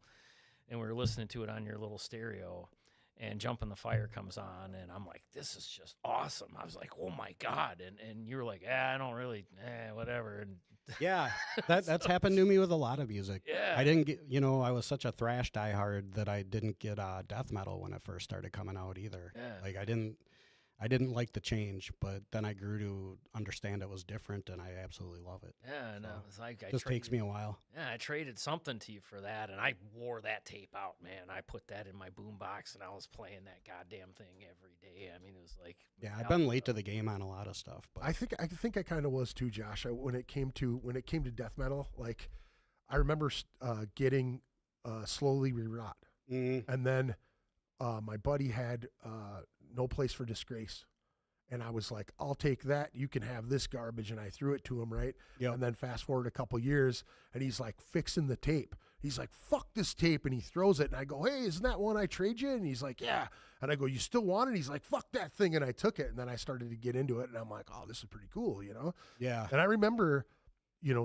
and we were listening to it on your little stereo, and Jump in the Fire comes on, and I'm like, this is just awesome. I was like, oh my God. And you were like, I don't really, whatever. And Yeah, that's happened to me with a lot of music. Yeah. I didn't get, I was such a thrash diehard that I didn't get death metal when it first started coming out either. Yeah. Like I didn't like the change, but then I grew to understand it was different, and I absolutely love it. yeah, no, So, it's like Just takes me a while. Yeah, I traded something to you for that, and I wore that tape out, man. I put that in my boombox, and I was playing that goddamn thing every day. I mean, it was like, Yeah, I've been late to the game on a lot of stuff, but I think I kind of was too, Josh. When it came to death metal, like I remember getting Slowly Rerot, and then my buddy had No Place for Disgrace, and I was like, I'll take that. You can have this garbage, and I threw it to him, right? Yep. And then fast forward a couple years, and he's like fixing the tape. He's like, fuck this tape, and he throws it, and I go, hey, isn't that one I trade you? And he's like, yeah. And I go, you still want it? He's like, fuck that thing, and I took it, and then I started to get into it, and I'm like, oh, this is pretty cool, yeah. And I remember,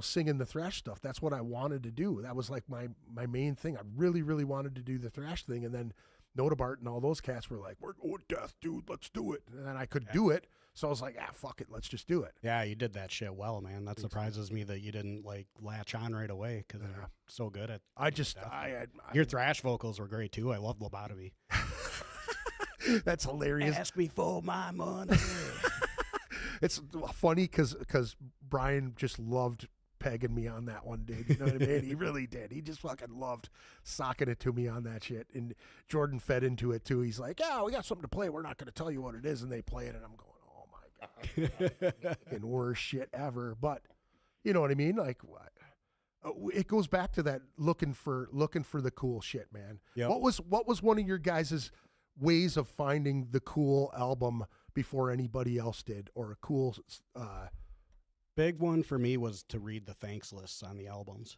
singing the thrash stuff. That's what I wanted to do. That was like my main thing. I really, really wanted to do the thrash thing, and then Notabart and all those cats were like, we're going death, dude, let's do it. And then I could do it, so I was like, fuck it, let's just do it. Yeah, you did that shit well, man. That surprises me that you didn't like latch on right away because you're so good at. Your thrash vocals were great too. I love Lobotomy. That's hilarious. Ask me for my money. It's funny because Brian just loved pegging me on that one, dude. You know what I mean? He really did. He just fucking loved socking it to me on that shit. And Jordan fed into it too. He's like, we got something to play. We're not going to tell you what it is. And they play it, and I'm going, oh my God. Fucking worst shit ever. But you know what I mean? Like, it goes back to that looking for the cool shit, man. Yep. What was one of your guys' ways of finding the cool album before anybody else did, or a cool Big one for me was to read the thanks lists on the albums.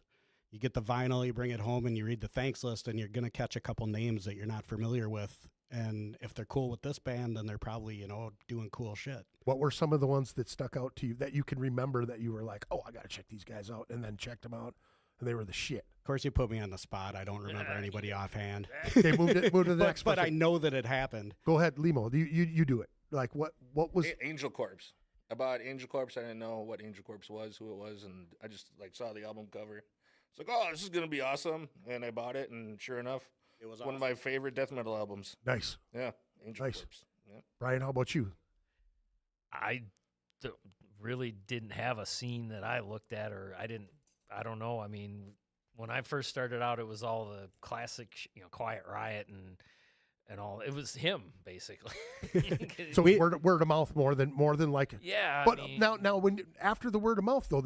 You get the vinyl, you bring it home, and you read the thanks list, and you're going to catch a couple names that you're not familiar with. And if they're cool with this band, then they're probably, doing cool shit. What were some of the ones that stuck out to you that you can remember that you were like, oh, I got to check these guys out, and then checked them out and they were the shit. Of course, you put me on the spot. I don't remember anybody offhand. Okay, move to the next. But I person. know that it happened. Go ahead, Limo. You do it. Like what was? Angel Corpse. I bought Angel Corpse. I didn't know what Angel Corpse was, who it was, and I just like saw the album cover. It's like, oh, this is gonna be awesome, and I bought it, and sure enough, It was one of my favorite death metal albums. Nice. Yeah, Angel Nice. Corpse. Yeah. Brian, how about you? I really didn't have a scene that I looked at, or I don't know. I mean, when I first started out, it was all the classic, Quiet Riot and all. It was him basically. So word of mouth more than like. yeah. But I mean, now when after the word of mouth though,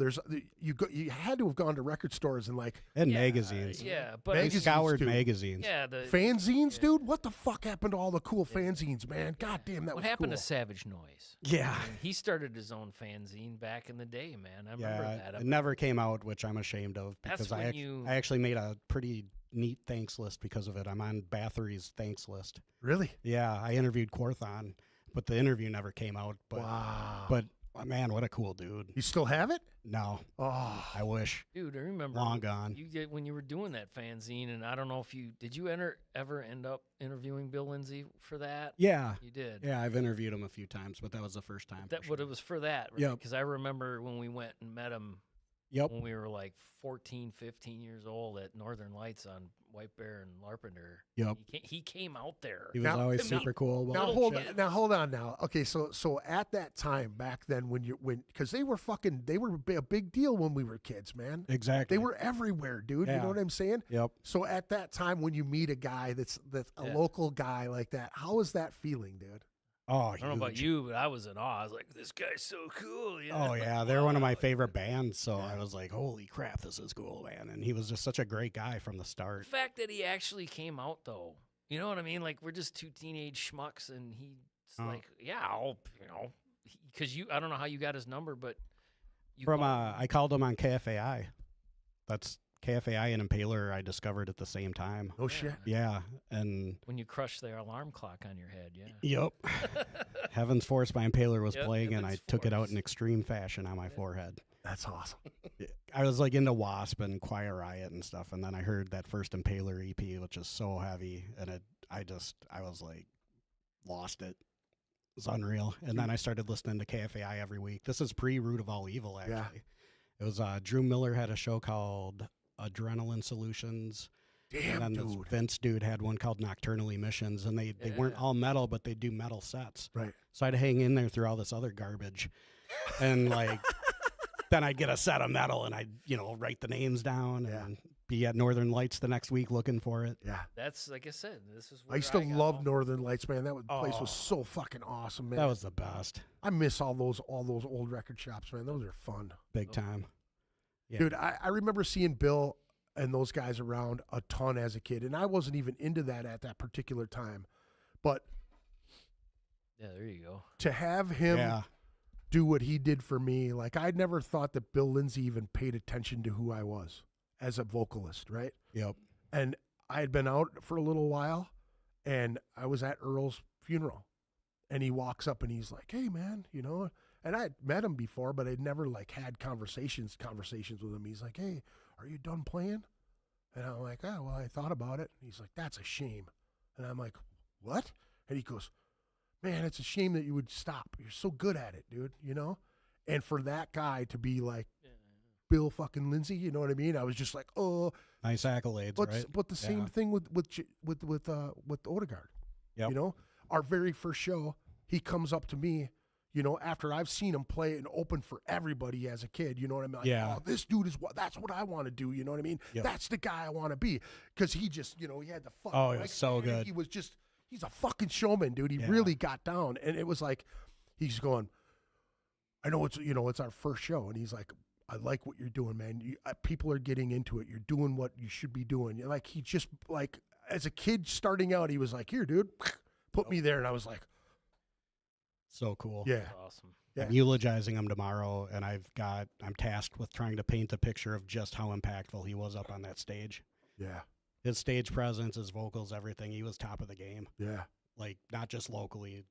you had to have gone to record stores and like And yeah, magazines. Yeah, but We Magazines, scoured too. magazines. yeah, the fanzines, dude. What the fuck happened to all the cool fanzines, man? God damn, that what was happened cool. to Savage Noise? Yeah. I mean, he started his own fanzine back in the day, man. I remember Yeah, that. it never came out, which I'm ashamed of That's because when I actually made a pretty neat thanks list because of it. I'm on Bathory's thanks list. Really? Yeah, I interviewed Quorthon, but the interview never came out. But Wow. but man, what a cool dude. You still have it? No, Oh, I wish. Dude, I remember Long gone. when you were doing that fanzine, and I don't know if did you ever end up interviewing Bill Lindsay for that? Yeah, You did. yeah, I've interviewed him a few times, but that was the first time. That for what sure. it was for that, right? Yep. Because I remember when we went and met him Yep. when we were like 14, 15 years old at Northern Lights on White Bear and Larpenter. Yep. He came out there. He was Now- always now- super cool. now Well, hold shit. on. Now hold on. Now, okay. So at that time back then, because they were a big deal when we were kids, man. Exactly. They were everywhere, dude. You Yeah. know what I'm saying? Yep. So at that time, when you meet a guy that's a Yeah. local guy like that, how is that feeling, dude? Oh, I don't know about huge. you, but I was in awe. I was like, this guy's so cool. You know? Oh yeah, they're one of my favorite bands. So I was like, "Holy crap, this is cool, man!" And he was just such a great guy from the The start. fact that he actually came out, though, you know what I mean? Like, we're just two teenage schmucks, and he's like, yeah, because I don't know how you got his number, but you From called him. I called him on KFAI. That's KFAI and Impaler. I discovered at the same time. No shit. Yeah, and when you crushed their alarm clock on your head, yeah. yep, Heaven's Force by Impaler was Yep, playing, and I Heaven's took it out Force. in extreme fashion on my forehead. That's awesome. I was like into Wasp and Quiet Riot and stuff, and then I heard that first Impaler EP, which is so heavy, and I was like, lost it. It was unreal. And then I started listening to KFAI every week. This is pre-Root of All Evil, actually. Yeah. It was Drew Miller had a show called Adrenaline Solutions. Damn, And then this dude. Vince dude had one called Nocturnal Emissions, and they weren't all metal, but they do metal sets. Right. So I'd hang in there through all this other garbage, and like, then I'd get a set of metal, and I'd write the names down, Yeah. and be at Northern Lights the next week looking for it. Yeah. That's like I said. This is. I used to got love all- Northern Lights, man. That place Oh. was so fucking awesome, man. That was the best, I miss all those old record shops, man. Those are fun. big time. Yeah. Dude, I remember seeing Bill and those guys around a ton as a kid, and I wasn't even into that at that particular time. But Yeah, there you go. to have him Yeah, do what he did for me, like I'd never thought that Bill Lindsay even paid attention to who I was as a vocalist, right? yep. And I had been out for a little while, and I was at Earl's funeral, and he walks up and he's like, "Hey, man, and I had met him before, but I'd never like had conversations with him. He's like, "Hey, are you done playing?" And I'm like, "Oh, well, I thought about it." And he's like, "That's a shame." And I'm like, "What?" And he goes, "Man, it's a shame that you would stop. You're so good at it, dude, And for that guy to be like Bill fucking Lindsay, you know what I mean? I was just like, "Oh." Nice accolades, right? But the same Yeah. thing with Odegaard. Yep. Our very first show, he comes up to me, after I've seen him play and open for everybody as a kid. You know what I mean? Like, Yeah. "Oh, this dude that's what I want to do." You know what I mean? Yep. That's the guy I want to be, because he just, he had the fucking. Oh, he was so good. He was just, he's a fucking showman, dude. He Yeah. really got down, and it was like, he's going, "I know it's our first show," and he's like, "I like what you're doing, man. People are getting into it. You're doing what you should be doing." Like, he just, like, as a kid starting out, he was like, "Here, dude, put me there." And I was like, So cool. yeah. That's awesome. Yeah. I'm eulogizing him tomorrow, and I'm tasked with trying to paint a picture of just how impactful he was up on that stage. Yeah. His stage presence, his vocals, everything. He was top of the game. Yeah. Like, not just locally,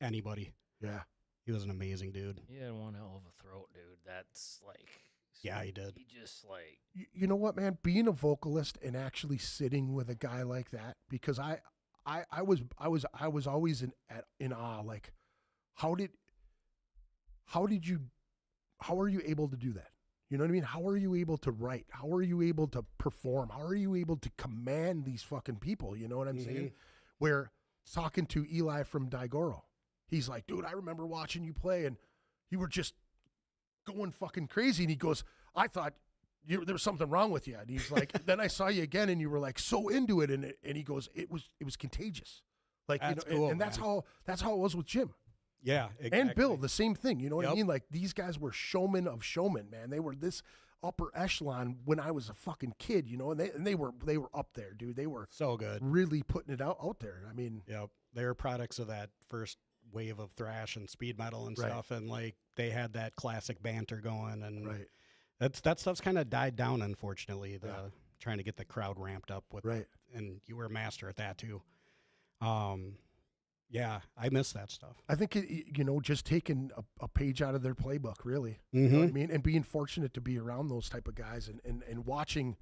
anybody. Yeah. He was an amazing dude. He had one hell of a throat, dude. That's like Yeah, he did. He just like You know what, man? Being a vocalist and actually sitting with a guy like that, because I was always in awe. Like, how are you able to do that? You know what I mean? How are you able to write? How are you able to perform? How are you able to command these fucking people? You know what I'm saying? Where talking to Eli from Diehardcorps, he's like, dude, I remember watching you play and you were just going fucking crazy. And he goes, I thought there was something wrong with you. And he's like, then I saw you again and you were like so into it. And he goes, it was contagious. Like, That's you know, cool, and that's how it was with Jim. Yeah, exactly. And Bill, the same thing. You know what I Yep. mean? Like, these guys were showmen of showmen, man. They were this upper echelon when I was a fucking kid, you know, and they were up there, dude. They were So good. really putting it out there. I mean, Yep. They were products of that first wave of thrash and speed metal and Right. stuff. And like they had that classic banter going. And right, that stuff's kind of died down, unfortunately, trying to get the crowd ramped up with right. And you were a master at that too. Yeah, I miss that stuff. I think, you know, just taking a page out of their playbook, really. Mm-hmm. You know what I mean? And being fortunate to be around those type of guys and watching,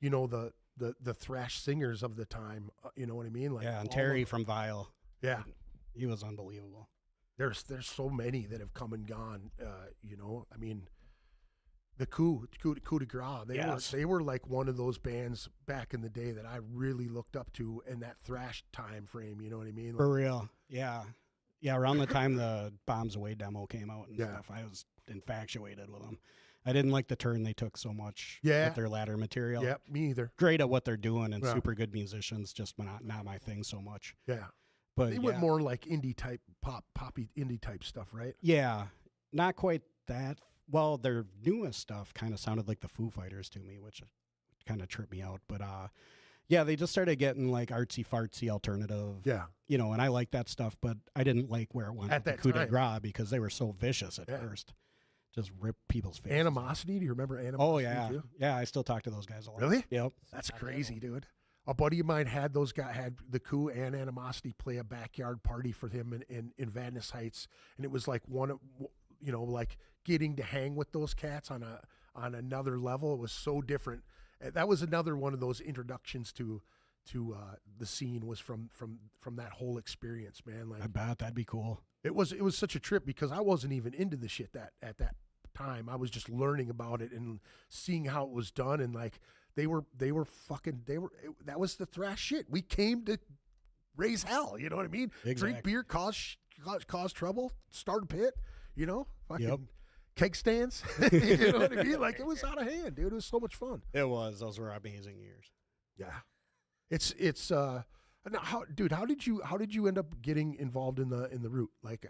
you know, the thrash singers of the time, you know what I mean? Like, Yeah, and all Terry of- from Vile, yeah. he was unbelievable. There's so many that have come and gone. You know, I mean, the coup de grace. Yes. They were like one of those bands back in the day that I really looked up to in that thrash time frame. You know what I mean? For real. Yeah. Yeah, around the time the Bombs Away demo came out and Yeah. stuff, I was infatuated with them. I didn't like the turn they took so much Yeah. with their latter material. Yeah, me either. Great at what they're doing and Yeah. super good musicians, just not my thing so much. Yeah, But they went more like indie type poppy indie type stuff, right? Yeah, not quite that. Well, their newest stuff kind of sounded like the Foo Fighters to me, which kind of tripped me out. But yeah, they just started getting like artsy fartsy alternative. Yeah, You know, and I like that stuff, but I didn't like where it went At with the that coup de time. grace because they were so vicious at Yeah. first. Just rip people's faces. Animosity. Do you remember Animosity? Oh yeah, too? yeah. I still talk to those guys a lot. Really? Yep. That's crazy, dude. A buddy of mine had the Coup and Animosity play a backyard party for him in Vadnais Heights, and it was like one of, you know, like getting to hang with those cats on another level. It was so different. That was another one of those introductions to the scene, was from that whole experience, man. Like, I bet that'd be cool. it was such a trip because I wasn't even into the shit at that time. I was just learning about it and seeing how it was done, and like that was the thrash shit. We came to raise hell, you know what I mean? Exactly. Drink beer, cause trouble, start a pit, you know? Fucking Yep. keg stands. You know what I mean? Like, it was out of hand, dude. It was so much fun. It was. Those were amazing years. Yeah. It's now, how did you end up getting involved in the route? Like,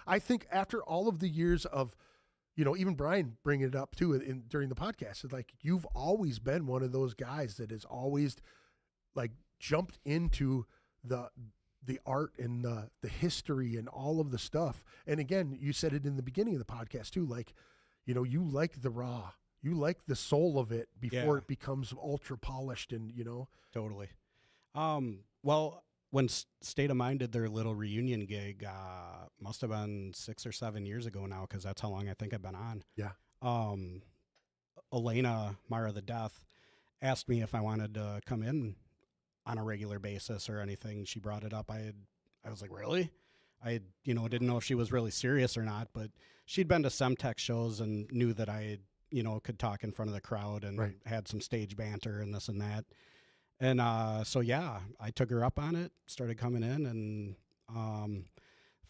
I think after all of the years of, you know, even Brian bringing it up too during the podcast, it's like you've always been one of those guys that has always like jumped into the art and the history and all of the stuff. And again, you said it in the beginning of the podcast too, like, you know, you like the raw, you like the soul of it before Yeah. it becomes ultra polished and, you know. Totally. Well, when State of Mind did their little reunion gig, must have been 6 or 7 years ago now, because that's how long I think I've been on. Yeah. Elena, Mara the Death, asked me if I wanted to come in on a regular basis or anything. She brought it up. I was like, really? I didn't know if she was really serious or not, but she'd been to Semtech shows and knew that I, could talk in front of the crowd and Right. had some stage banter and this and that. And so, yeah, I took her up on it, started coming in. And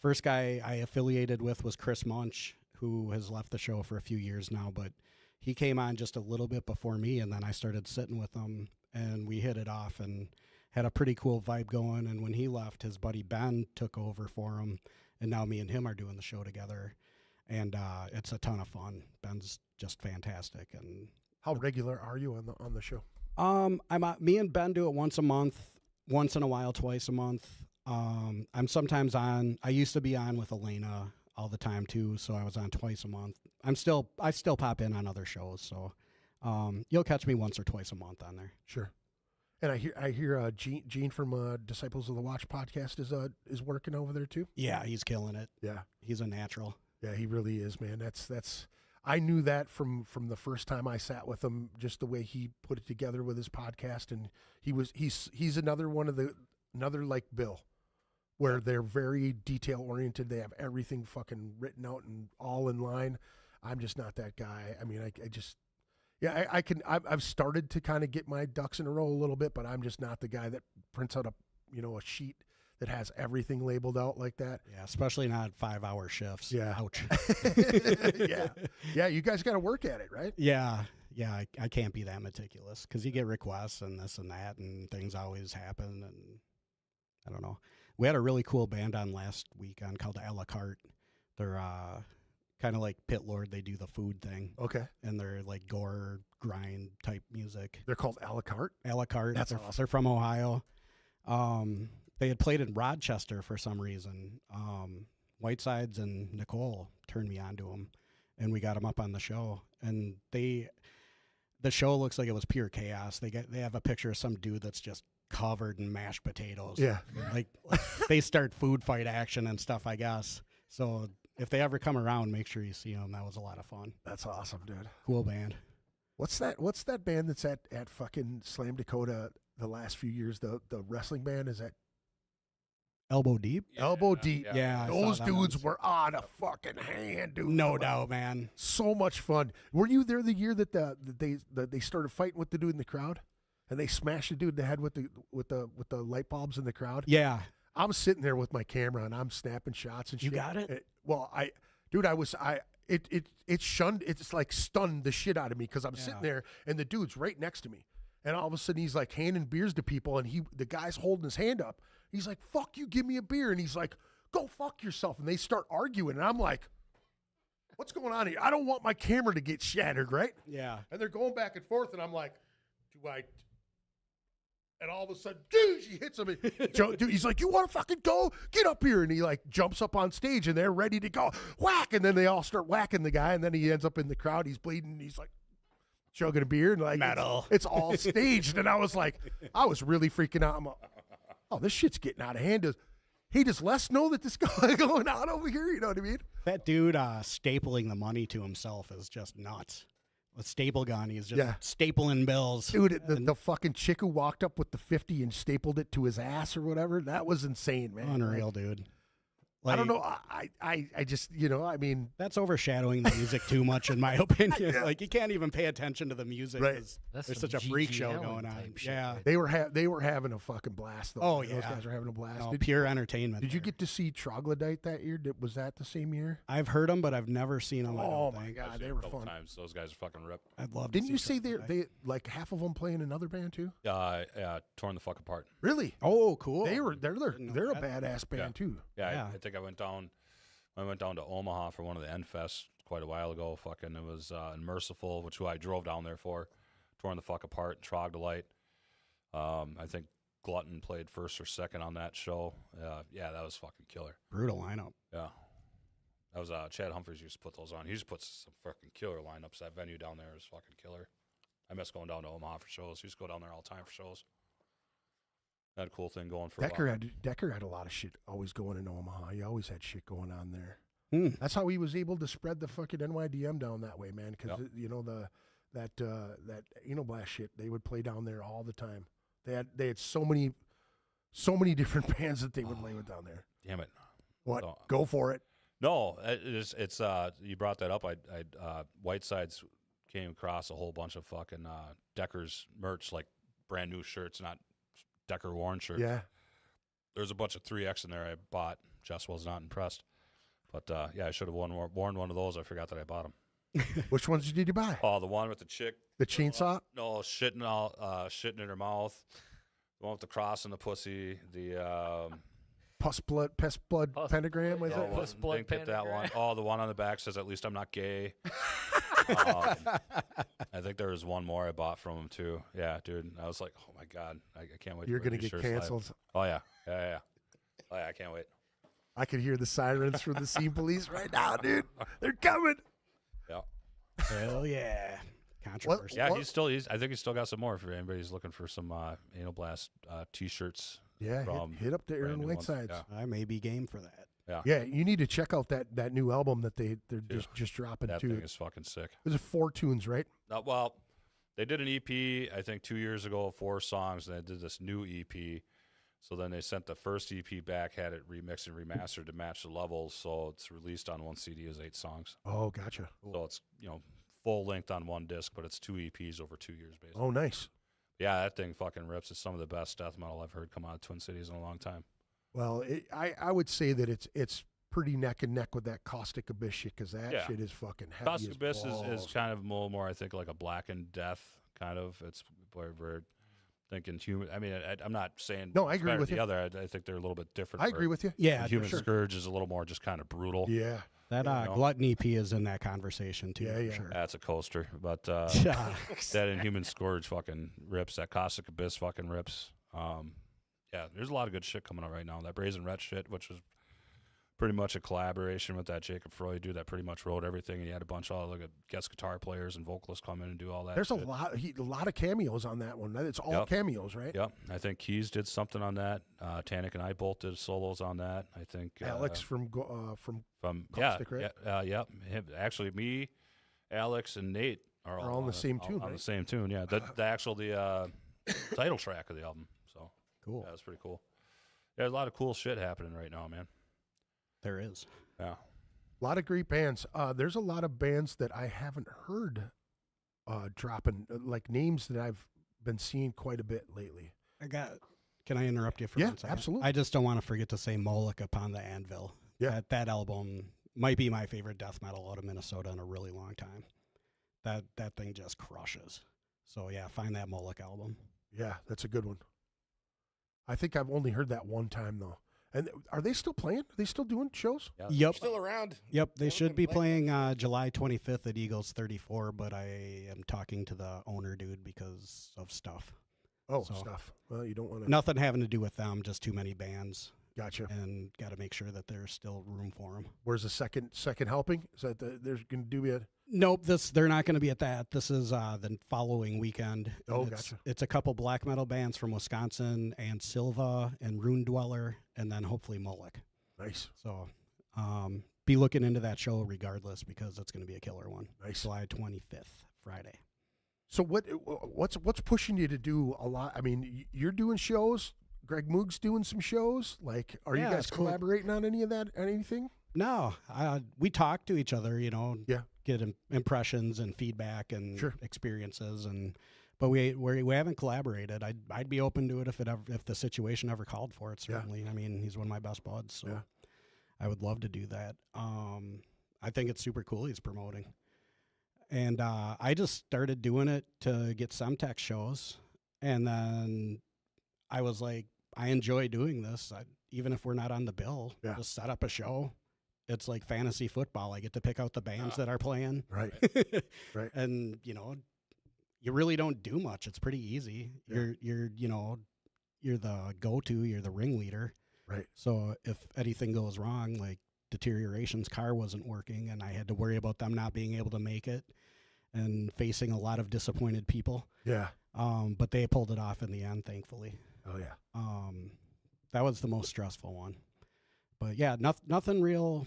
first guy I affiliated with was Chris Munch, who has left the show for a few years now, but he came on just a little bit before me, and then I started sitting with him, and we hit it off and had a pretty cool vibe going. And when he left, his buddy Ben took over for him, and now me and him are doing the show together, and it's a ton of fun. Ben's just fantastic. And How regular are you on the show? me and Ben do it once a month, once in a while, twice a month. I'm sometimes on. I used to be on with Elena all the time too, so I was on twice a month. I still pop in on other shows, so you'll catch me once or twice a month on there. Sure. And I hear Gene from Disciples of the Watch podcast is working over there too. Yeah, he's killing it. Yeah. He's a natural. Yeah, he really is, man. That's I knew that from the first time I sat with him, just the way he put it together with his podcast, and he's another one of another like Bill, where they're very detail oriented. They have everything fucking written out and all in line. I'm just not that guy. I mean, I've started to kind of get my ducks in a row a little bit, but I'm just not the guy that prints out a sheet that has everything labeled out like that. Yeah, especially not 5-hour shifts. Yeah. Ouch. Yeah. You guys got to work at it, right? Yeah. I can't be that meticulous because you get requests and this and that, and things always happen. And I don't know. We had a really cool band on last week called A La Carte. They're kind of like Pit Lord. They do the food thing. Okay. And they're like gore grind type music. They're called A La Carte. A La Carte. That's awesome. They're from Ohio. They had played in Rochester for some reason. Whitesides and Nicole turned me on to them, and we got them up on the show. And the show looks like it was pure chaos. They have a picture of some dude that's just covered in mashed potatoes. Yeah. Like they start food fight action and stuff, I guess. So if they ever come around, make sure you see them. That was a lot of fun. That's awesome, dude. Cool band. What's that band that's at fucking Slam Dakota the last few years? The wrestling band, is that Elbow Deep? Elbow Deep? Yeah. I saw Those that dudes one. were on a fucking hand, dude. No doubt, man. So much fun. Were you there the year that they started fighting with the dude in the crowd, and they smashed the dude in the head with the light bulbs in the crowd? Yeah. I'm sitting there with my camera and I'm snapping shots and shit. You got it? It's like stunned the shit out of me because I'm sitting there and the dude's right next to me. And all of a sudden he's like handing beers to people, and the guy's holding his hand up. He's like, "Fuck you, give me a beer." And he's like, "Go fuck yourself." And they start arguing, and I'm like, "What's going on here? I don't want my camera to get shattered, right?" Yeah. And they're going back and forth, and I'm like, "Do I?" And all of a sudden, dude, she hits him. And dude, he's like, "You want to fucking go? Get up here!" And he like jumps up on stage, and they're ready to go. Whack! And then they all start whacking the guy, and then he ends up in the crowd. He's bleeding, and he's like chugging a beer, and like Metal. It's all staged. And I was really freaking out. I'm like, oh, this shit's getting out of hand. He does Les know that this guy going on over here? You know what I mean? That dude stapling the money to himself is just nuts. With staple gun, he's just stapling bills. Dude, the fucking chick who walked up with the 50 and stapled it to his ass or whatever, that was insane, man. Unreal, dude. I don't know. I just, I mean. That's overshadowing the music too much, in my opinion. Like, you can't even pay attention to the music. Right. There's such a freak show going on. Yeah. Right? They were having a fucking blast, though. Oh, Those yeah. guys were having a blast. No, pure entertainment. Did you there. get to see Troglodyte that year? Was that the same year? I've heard them, but I've never seen them. Oh, my God. They were fun. Times. Those guys are fucking ripped. I'd love to Didn't see you say Troglodyte. they like half of them playing another band, too? Yeah, torn the fuck apart. Really? Oh, cool. They're Didn't know a that. badass band, too. Yeah. I think I went down to Omaha for one of the End Fests quite a while ago. Fucking, it was Merciful, which who I drove down there for. Torn the fuck apart. Troglodyte. I think Glutton played first or second on that show. Yeah, that was fucking killer. Brutal lineup. Yeah. That was Chad Humphreys used to put those on. He used to put some fucking killer lineups. That venue down there is fucking killer. I miss going down to Omaha for shows. He used to go down there all the time for shows. Had a cool thing going for a while. Decker had a lot of shit always going in Omaha. He always had shit going on there. That's how he was able to spread the fucking NYDM down that way, man. Because that Anal Blast shit, they would play down there all the time. They had so many different bands that they would play with down there. Damn it. What? So- Go for it. No, it's you brought that up. Whitesides came across a whole bunch of fucking Decker's merch, like brand new shirts, not Decker worn shirts. Yeah. There's a bunch of 3X in there I bought. Jess was not impressed. But I should have worn one of those. I forgot that I bought them. Which ones did you buy? Oh, the one with the chick. The chainsaw? No, shitting in her mouth. The one with the cross in the pussy. The Pest blood pentagram, was yeah. it? Puss blood didn't get that one. pentagram. Oh, the one on the back says, "At least I'm not gay." I think there was one more I bought from him too. Yeah, dude. I was like, oh my god, I can't wait. You're to wear gonna these get shirts live. canceled. Oh yeah. Oh yeah, I can't wait. I could hear the sirens from the scene police right now, dude. They're coming. Yeah. Hell yeah. Controversy. Yeah, What? I think he's still got some more for anybody's looking for some Anal Blast t-shirts. Yeah, from hit up the brand Aaron new ones. Whitesides. Yeah. I may be game for that. Yeah, you need to check out that new album that they're just dropping That too. thing is fucking sick. It was 4 tunes, right? Well, they did an EP, I think 2 years ago, 4 songs, and they did this new EP. So then they sent the first EP back, had it remixed and remastered to match the levels. So it's released on one CD as 8 songs. Oh, gotcha. So it's, full length on one disc, but it's 2 EPs over 2 years, basically. Oh, nice. Yeah, that thing fucking rips. It's some of the best death metal I've heard come out of Twin Cities in a long time. Well, I would say that it's pretty neck and neck with that Caustic Abyss shit, because that shit is fucking heavy. Caustic as Abyss is balls. kind of more, I think, like a Blackened Death kind of. It's where we're thinking human. I mean, I'm not saying No, I it's agree better with than you. the other. I think they're a little bit different. I agree with you. Yeah, Human sure. Scourge is a little more just kind of brutal. Yeah. That Glutton EP is in that conversation too. Yeah, for yeah. Sure. That's a coaster, but Yeah. that Inhuman Scourge fucking rips. That Caustic Abyss fucking rips. Yeah, there's a lot of good shit coming out right now. That Brazen Wretch shit, which was pretty much a collaboration with that Jacob Freud dude that pretty much wrote everything, and he had a bunch of guest guitar players and vocalists come in and do all that. There's shit. a lot of cameos on that one. It's all cameos, right? Yep, I think Keys did something on that. Tannic and I both did solos on that. I think Alex from Caustic, right? Yep. Actually, me, Alex, and Nate are all on the same tune, On right? the same tune, yeah. The title track of the album. So Cool. yeah, that's pretty cool. Yeah, there's a lot of cool shit happening right now, man. There is. Yeah. A lot of great bands. There's a lot of bands that I haven't heard dropping, like names that I've been seeing quite a bit lately. Can I interrupt you for Yeah, 1 second? absolutely. I just don't want to forget to say Moloch Upon the Anvil. Yeah. That album might be my favorite death metal out of Minnesota in a really long time. That thing just crushes. So yeah, find that Moloch album. Yeah, that's a good one. I think I've only heard that one time though. And are they still playing? Are they still doing shows? Yeah. Yep. Still around. Yep, they Yeah, should we've be been playing July 25th at Eagles 34, but I am talking to the owner dude because of stuff. Oh, So- stuff. Well, you don't want to. Nothing having to do with them, just too many bands, Gotcha. and got to make sure that there's still room for them. Where's the second helping? Is that there's going to do it? Nope, they're not going to be at that. This is the following weekend. Oh, And it's, gotcha. It's a couple black metal bands from Wisconsin, and Silva and Rune Dweller, and then hopefully Moloch. Nice. So be looking into that show regardless, because it's going to be a killer one. Nice. July 25th, Friday. So what's pushing you to do a lot? I mean, you're doing shows. Greg Moog's doing some shows. Like, are you Yeah, guys it's cool. collaborating on any of that? Anything? No, we talk to each other, Yeah. get impressions and feedback and Sure. experiences, but we haven't collaborated. I'd be open to it if the situation ever called for it. Yeah. Certainly, I mean, he's one of my best buds, so Yeah. I would love to do that. I think it's super cool he's promoting, and I just started doing it to get Semtex shows, and then I was like, I enjoy doing this, even if we're not on the bill. Yeah. Just set up a show. It's like fantasy football. I get to pick out the bands that are playing. Right. Right. And, you really don't do much. It's pretty easy. Yeah. You're the go-to, you're the ringleader. Right. So if anything goes wrong, like Deterioration's car wasn't working and I had to worry about them not being able to make it and facing a lot of disappointed people. Yeah. But they pulled it off in the end, thankfully. Oh yeah. That was the most stressful one. But yeah, nothing real.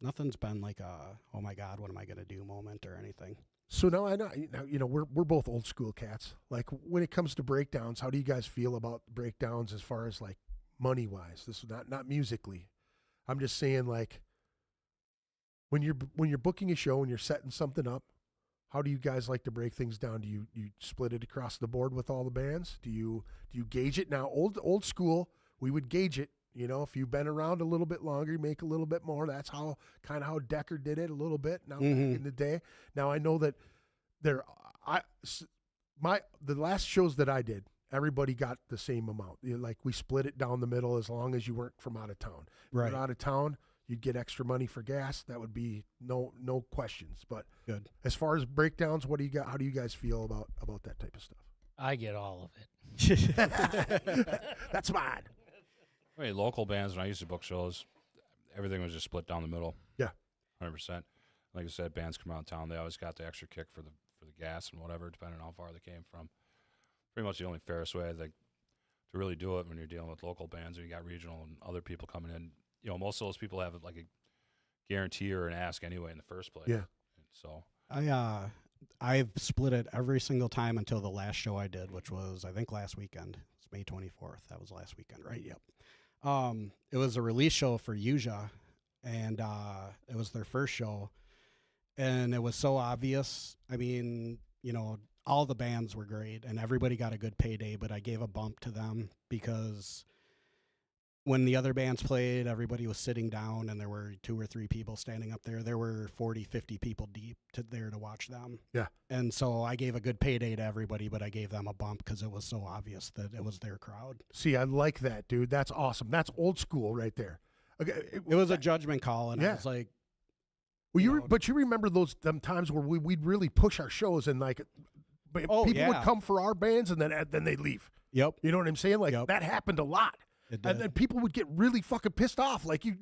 Nothing's been like a, oh my God, what am I going to do moment or anything. So now I know, we're both old school cats. Like when it comes to breakdowns, how do you guys feel about breakdowns as far as like money wise? This is not musically. I'm just saying, like, when you're booking a show and you're setting something up, how do you guys like to break things down? Do you split it across the board with all the bands? Do you gauge it? Now old school, we would gauge it. If you've been around a little bit longer, you make a little bit more. That's how Decker did it a little bit now back in the day. Now I know that the last shows that I did, everybody got the same amount. Like we split it down the middle as long as you weren't from out of town. Right. If you're out of town, you'd get extra money for gas. That would be no questions. But Good. as far as breakdowns, what do you got? How do you guys feel about that type of stuff? I get all of it. That's mine. I mean, local bands, when I used to book shows, everything was just split down the middle. Yeah. 100%. Like I said, bands come around town, they always got the extra kick for the gas and whatever, depending on how far they came from. Pretty much the only fairest way, I think, to really do it when you're dealing with local bands and you got regional and other people coming in. you know, most of those people have like a guarantee or an ask anyway in the first place. Yeah. So I've split it every single time until the last show I did, which was I think last weekend. It's May 24th. That was last weekend, right? Yep. It was a release show for Yuja, and it was their first show, and it was so obvious. I mean, you know, all the bands were great, and everybody got a good payday, but I gave a bump to them because when the other bands played, everybody was sitting down, and there were 2 or 3 people standing up there. There were 40, 50 people deep there to watch them. Yeah. And so I gave a good payday to everybody, but I gave them a bump because it was so obvious that it was their crowd. See, I like that, dude. That's awesome. That's old school right there. Okay, It was a judgment call, and Yeah. I was like, well, you know, but you remember them times where we'd really push our shows, and like Oh, people would yeah. come for our bands, and then they'd leave. yep, You know what I'm saying? Like Yep. that happened a lot. it And did. then people would get really fucking pissed off, like you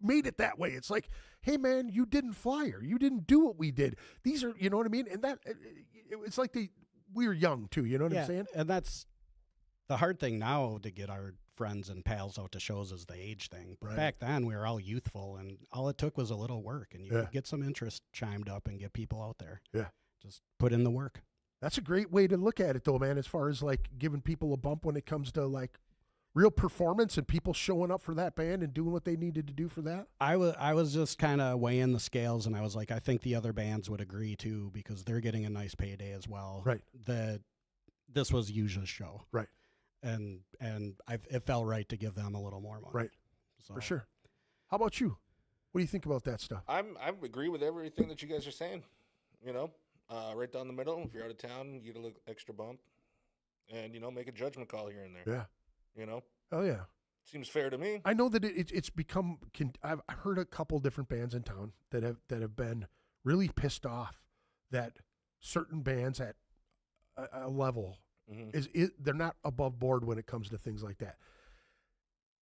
made it that way. It's like, hey man, you didn't flyer, you didn't do what we did. These are, you know what I mean? And that it's like we were young too. You know what I'm saying? And that's the hard thing now to get our friends and pals out to shows is the age thing. But Right. back then we were all youthful, and all it took was a little work, and you Yeah. could get some interest chimed up and get people out there. Yeah. Just put in the work. That's a great way to look at it, though, man. As far as like giving people a bump when it comes to like real performance and people showing up for that band and doing what they needed to do for that. I was just kind of weighing the scales, and I was like, I think the other bands would agree too, because they're getting a nice payday as well. Right. That this was Yuja's show. Right. And it felt right to give them a little more money. Right. So, For sure. How about you? What do you think about that stuff? I agree with everything that you guys are saying. You know, right down the middle. If you're out of town, you get a little extra bump, and you know, make a judgment call here and there. Yeah. You know, Oh yeah. seems fair to me. I know that it's become. I've heard a couple different bands in town that have been really pissed off that certain bands at a level Mm-hmm. they're not above board when it comes to things like that.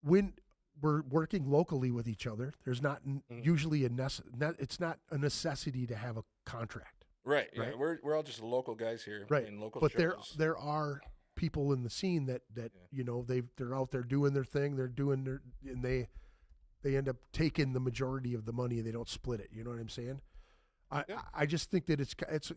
When we're working locally with each other, there's not usually it's not a necessity to have a contract, Right. Yeah. Right. We're all just local guys here. right? In local But shows. there are people in the scene that you know they're out there doing their thing, and they end up taking the majority of the money and they don't split it. You know what I'm saying? Yeah. I just think that it's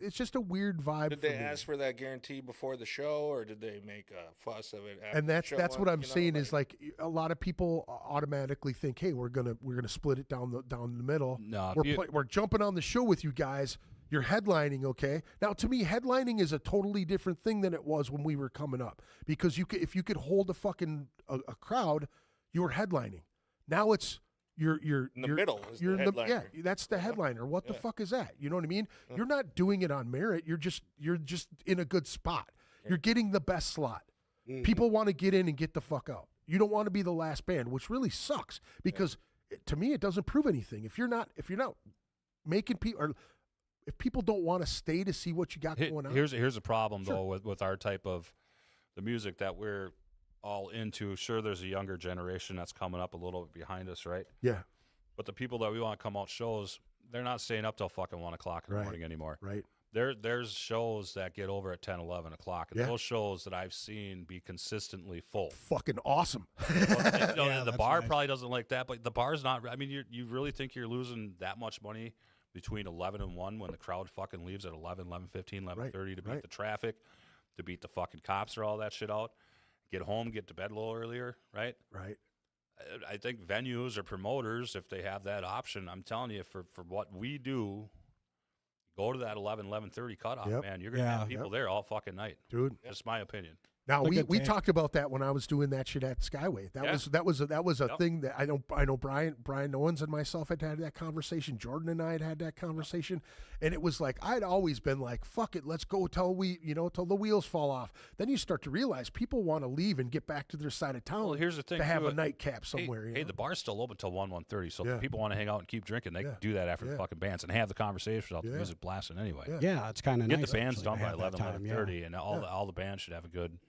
just a weird vibe. Did for they me. ask for that guarantee before the show, or did they make a fuss of it after And the show? that's what I'm You know, saying is like a lot of people automatically think, hey, we're gonna split it down the middle. No, We're jumping on the show with you guys. You're headlining, okay? Now, to me, headlining is a totally different thing than it was when we were coming up, because if you could hold a crowd, you were headlining. Now it's you're in the middle is You're the in the, yeah, headliner. that's the headliner. What the Yeah. fuck is that? You know what I mean? You're not doing it on merit. You're just in a good spot. You're getting the best slot. People want to get in and get the fuck out. You don't want to be the last band, which really sucks because to me it doesn't prove anything. If you're not making people, or if people don't want to stay to see what you got going on. Here's a problem Sure. though with our type of the music that we're all into. Sure, there's a younger generation that's coming up a little bit behind us, right? Yeah, But the people that we want to come out shows, they're not staying up till fucking 1 o'clock in the Right. morning anymore. right. There's shows that get over at 10, 11 o'clock, and Yeah. those shows that I've seen be consistently full. Fucking awesome. Well, you know, Yeah, the that's bar nice. probably doesn't like that, but the bar's not. I mean, you really think you're losing that much money between 11 and 1 when the crowd fucking leaves at 11, 11:15, 11:30 to beat right. the traffic, to beat the fucking cops or all that shit out, get home, get to bed a little earlier, right? Right. I think venues or promoters, if they have that option, I'm telling you, for what we do, go to that 11:30 cutoff, Yep. man. You're going to Yeah. have people there all fucking night. Dude. Just my opinion. Now It's a we good take. talked about that when I was doing that shit at Skyway. That Yeah. was a Yep. thing that I know Brian Owens and myself had that conversation. Jordan and I had that conversation, and it was like I'd always been like, "Fuck it, let's go till the wheels fall off." Then you start to realize people want to leave and get back to their side of town. Well, here's the thing, to have too. a nightcap somewhere. Hey, you know? the bar's still open till 1:30, so Yeah. if people want to hang out and keep drinking, they Yeah. can do that after Yeah. the fucking bands and have the conversation without Yeah. the music blasting anyway. Yeah. Yeah, it's kind of Get nice. the bands actually, done to by have that 11, time, 11:30, and all Yeah. all the bands should have a good,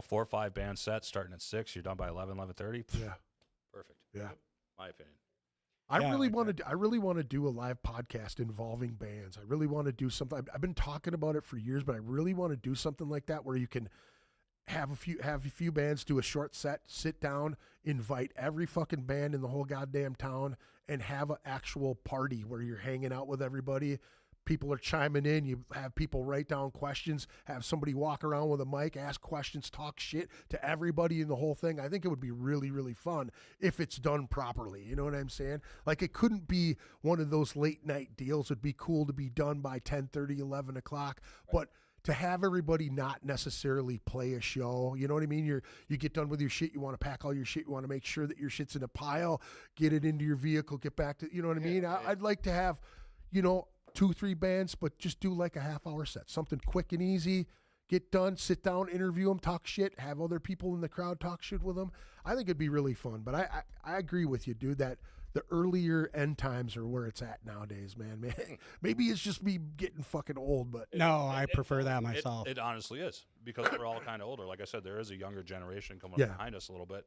4 or 5 band sets starting at 6. You're done by 11, 11:30. Yeah. Perfect. Yeah. My opinion. I Yeah, really like want to. I really want to do a live podcast involving bands. I really want to do something. I've been talking about it for years, but I really want to do something like that where you can have a few bands do a short set, sit down, invite every fucking band in the whole goddamn town, and have an actual party where you're hanging out with everybody. People are chiming in. You have people write down questions, have somebody walk around with a mic, ask questions, talk shit to everybody in the whole thing. I think it would be really, really fun if it's done properly. You know what I'm saying? Like, it couldn't be one of those late night deals. It'd be cool to be done by 10:30, 11 o'clock. But to have everybody not necessarily play a show, you know what I mean? You get done with your shit, you want to pack all your shit, you want to make sure that your shit's in a pile, get it into your vehicle, get back to, you know what I mean? I'd like to have, 2-3 bands, but just do like a half-hour set, something quick and easy. Get done, sit down, interview them, talk shit, have other people in the crowd talk shit with them. I think it'd be really fun. But I agree with you, dude, that the earlier end times are where it's at nowadays, man. Maybe it's just me getting fucking old, but No, I prefer that myself. It honestly is, because we're all kind of older. Like I said, there is a younger generation coming Yeah. up behind us a little bit.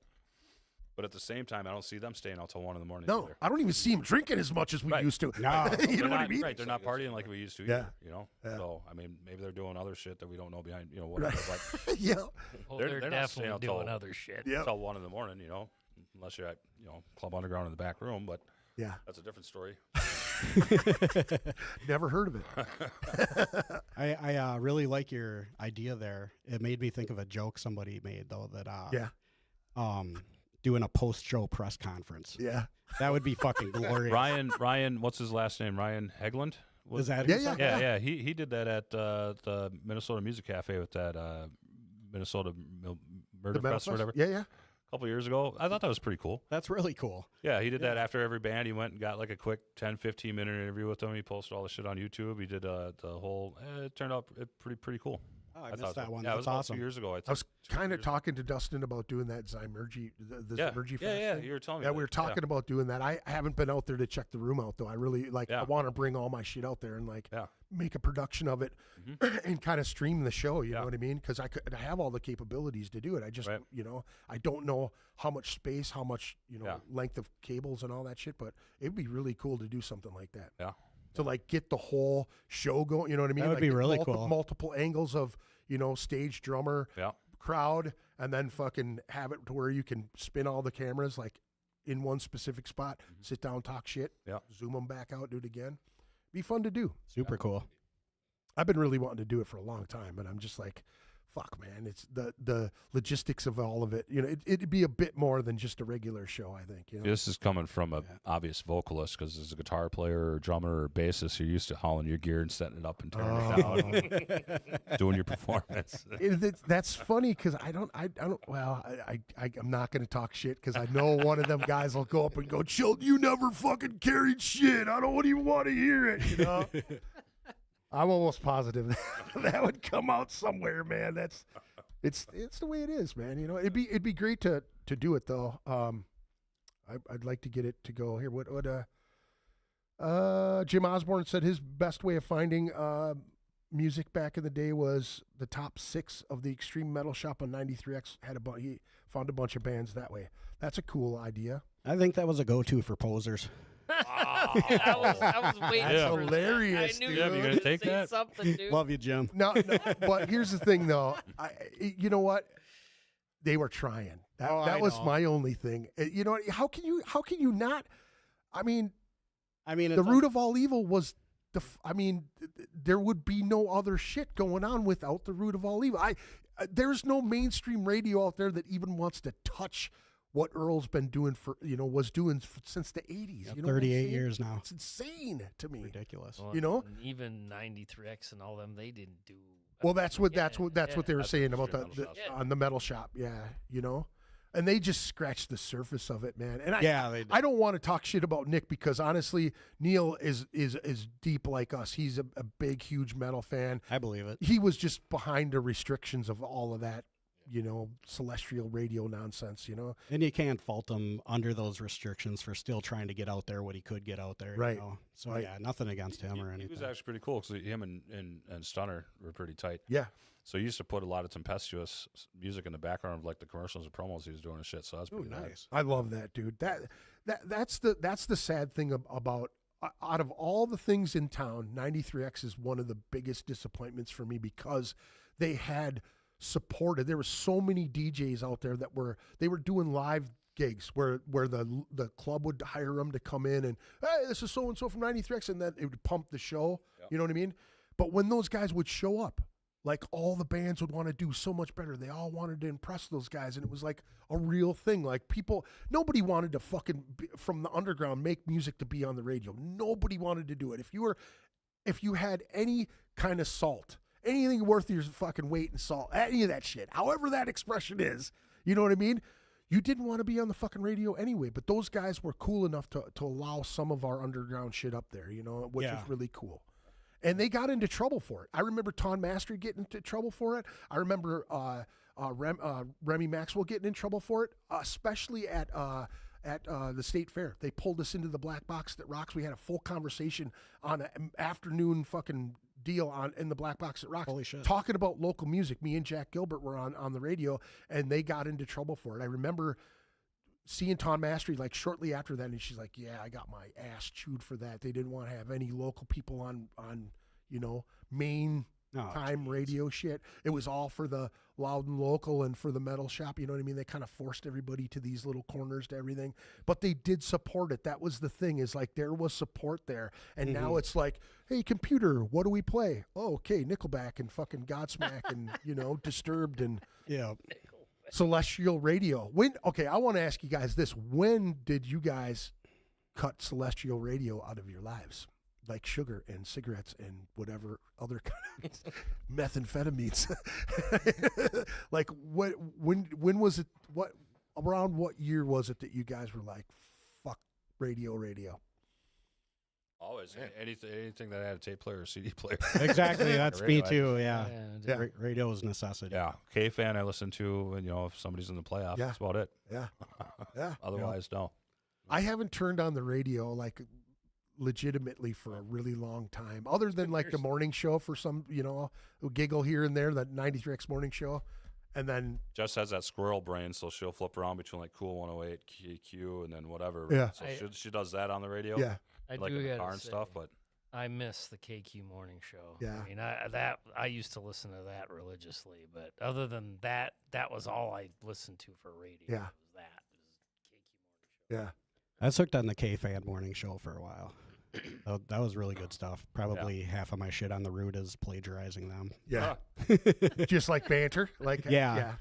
But at the same time, I don't see them staying out till 1 a.m. no, either. I don't even see them drinking as much as we Right. used to. No. You know what I Not- mean? Right, they're not partying like we used to Yeah. either, Yeah. So, I mean, maybe they're doing other shit that we don't know behind, whatever. But Yeah. Oh, They're they're, not staying definitely out doing till- other shit. Yeah. till 1 a.m, unless you're at, Club Underground in the back room. But Yeah. that's a different story. Never heard of it. I really like your idea there. It made me think of a joke somebody made though that Yeah. Doing a post-show press conference. Yeah. That would be fucking glorious. Ryan, what's his last name? Ryan Hegland? Is that Yeah, who said yeah. that? He did that at the Minnesota Music Cafe with that Minnesota Murder The Metal Fest or Fest? whatever. Yeah, yeah. A couple years ago. I thought that was pretty cool. That's really cool. Yeah, he did that after every band. He went and got like a quick 10, 15-minute interview with them. He posted all the shit on YouTube. He did the whole. It turned out pretty cool. Oh, I thought missed that so. one. Yeah, it That's was about awesome. 2 years ago. I think. I was 2 kind of years talking to Dustin about doing that Zymergy, the Yeah, Zymergy yeah, Fest yeah. thing. You were telling me. Yeah, that. we were talking about doing that. I haven't been out there to check the room out though. I really I Yeah. want to bring all my shit out there and Yeah. make a production of it and kind of stream the show. You Yeah. know what I mean? Because I have all the capabilities to do it. I just Right. I don't know how much space, how much Yeah. length of cables and all that shit. But it'd be really cool to do something like that. Yeah. To like get the whole show going. You know what I mean? That would like be get really cool. Multiple angles of stage, drummer, Yeah. crowd, and then fucking have it to where you can spin all the cameras like in one specific spot, sit down, talk shit, Yeah. zoom them back out, do it again. Be fun to do. Super cool. I've been really wanting to do it for a long time, but I'm just like, fuck, man. It's the logistics of all of it. It'd be a bit more than just a regular show, I think. This is coming from a obvious vocalist, because as a guitar player or drummer or bassist, you're used to hauling your gear and setting it up and turning it down, doing your performance. That's funny because I don't. Well, I'm not going to talk shit because I know one of them guys will go up and go, "Chill, you never fucking carried shit. I don't even want to hear it." I'm almost positive that would come out somewhere, man. It's the way it is, man. It'd be great to do it though. I'd like to get it to go here. What Jim Osborne said his best way of finding music back in the day was the top 6 of the Extreme Metal Shop on 93X. He found a bunch of bands that way. That's a cool idea. I think that was a go-to for posers. I was waiting That's for hilarious, that. I knew dude. you Yeah, were you gonna gonna take say that? something, dude. Love you, Jim. No, but here's the thing, though. You know what? They were trying. That I was know. my only thing. You know, how can you not? I mean, It's the like- root of all evil was there would be no other shit going on without the root of all evil. There's no mainstream radio out there that even wants to touch what Earl's been doing since the 80s. You know what I'm 38 saying? years now. It's insane to me. Ridiculous. Well, You know? and even 93X and all them, they didn't do. Well, that's what Yeah, they were That's saying the about Metal the Shop. on the metal shop. Yeah, and they just scratched the surface of it, man. And Yeah, they did. I don't want to talk shit about Nick because honestly, Neil is deep like us. He's a big, huge metal fan. I believe it. He was just behind the restrictions of all of that, celestial radio nonsense. And you can't fault him under those restrictions for still trying to get out there what he could get out there. Right. So, Right. yeah, nothing against him or He anything. was actually pretty cool because him and Stunner were pretty tight. Yeah, So he used to put a lot of tempestuous music in the background of like the commercials and promos he was doing and shit. So that's pretty nice. I love that, dude. That's the sad thing about out of all the things in town, 93X is one of the biggest disappointments for me because they had supported. There were so many DJs out there that were doing live gigs where the club would hire them to come in and, hey, this is so and so from 93X, and then it would pump the show. Yep. You know what I mean? But when those guys would show up, like all the bands would want to do so much better. They all wanted to impress those guys, and it was like a real thing. Like nobody wanted to fucking from the underground make music to be on the radio. Nobody wanted to do it. If you had any kind of salt, anything worth your fucking weight in salt, any of that shit, however that expression is, you know what I mean? You didn't want to be on the fucking radio anyway, but those guys were cool enough to allow some of our underground shit up there, you know, which was really cool. And they got into trouble for it. I remember Ton Mastery getting into trouble for it. I remember Remy Maxwell getting in trouble for it, especially at the State Fair. They pulled us into the Black Box That Rocks. We had a full conversation on an afternoon fucking deal in the Black Box That Rocks. Holy shit. Talking about local music. Me and Jack Gilbert were on the radio, and they got into trouble for it. I remember seeing Ton Mastery like shortly after that, and she's like, yeah, I got my ass chewed for that. They didn't want to have any local people on you know, main time radio shit. It was all for the loud and local and for the metal shop, you know what I mean? They kind of forced everybody to these little corners to everything, but they did support it. That was the thing, is like there was support there. And now it's like, hey, computer, what do we play? Oh, okay, Nickelback and fucking Godsmack and, you know, Disturbed and Celestial Radio. I want to ask you guys this. When did you guys cut Celestial Radio out of your lives? Like sugar and cigarettes and whatever other kind of methamphetamines. Like when was it? Around what year was it that you guys were like, fuck radio? Always anything that had a tape player or CD player. Exactly, that's me too. Yeah. Radio is necessity. Yeah, K-Fan I listen to, and you know, if somebody's in the playoffs, that's about it. Yeah. Otherwise, no. I haven't turned on the radio like legitimately for a really long time, other than like the morning show for some, you know, giggle here and there, that 93X morning show. And then Jess has that squirrel brain, so she'll flip around between like Cool 108, KQ, and then whatever. Yeah. So she does that on the radio. Yeah. I like do in the gotta car and say, stuff, but I miss the KQ morning show. Yeah. I mean, I used to listen to that religiously, but other than that was all I listened to for radio. Yeah. Was that KQ morning show. Yeah. I was hooked on the K-Fan morning show for a while. That was really good stuff. Probably half of my shit on the route is plagiarizing them. Yeah. Just like banter. Like they're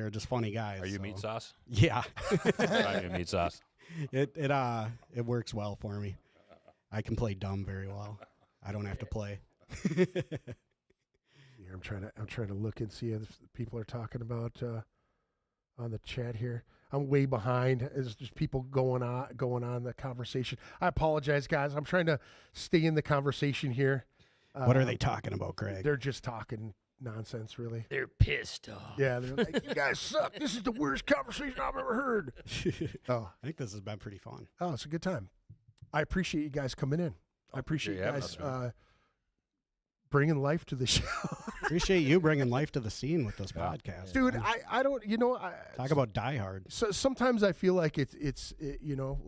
just funny guys. are you meat sauce? Yeah. I'm your meat sauce. It works well for me. I can play dumb very well. I don't have to play. Here, I'm trying to look and see if people are talking about on the chat here. I'm way behind. There's just people going on the conversation. I apologize, guys. I'm trying to stay in the conversation here. What are they talking about, Craig? They're just talking nonsense, really. They're pissed off. Yeah, they're like, you guys suck. This is the worst conversation I've ever heard. I think this has been pretty fun. Oh, it's a good time. I appreciate you guys coming in. I appreciate you guys bringing life to the show. Appreciate you bringing life to the scene with this podcast. Dude, I don't, you know. Talk about Die Hard. So sometimes I feel like it's you know,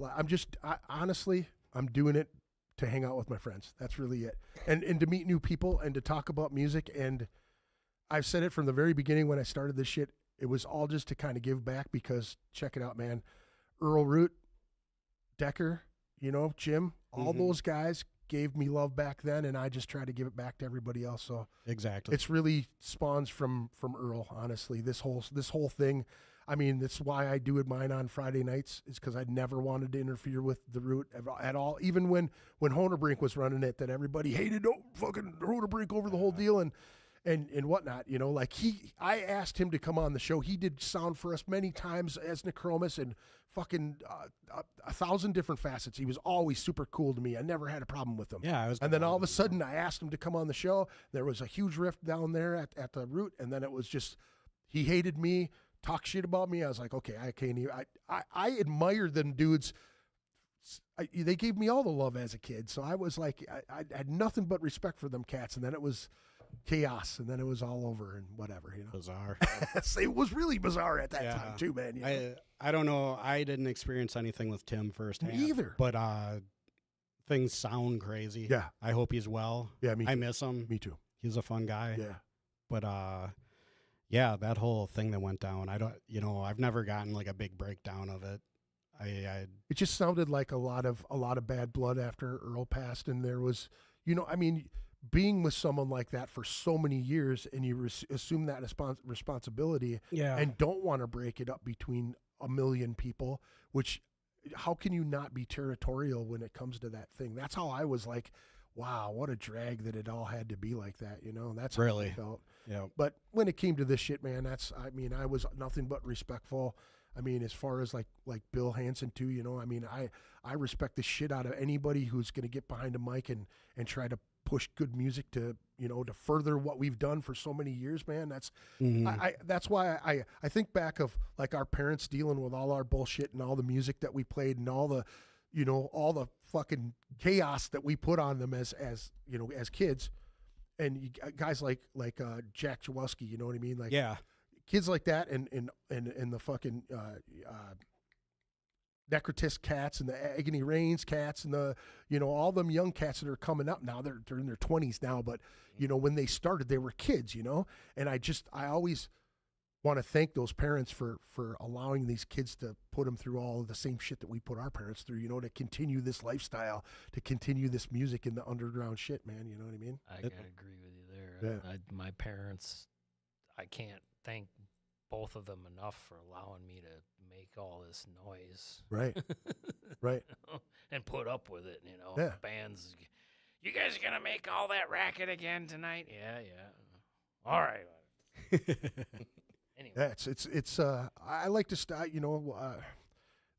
honestly, I'm doing it to hang out with my friends. That's really it. And to meet new people and to talk about music. And I've said it from the very beginning when I started this shit, it was all just to kind of give back, because check it out, man. Earl Root, Decker, you know, Jim, all those guys gave me love back then, and I just try to give it back to everybody else. So Exactly. it's really spawns from Earl, honestly. This whole thing. I mean, that's why I do it mine on Friday nights, is because I never wanted to interfere with the Root at all. Even when Honerbrink was running it, that everybody hated fucking Honerbrink over the whole deal and whatnot, you know, like I asked him to come on the show. He did sound for us many times as Necromus and fucking 1,000 different facets. He was always super cool to me. I never had a problem with him. Yeah, and then all of a sudden I asked him to come on the show. There was a huge rift down there at the Root, and then it was just, he hated me, talk shit about me. I was like, okay, I can't even, I admired them dudes. They gave me all the love as a kid. So I was like, I had nothing but respect for them cats. And then it was chaos, and then it was all over and whatever, you know. Bizarre. It was really bizarre at that time too, man. You know? I don't know. I didn't experience anything with Tim firsthand. Me either. But things sound crazy. Yeah. I hope he's well. Yeah, me too. I miss him. Me too. He's a fun guy. Yeah. But yeah, that whole thing that went down, I've never gotten like a big breakdown of it. It just sounded like a lot of bad blood after Earl passed, and there was, I mean, being with someone like that for so many years, and you assume that responsibility, and don't want to break it up between a million people. Which, how can you not be territorial when it comes to that thing? That's how I was like, wow, what a drag that it all had to be like that. That's how Really I felt. Yeah. But when it came to this shit, man, I was nothing but respectful. I mean, as far as like Bill Hansen too, I mean, I respect the shit out of anybody who's going to get behind a mic and try to push good music to, to further what we've done for so many years, man. That's, that's why I think back of like our parents dealing with all our bullshit and all the music that we played and all the, all the fucking chaos that we put on them as kids, and guys like Jack Jaworski, you know what I mean? Like, yeah. Kids like that, and the fucking Necrotisk cats and the Agony Reigns cats and the all them young cats that are coming up now. They're in their 20s now, but when they started, they were kids, And I always want to thank those parents for allowing these kids to put them through all of the same shit that we put our parents through, to continue this lifestyle, to continue this music in the underground shit, man. You know what I mean? I gotta agree with you there. Yeah. My parents, I can't thank both of them enough for allowing me to make all this noise. Right. Right. And put up with it, Yeah. Bands, you guys are going to make all that racket again tonight? Yeah. All right. Anyway. Yeah, it's I like to start,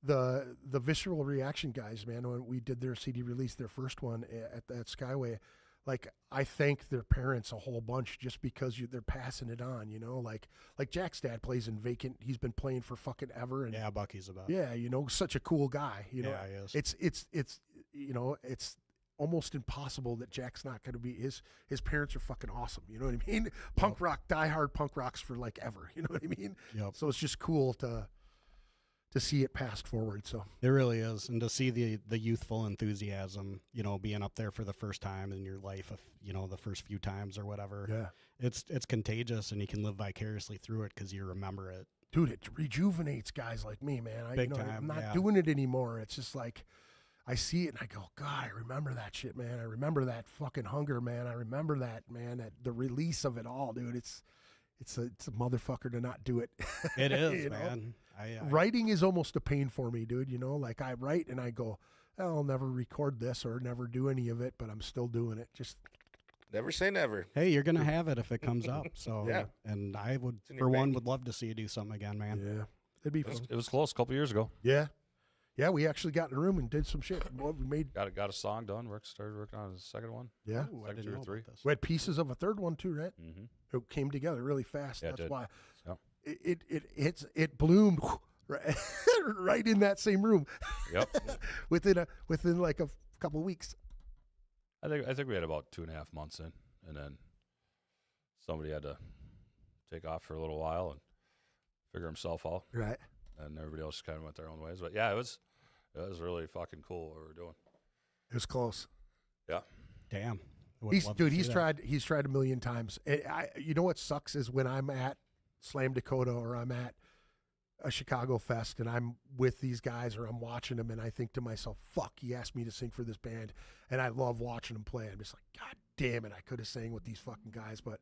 the Visceral Reaction guys, man, when we did their CD release, their first one at Skyway, like I thank their parents a whole bunch just because they're passing it on, like Jack's dad plays in Vacant. He's been playing for fucking ever. And yeah, Bucky's about. Yeah, such a cool guy, Yeah, he is. It's it's almost impossible that Jack's not going to be, his parents are fucking awesome. You know what I mean? Punk rock, diehard punk rocks for like ever. You know what I mean? Yep. So it's just cool to see it passed forward. So it really is. And to see the youthful enthusiasm, being up there for the first time in your life, the first few times or whatever. Yeah. It's contagious, and you can live vicariously through it because you remember it. Dude, it rejuvenates guys like me, man. Big I'm time, not yeah. doing it anymore. It's just like, I see it and I go, God, I remember that shit, man. I remember that fucking hunger, man. I remember that, man. That the release of it all, dude. It's a motherfucker to not do it. It is, man. Writing is almost a pain for me, dude. Like I write and I go, I'll never record this or never do any of it, but I'm still doing it. Just never say never. Hey, you're gonna have it if it comes up. So Yeah. And I would, in your for one, bank. would love to see you do something again, man. yeah, it'd be fun. It was close a couple years ago. Yeah, we actually got in a room and did some shit. We made, Got a song done. Started working on the second one. yeah. Ooh, I Second didn't two or know three. about this. We had pieces of a third one too, right? Mm-hmm. It came together really fast. Yeah, it That's did. why Yep. it bloomed right in that same room Yep. within like a couple weeks. I think we had about 2.5 months in, and then somebody had to take off for a little while and figure himself out, Right. and everybody else kind of went their own ways. But yeah, it was really fucking cool what we were doing. It was close. Yeah. Damn. I would love to see He's that. tried a million times. You know what sucks is when I'm at Slam Dakota or I'm at a Chicago Fest and I'm with these guys or I'm watching them and I think to myself, fuck, he asked me to sing for this band and I love watching them play. I'm just like, God damn it, I could have sang with these fucking guys, but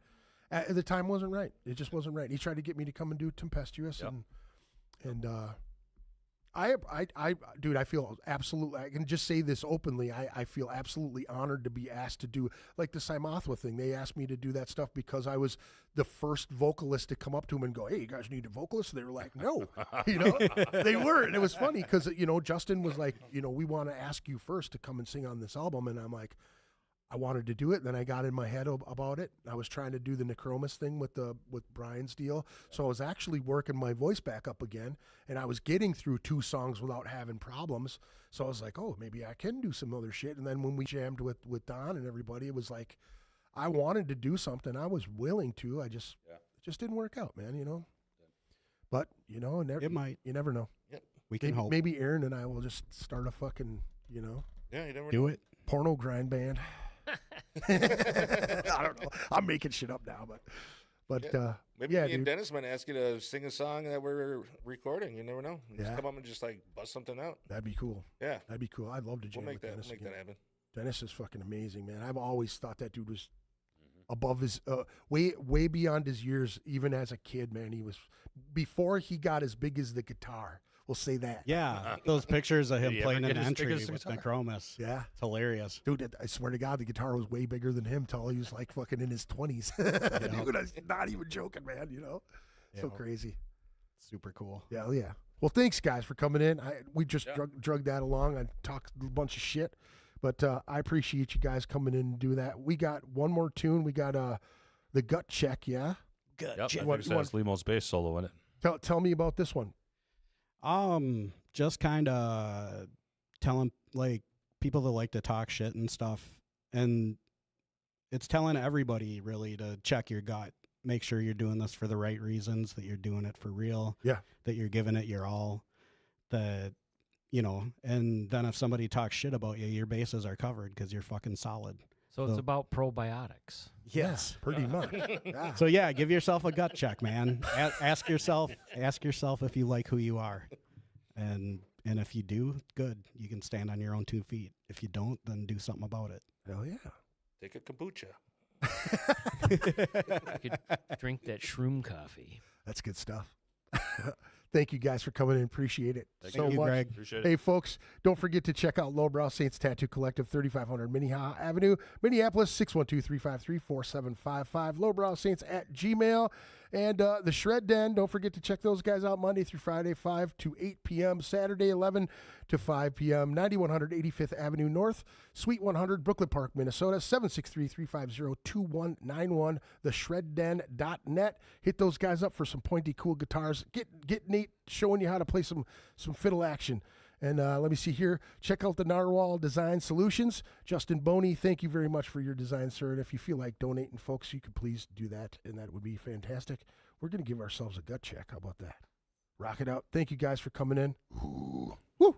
at the time wasn't right. It just wasn't right. He tried to get me to come and do Tempestuous Yep. and dude, I feel absolutely, I can just say this openly. I feel absolutely honored to be asked to do like the Simothwa thing. They asked me to do that stuff because I was the first vocalist to come up to them and go, hey, you guys need a vocalist? They were like, no, they were. And it was funny because, Justin was like, we want to ask you first to come and sing on this album. And I'm like, I wanted to do it. Then I got in my head about it. I was trying to do the Necromus thing with Brian's deal. So I was actually working my voice back up again, and I was getting through 2 songs without having problems. So I was like, oh, maybe I can do some other shit. And then when we jammed with Don and everybody, it was like, I wanted to do something. I was willing to. It just didn't work out, man, But, It might. you never know. We can hope. Maybe Aaron and I will just start a fucking, Yeah, you never Do it. porno grind band. I don't know. I'm making shit up now, But Maybe yeah, me and dude. Dennis might ask you to sing a song that we're recording. You never know. Just Yeah. come up and just like bust something out. That'd be cool. Yeah, That'd be cool. I'd love to jam we'll make with that. Dennis We'll make again. that happen. Dennis is fucking amazing, man. I've always thought that dude was above his way beyond his years. Even as a kid, man, he was before he got as big as the guitar. We'll say that. Yeah, those pictures of him Did he playing ever an get as big entry as the with guitar? Necromus. Yeah. It's hilarious. Dude, I swear to God, the guitar was way bigger than him till he was like fucking in his 20s. Dude, I'm not even joking, man, you know? So Yeah. crazy. Super cool. Yeah, yeah. Well, thanks, guys, for coming in. We just drug that along. I talked a bunch of shit, but I appreciate you guys coming in and do that. We got one more tune. We got the gut check, yeah? Yep, I think What- that's Limo's bass solo in it. Tell me about this one. Just kind of telling like people that like to talk shit and stuff, and it's telling everybody really to check your gut, make sure you're doing this for the right reasons, that you're doing it for real, Yeah. that you're giving it your all, that and then if somebody talks shit about you, your bases are covered because you're fucking solid. So it's about probiotics. Yes. Pretty much. Yeah. So yeah, give yourself a gut check, man. Ask yourself if you like who you are, and if you do, good. You can stand on your own 2 feet. If you don't, then do something about it. Hell yeah. Take a kombucha. I could drink that shroom coffee. That's good stuff. Thank you guys for coming in. Appreciate it so you, much. Greg. Appreciate it. Hey, folks, don't forget to check out Lowbrow Saints Tattoo Collective, 3500 Minnehaha Avenue, Minneapolis, 612-353-4755. Lowbrow Saints at Gmail. And the Shred Den, don't forget to check those guys out Monday through Friday, 5 to 8 p.m., Saturday, 11 to 5 p.m., 9100 85th Avenue North, Suite 100, Brooklyn Park, Minnesota, 763-350-2191, theshredden.net. Hit those guys up for some pointy, cool guitars. Get Nate showing you how to play some fiddle action. And let me see here. Check out the Narwhal Design Solutions. Justin Boney, thank you very much for your design, sir. And if you feel like donating, folks, you could please do that, and that would be fantastic. We're going to give ourselves a gut check. How about that? Rock it out. Thank you guys for coming in. Ooh. Woo.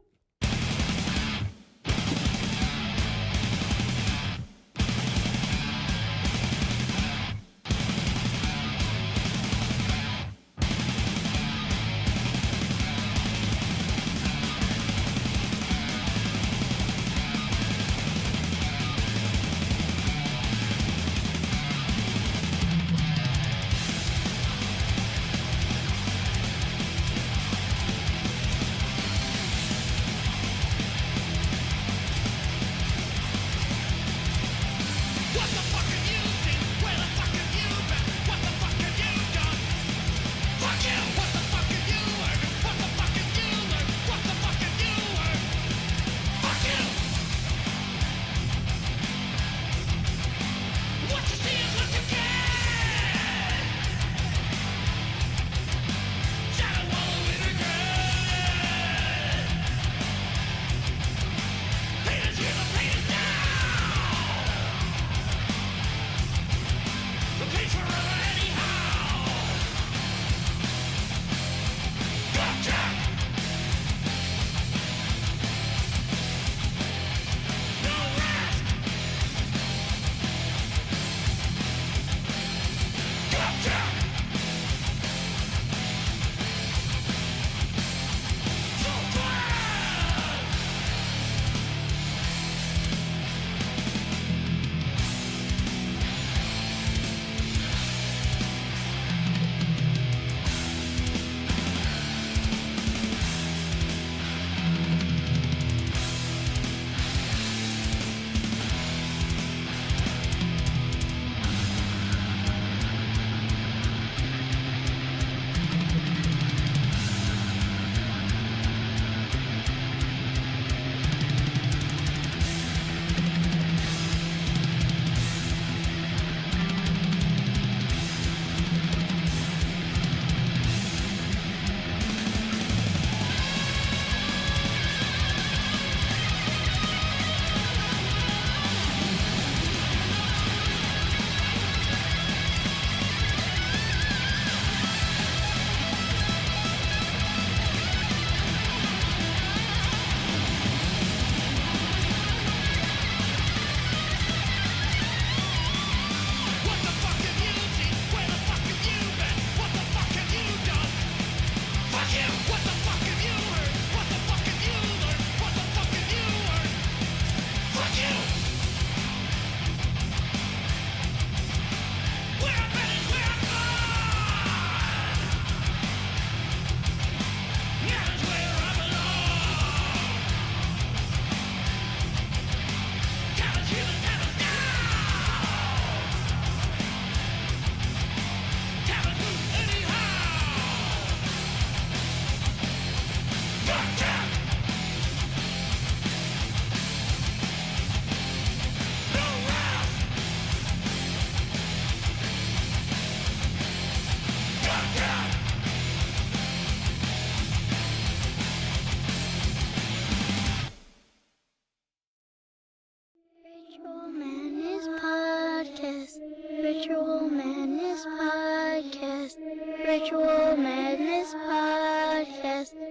Ritual Madness Podcast.